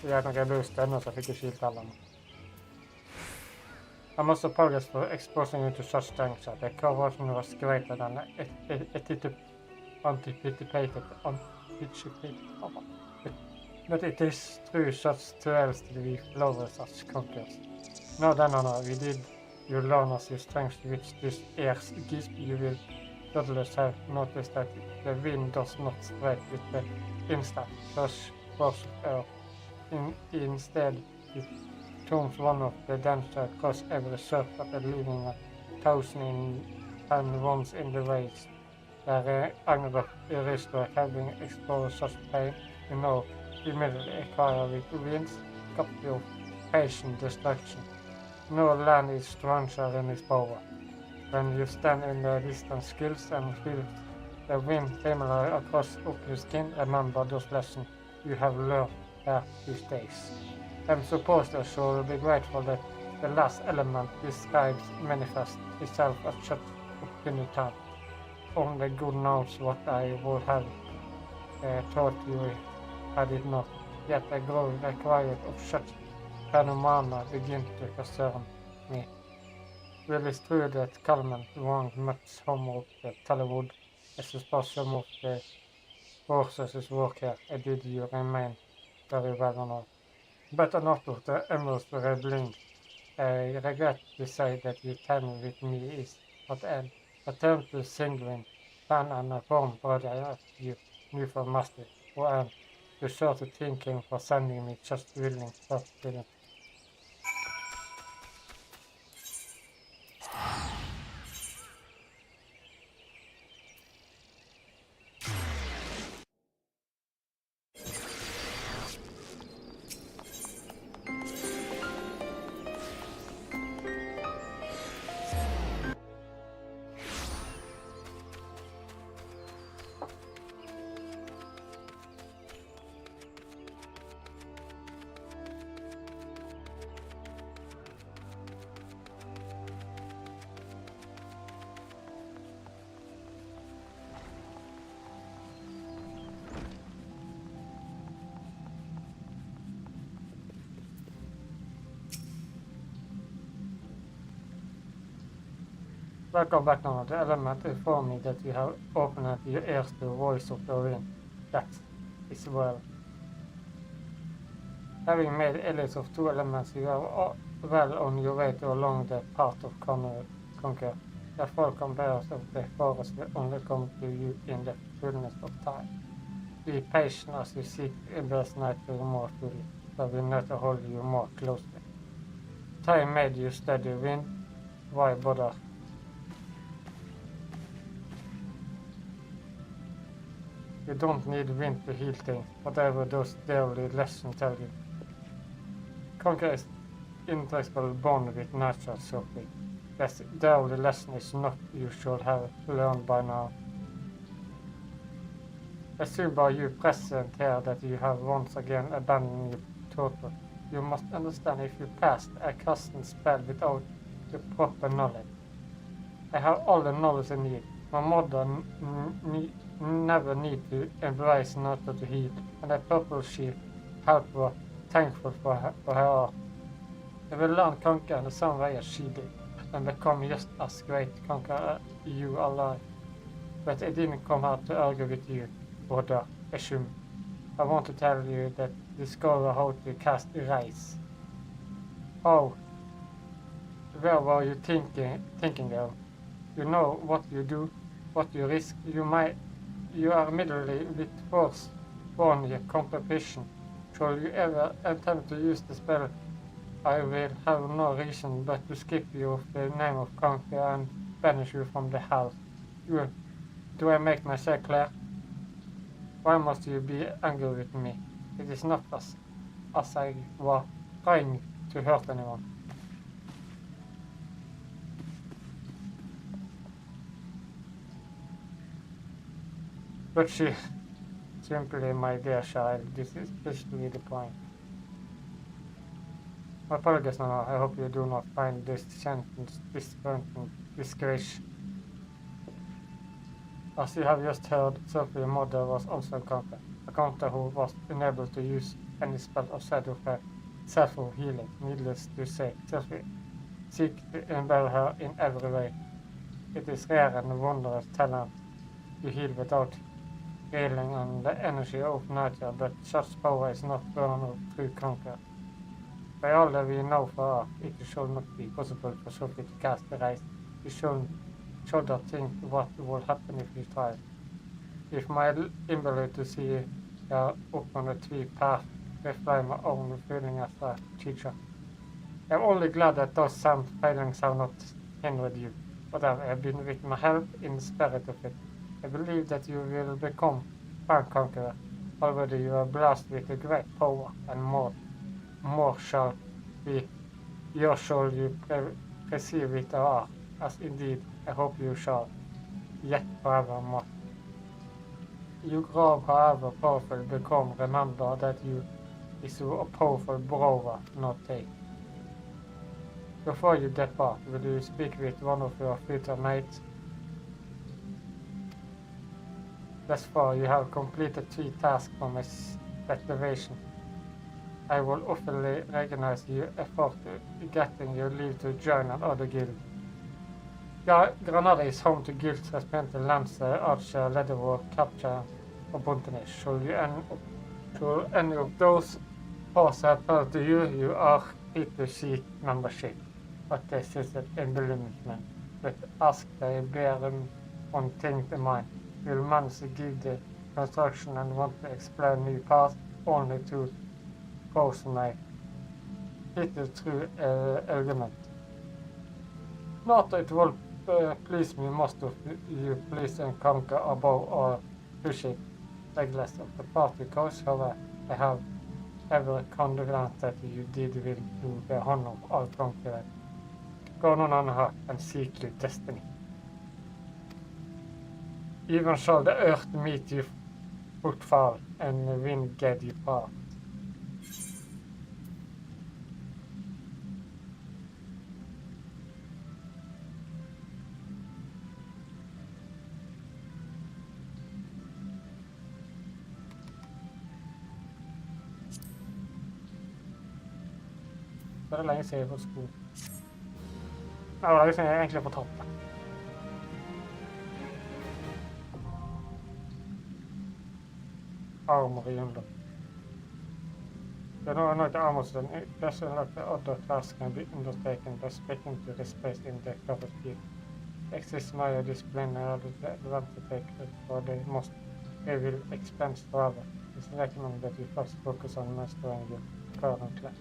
Jeg ble jo stønnet, så jeg fikk ikke skilt heller. I'm also apologize for exposing you to such things that the corruption was greater than anticipated. But it is through such trials that we flourish such conquers. Now then, Honor, we did you learn us your strength which this ears gives you will doubtless have noticed that the wind does not strike with the instant rush force of air. Instead, it turns one of the dancer across every surface and leaving 1,000 ones in the waves. Where anger is to having exposed such pain, you know, immediately acquire with winds, copy of patient destruction. No land is stronger in its power. When you stand in the distant skills and feel the wind familiar across up your skin, remember those lessons you have learned here these days. I'm supposed I should be grateful that the last element describes manifests itself at such opportunity. Only God knows what I would have taught you had it not. Yet the growing required of such phenomena begin to concern me. Well, it's true that Kalman wronged much home of the Tallywood. I suppose some of the forces work here. I did you remain very well honored. But not of the emerald rebelling. I regret to say that your time with me is at end. Attempt to single plan and a form brother as you knew for master, or am to sort of thinking for sending me just willing first willing. Welcome back now. The element informed me that you have opened your ears to the voice of the wind. That is well. Having made elites of 2 elements, you are well on your way to along the path of conquer. The full compares of the forest will only come to you in the fullness of time. Be patient as you seek in this night to more fully, so we not hold you more closely. Time made you study wind. Why bother? You don't need wind to heal things, whatever those daily lessons tell you. Conquer is inextricable bond with nature suffering. This daily lesson is not you should have learned by now. Assume by you present here that you have once again abandoned your total. You must understand if you passed a casting spell without the proper knowledge. I have all the knowledge I need. My mother never need to embrace nature to heal, and the purple she helped her thankful for her art. I will learn conquer in the same way as she did, and become just as great conqueror you alive. But I didn't come out to argue with you, brother. Assume. I want to tell you that discover how to cast erase. How? Where were you thinking of? You know what you do, what you risk. You are middle with force on your competition. Shall you ever attempt to use the spell, I will have no reason but to skip you of the name of Conquer and banish you from the house. Do I make myself clear? Why must you be angry with me? It is not as I was trying to hurt anyone. But she simply, my dear child, this is especially the point. My apologies, Nana. I hope you do not find this sentence discouraging. As you have just heard, Sophie's mother was also a counter who was unable to use any spell outside of her self-healing. Needless to say, Sophie seeks to imbue her in every way. It is rare and wondrous talent to heal without relying on the energy of nature, but such power is not born of true conquer. By all that we know for her, it shall not be possible for Sophie to cast the race. She should think what will happen if she tries. If my ability to see her open a tree path reflect my own feeling as a teacher. I am only glad that those some failings have not hindered you, but I have been with my help in the spirit of it. I believe that you will become a conqueror. Already you are blessed with a great power, and more shall be yours shall you perceive it are, as indeed I hope you shall, yet forevermore. You grow however powerful become, remember that you is a powerful brother, not take. Before you depart, will you speak with one of your future mates? Thus far, you have completed 3 tasks for my activation. I will officially recognize your effort in getting your leave to join another guild. Granada is home to guilds representing Lance, Archer, Leatherwork, Capture, or Bontanish. Should any of those pass appeal to you, you are free to seek membership. But this is an embellishment. But ask they bear one thing in mind. You'll manage to give the construction and want to explain new paths only to personally. It is true argument. Not it will please me most of you please and conquer above or push it regardless of the party because however I have ever confidence that you did will do the honor of all conquerors. Go on her and seek your destiny. Even shall the earth meet you footfall and the wind get you far. Det lenge siden jeg har fått sko. Det var lenge siden jeg egentlig har fått hoppe. Armor i under. The armor doesn't like the other class can be undertaken by speaking to the space in the cover field. Exists my discipline the advantage for the most they will expense forever. It's recommended that you first focus on mastering your current class.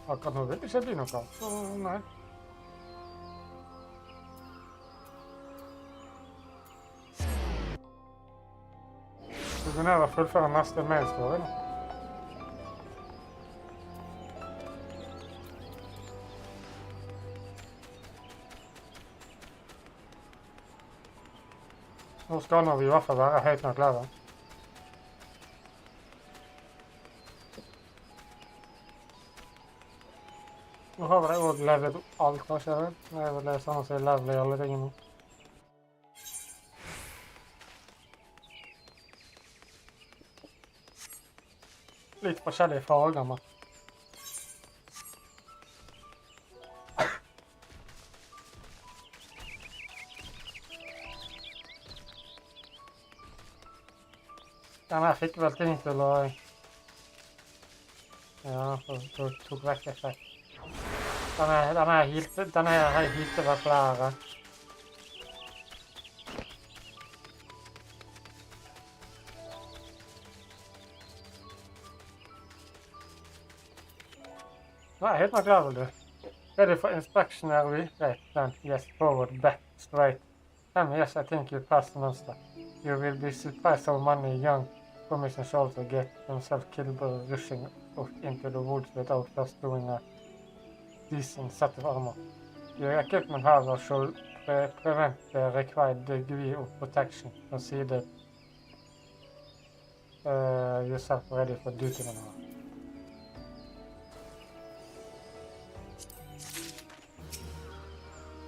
Akkurat nå vil det ikke bli noe av, så nei. Så gå ned og fullføre neste mail-story nå. Nå skal vi i hvert fall være høyt nok level. Nå har vi også levelet opp alt, kanskje jeg vet. Jeg vil lese sånn at jeg leveler i alle tingene nå. Litt forskjellige farger, men. Den her fikk vel ting til å Ja, for du tok vekk effekt. Denne her har jeg hilt over flere. Nei, helt nok klar, du. Ready for inspection, are we? Right, then, yes, forward, back, straight. Yes, I think you passed the monster. You will be surprised how many young commission soldiers get themselves killed by rushing off into the woods without first doing a decent set of armor. Your equipment, however, should prevent the required degree of protection. Consider yourself ready for duty now.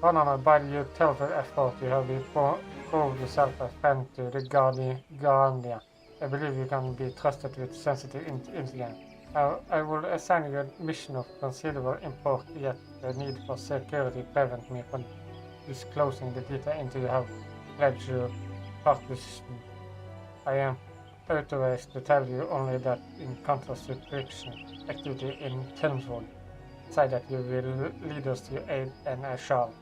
Honored by your telephone effort, you have proved yourself a friend to the Guardian. I believe you can be trusted with sensitive intelligence. I will assign you a mission of considerable import, yet the need for security prevents me from disclosing the detail until you have pledged your participation. I am authorized to tell you only that in contrast to friction activity in Chelmsford, say that you will lead us to aid and I shall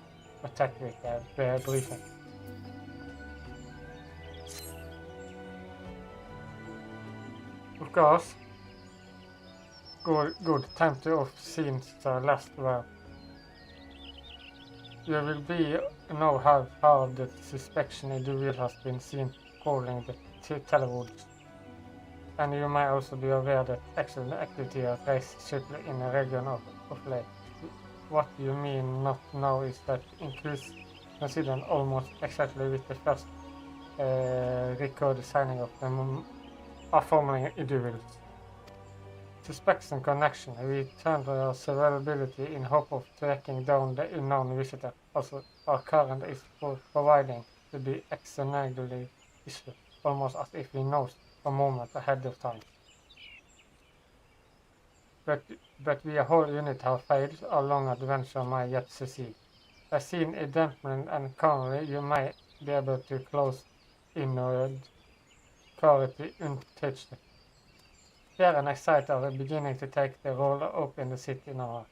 attack with a briefing. Of course. Good. Time to off scenes the last well. You will be know how the suspicion individual has been seen crawling the telewoods. And you might also be aware that excellent activity has raised swiftly in the region of late. What you mean not know is that increase considered almost exactly with the first record signing of the forming individuals. Suspicion connection. We turn to our survivability in hope of tracking down the unknown visitor. Also, our current is for providing to be exonergically issue, almost as if we know a moment ahead of time. But we a whole unit have failed, our long adventure might yet succeed. As seen in Dampen and Connolly, you might be able to close inward clarity untouched. Fear and anxiety are beginning to take the role up in the city now.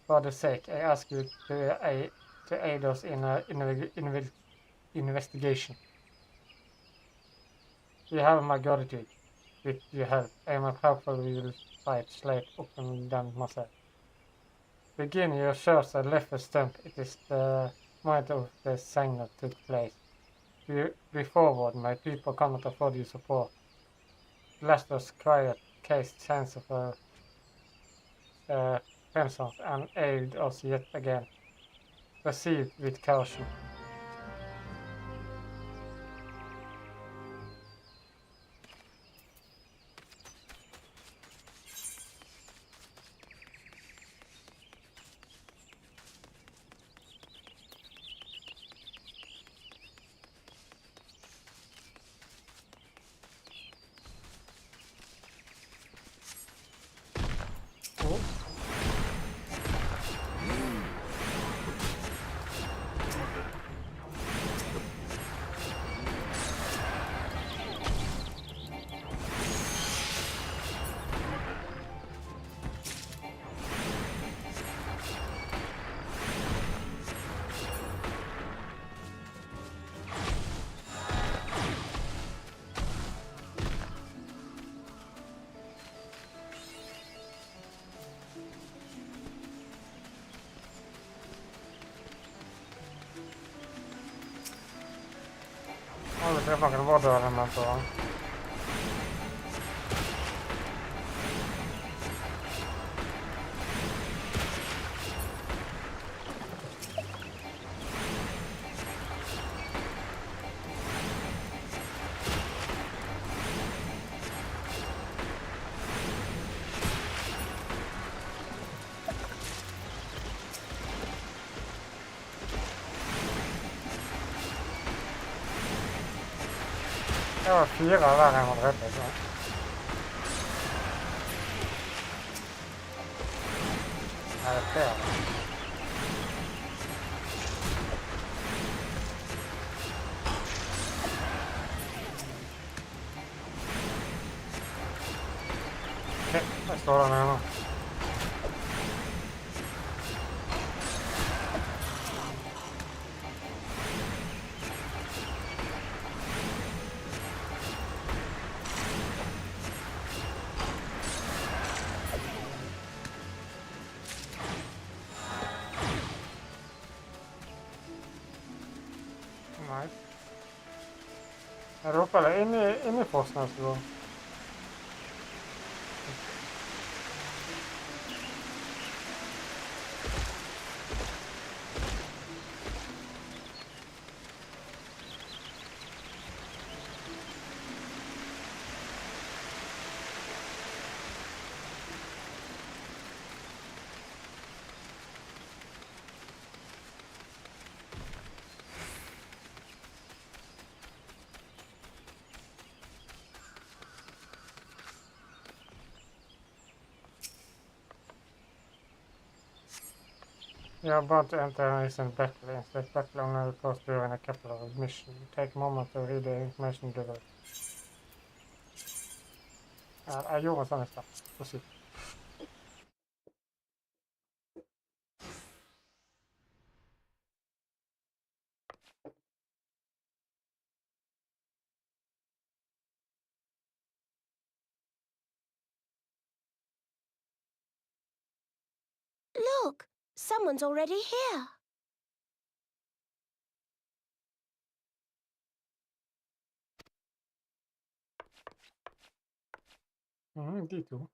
For the sake, I ask you to aid us in an investigation. You have my gratitude. With your help, I am hopeful we will fight slate open than myself. Begin your search and left a stump. It is the moment of the signal took place. Be forward, my people cannot afford your support. Bless us quiet case chance of pensions and aid us yet again. Proceed with caution. Olha, tem uma voadora na tua. Det var 4 hver jeg må drepe, så. Nei, det er flere. Ok, der står den her nå. Jeg håper det er inni forst neste gang. You are about to enter an recent battle. Instead, battle only occurs during a couple of missions. Take a moment to read the information below. Jeg gjorde sånn i stad. Så sykt. Look, someone's already here. De to.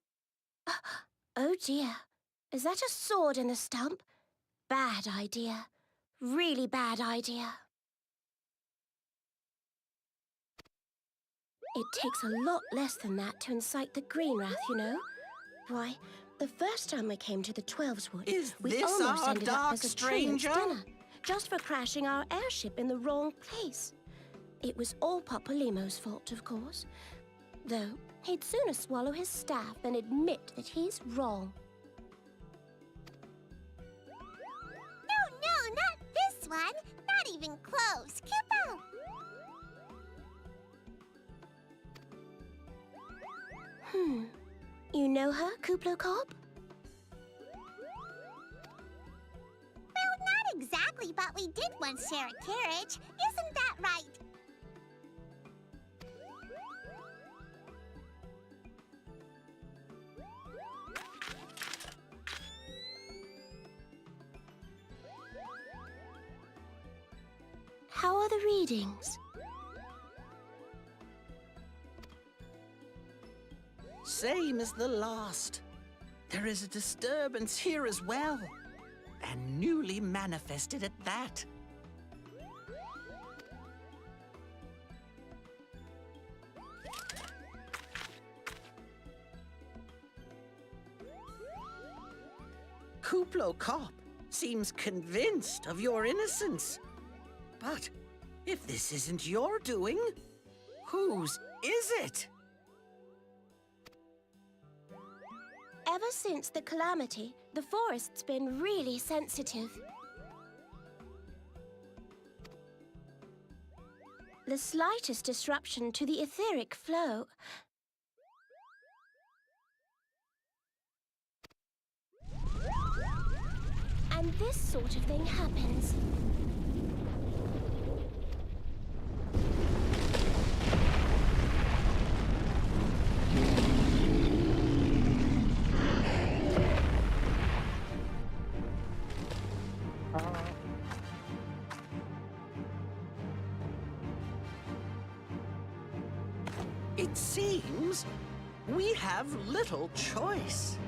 Oh dear, is that a sword in the stump? Bad idea. Really bad idea. It takes a lot less than that to incite the green wrath, you know. Why, the first time we came to the 12's Wood, we almost ended up as a Trilliant's dinner, just for crashing our airship in the wrong place. It was all Papa Limo's fault, of course. Though, he'd sooner swallow his staff than admit that he's wrong. No, not this one. Not even close. Kupo! You know her, Kuplo Cop? Well, not exactly, but we did once share a carriage. Isn't that right? How are the readings? Same as the last. There is a disturbance here as well. And newly manifested at that. Kuplo Cop seems convinced of your innocence. But if this isn't your doing, whose is it? Ever since the calamity, the forest's been really sensitive. The slightest disruption to the etheric flow. And this sort of thing happens. It seems we have little choice.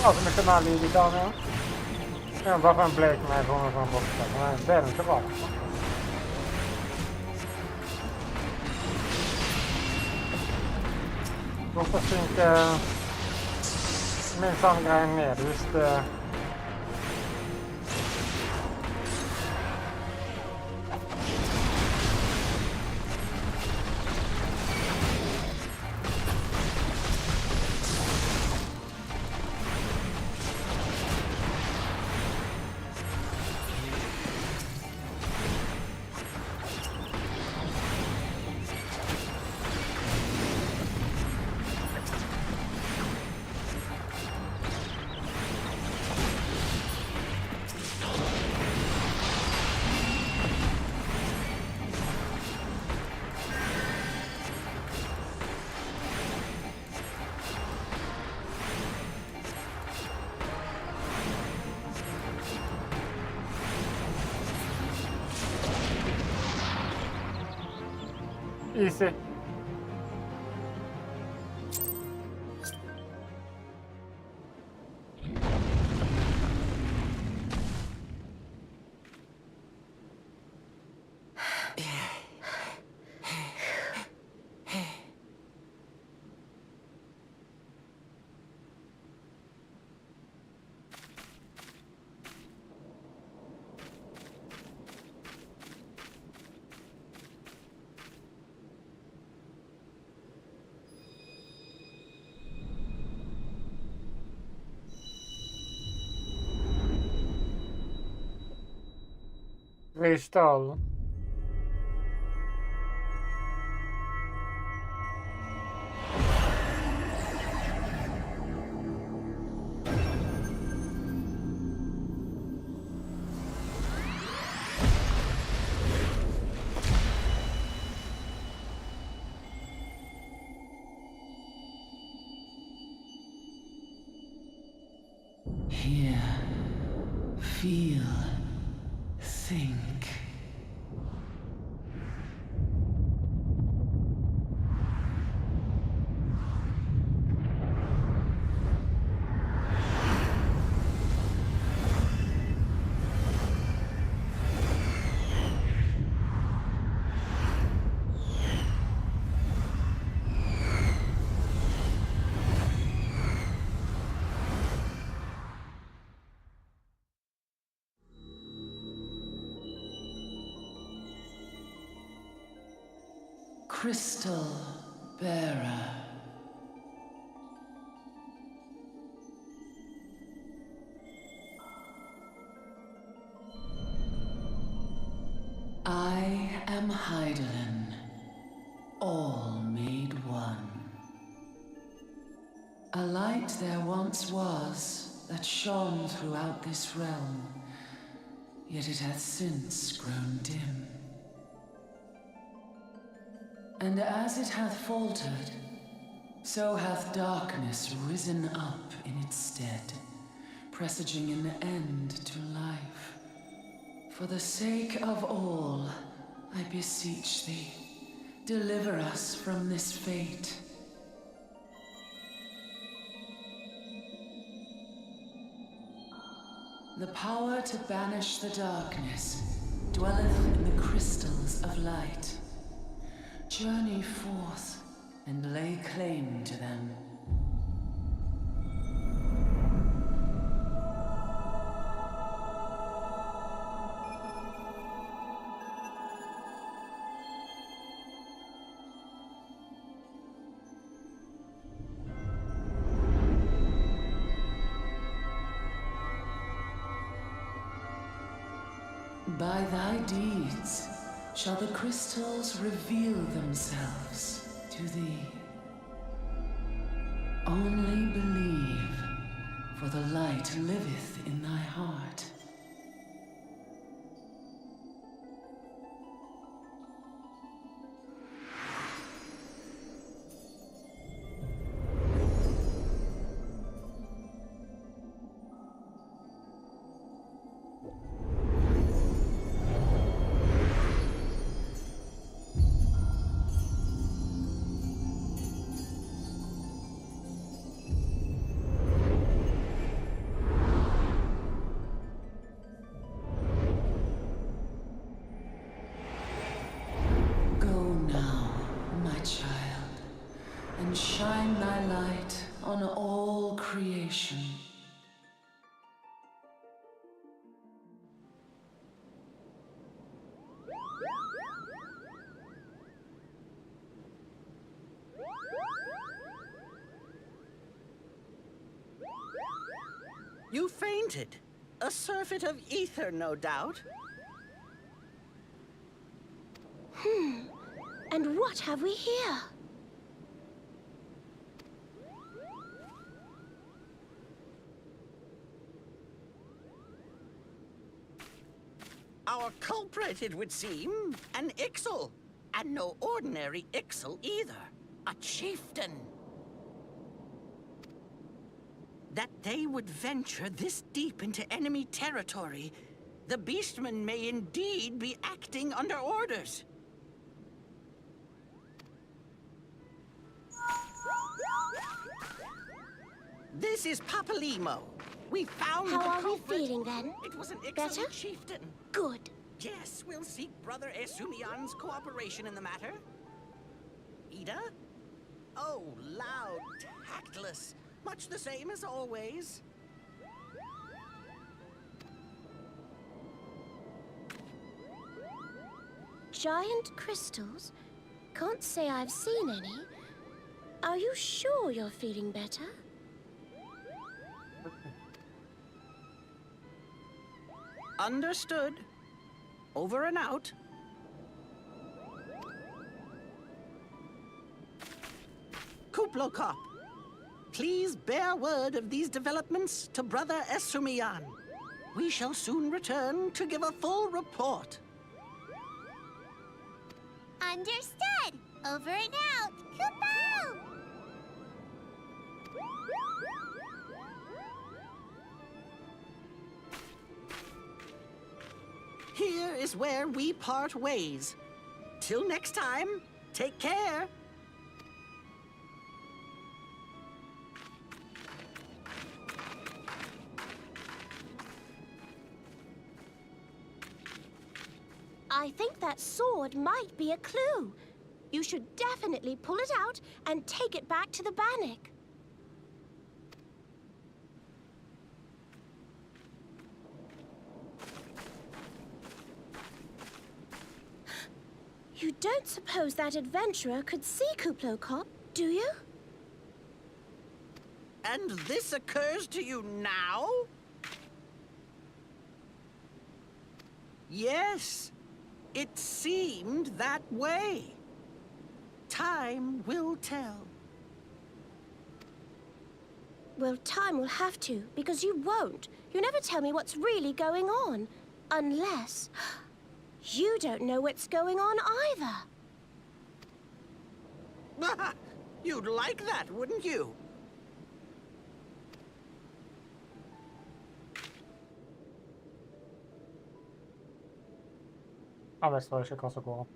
Alltså med kanalen i dagen. Jag bara en blek med kommer från borta. Men det är inte bra. Då försvinner min sån grej ner. Just det. Easy. Restall. Hear, feel, think. Crystal bearer. I am Heidelin, all made one. A light there once was that shone throughout this realm, yet it hath since grown dim. And as it hath faltered, so hath darkness risen up in its stead, presaging an end to life. For the sake of all, I beseech thee, deliver us from this fate. The power to banish the darkness dwelleth in the crystals of light. Journey forth and lay claim to them. By thy deeds shall the crystals reveal themselves to thee. Only believe, for the light liveth in thy heart. preparation. You fainted. A surfeit of ether, no doubt. And what have we here? Our culprit, it would seem, an ixel. And no ordinary ixel either. A chieftain. That they would venture this deep into enemy territory, the beastmen may indeed be acting under orders. This is Papalimo. We found How the are we culprit. feeling then? It was an Better? excellent chieftain. Good. Yes, we'll seek Brother Esumian's cooperation in the matter. Ida? Oh, loud, tactless. Much the same as always. Giant crystals? Can't say I've seen any. Are you sure you're feeling better? Understood. Over and out. Kuplokop, please bear word of these developments to Brother Esumian. We shall soon return to give a full report. Understood. Over and out. Kupo! Here is where we part ways. Till next time, take care. I think that sword might be a clue. You should definitely pull it out and take it back to the Bannock. You don't suppose that adventurer could see Kuplokop, do you? And this occurs to you now? Yes, it seemed that way. Time will tell. Well, time will have to, because you won't. You never tell me what's really going on. Unless... you don't know what's going on either. You'd like that, wouldn't you? Ja, visst var det ikke hva som går an.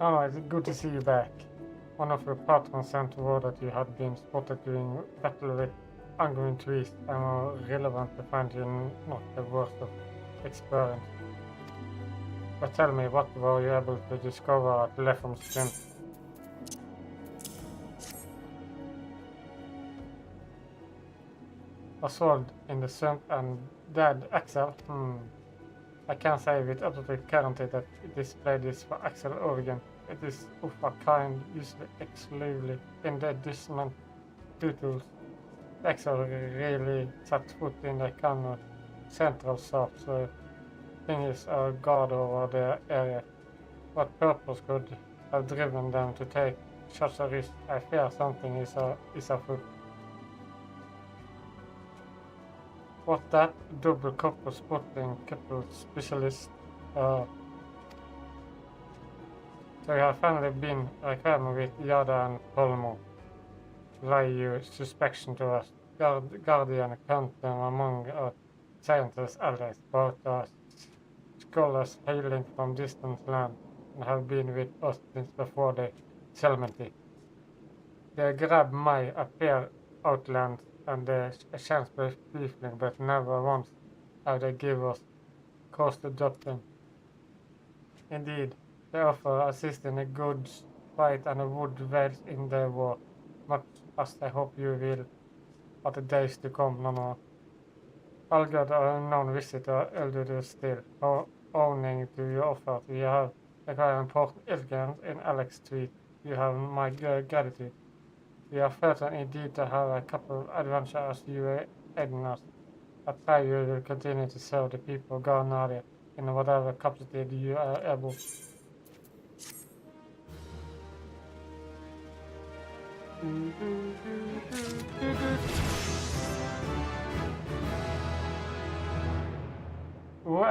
Oh, it's good to see you back. One of your patrons sent word that you had been spotted doing battle with ongoing trees and were relevant to find you not the worst of experience. But tell me, what were you able to discover at Lefum's swim? Assault in the swamp and dead Axel? I can't say with absolute guarantee that this blade is for Axel origin. It is of a kind usually exclusively in the additional tools. X really set foot in the kind of central south, so thing is a guard over the area. What purpose could have driven them to take such a risk? I fear something is afoot. What that? Double couple spotting couple specialist. So you have finally been reclaiming with Yada and Polmo. Lie you suspicion to us. Guardian count them among our scientists allies, both scholars hailing from distant land and have been with us since before the settlement. They grab my appear outland and the chance briefly, but never once have they give us cause to doubt them. Indeed, they offer assist in a good fight and a wood well in the war, much as I hope you will at the days to come, no. I'll get a unknown visitor, elder still, owning to your offer. You have a very important elegance in Alex tweet. You have my gratitude. We are certain indeed to have a couple of adventures you aiding us. I pray you will continue to serve the people of Garnaria in whatever capacity you are able.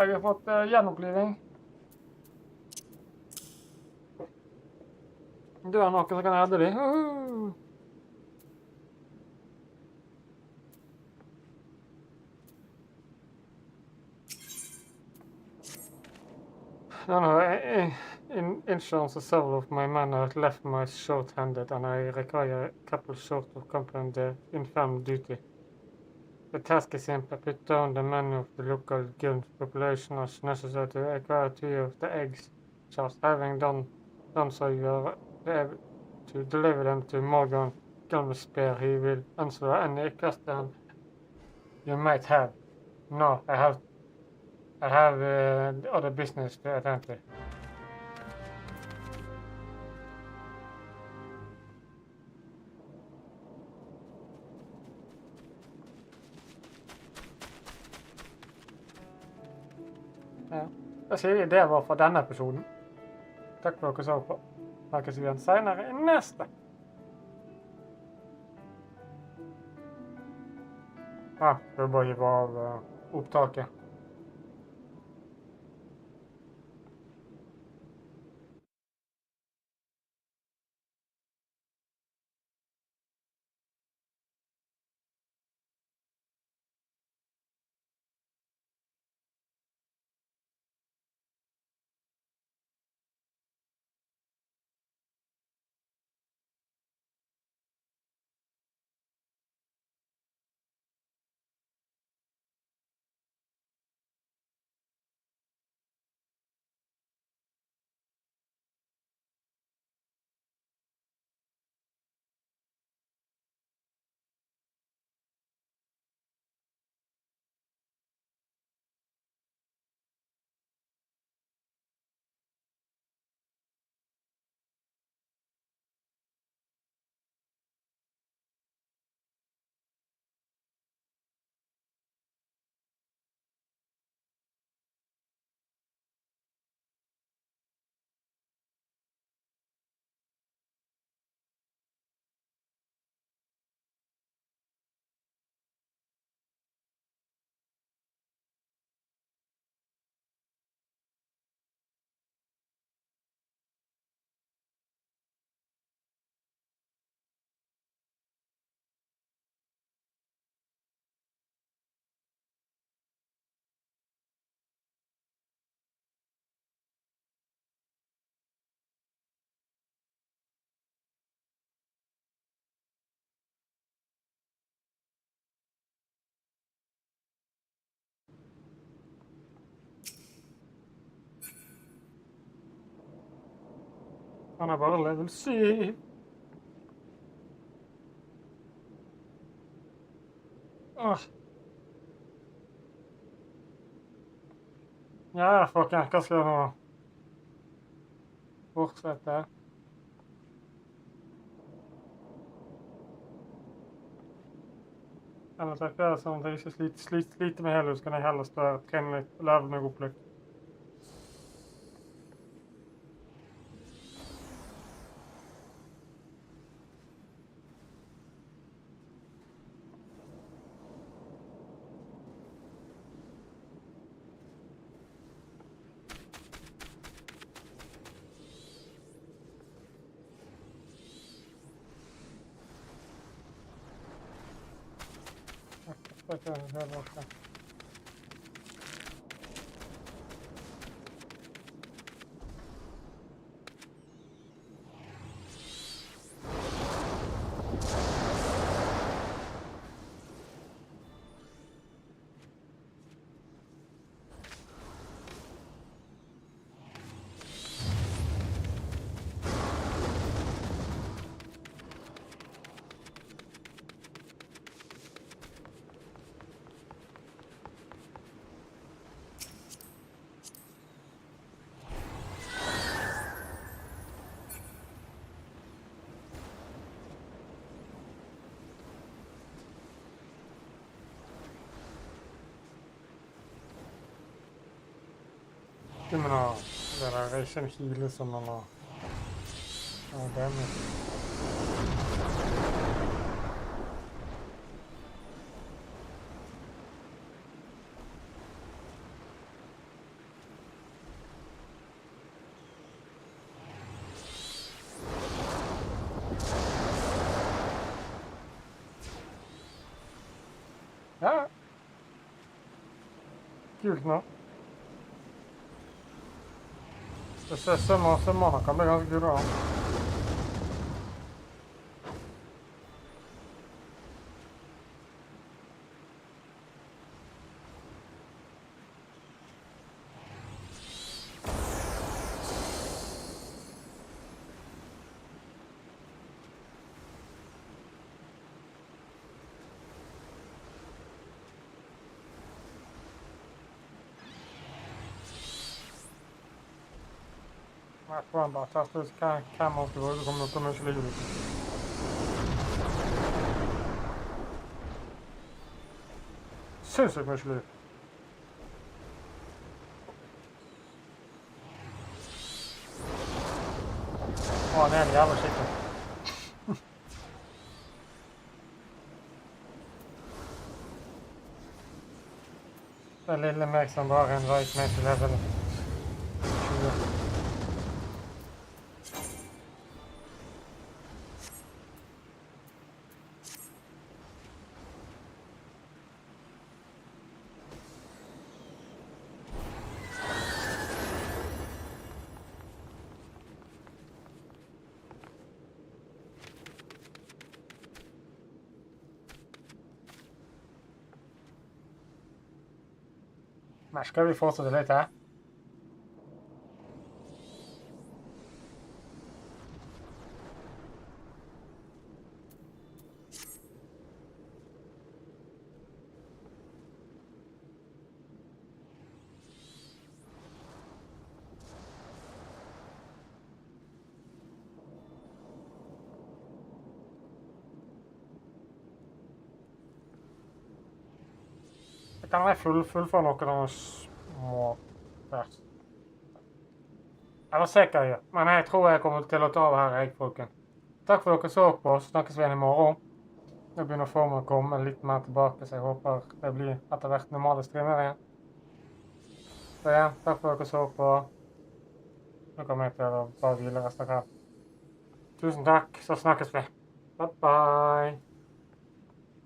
Jeg har fått gjenoppliving. Du har noe som kan redde dem. In insurance, several of my men have left me short-handed, and I require a couple short of company the infirm duty. The task is simple: put down the men of the local gun population as necessary to acquire 2 of the eggs. Just having done so, you are able to deliver them to Morgan Gunspare. He will answer any question you might have. No, I have other business to attend to. Ja, da sier vi det var for denne episoden. Takk for dere så på. Snakkes igjen senere i neste. Skal vi bare gi av opptaket. Han bare level 7. Ja, folkens, hva skal jeg nå fortsette? Eller trekker jeg sånn at jeg ikke sliter med hele, så kan jeg heller stå her og trene litt og leve meg opp litt. Okay, okay. Men det der er ikke en hile som man har. Det er mye. Ja. Kult nå. Det ser sømmene kan bli ganske gode da. Jeg tror han bare tester ut hva man skal bruke, så kommer ikke ligge ut. Sinnssykt mye liv. Han er en jævla skikkelig. Det er lille meg som bare en right med til level 20. Men skal vi fortsette litt her? Kan jeg fullføre noen små vers? Jeg var sikker jeg, men jeg tror jeg kommer til å ta over her, folken. Takk for dere så på, så snakkes vi igjen i morgen. Nå begynner formen å komme litt mer tilbake, så jeg håper det blir etter hvert normale streamer igjen. Så igjen, takk for dere så på. Nå kommer jeg til å bare hvile resten av kvelden. Tusen takk, så snakkes vi. Bye bye!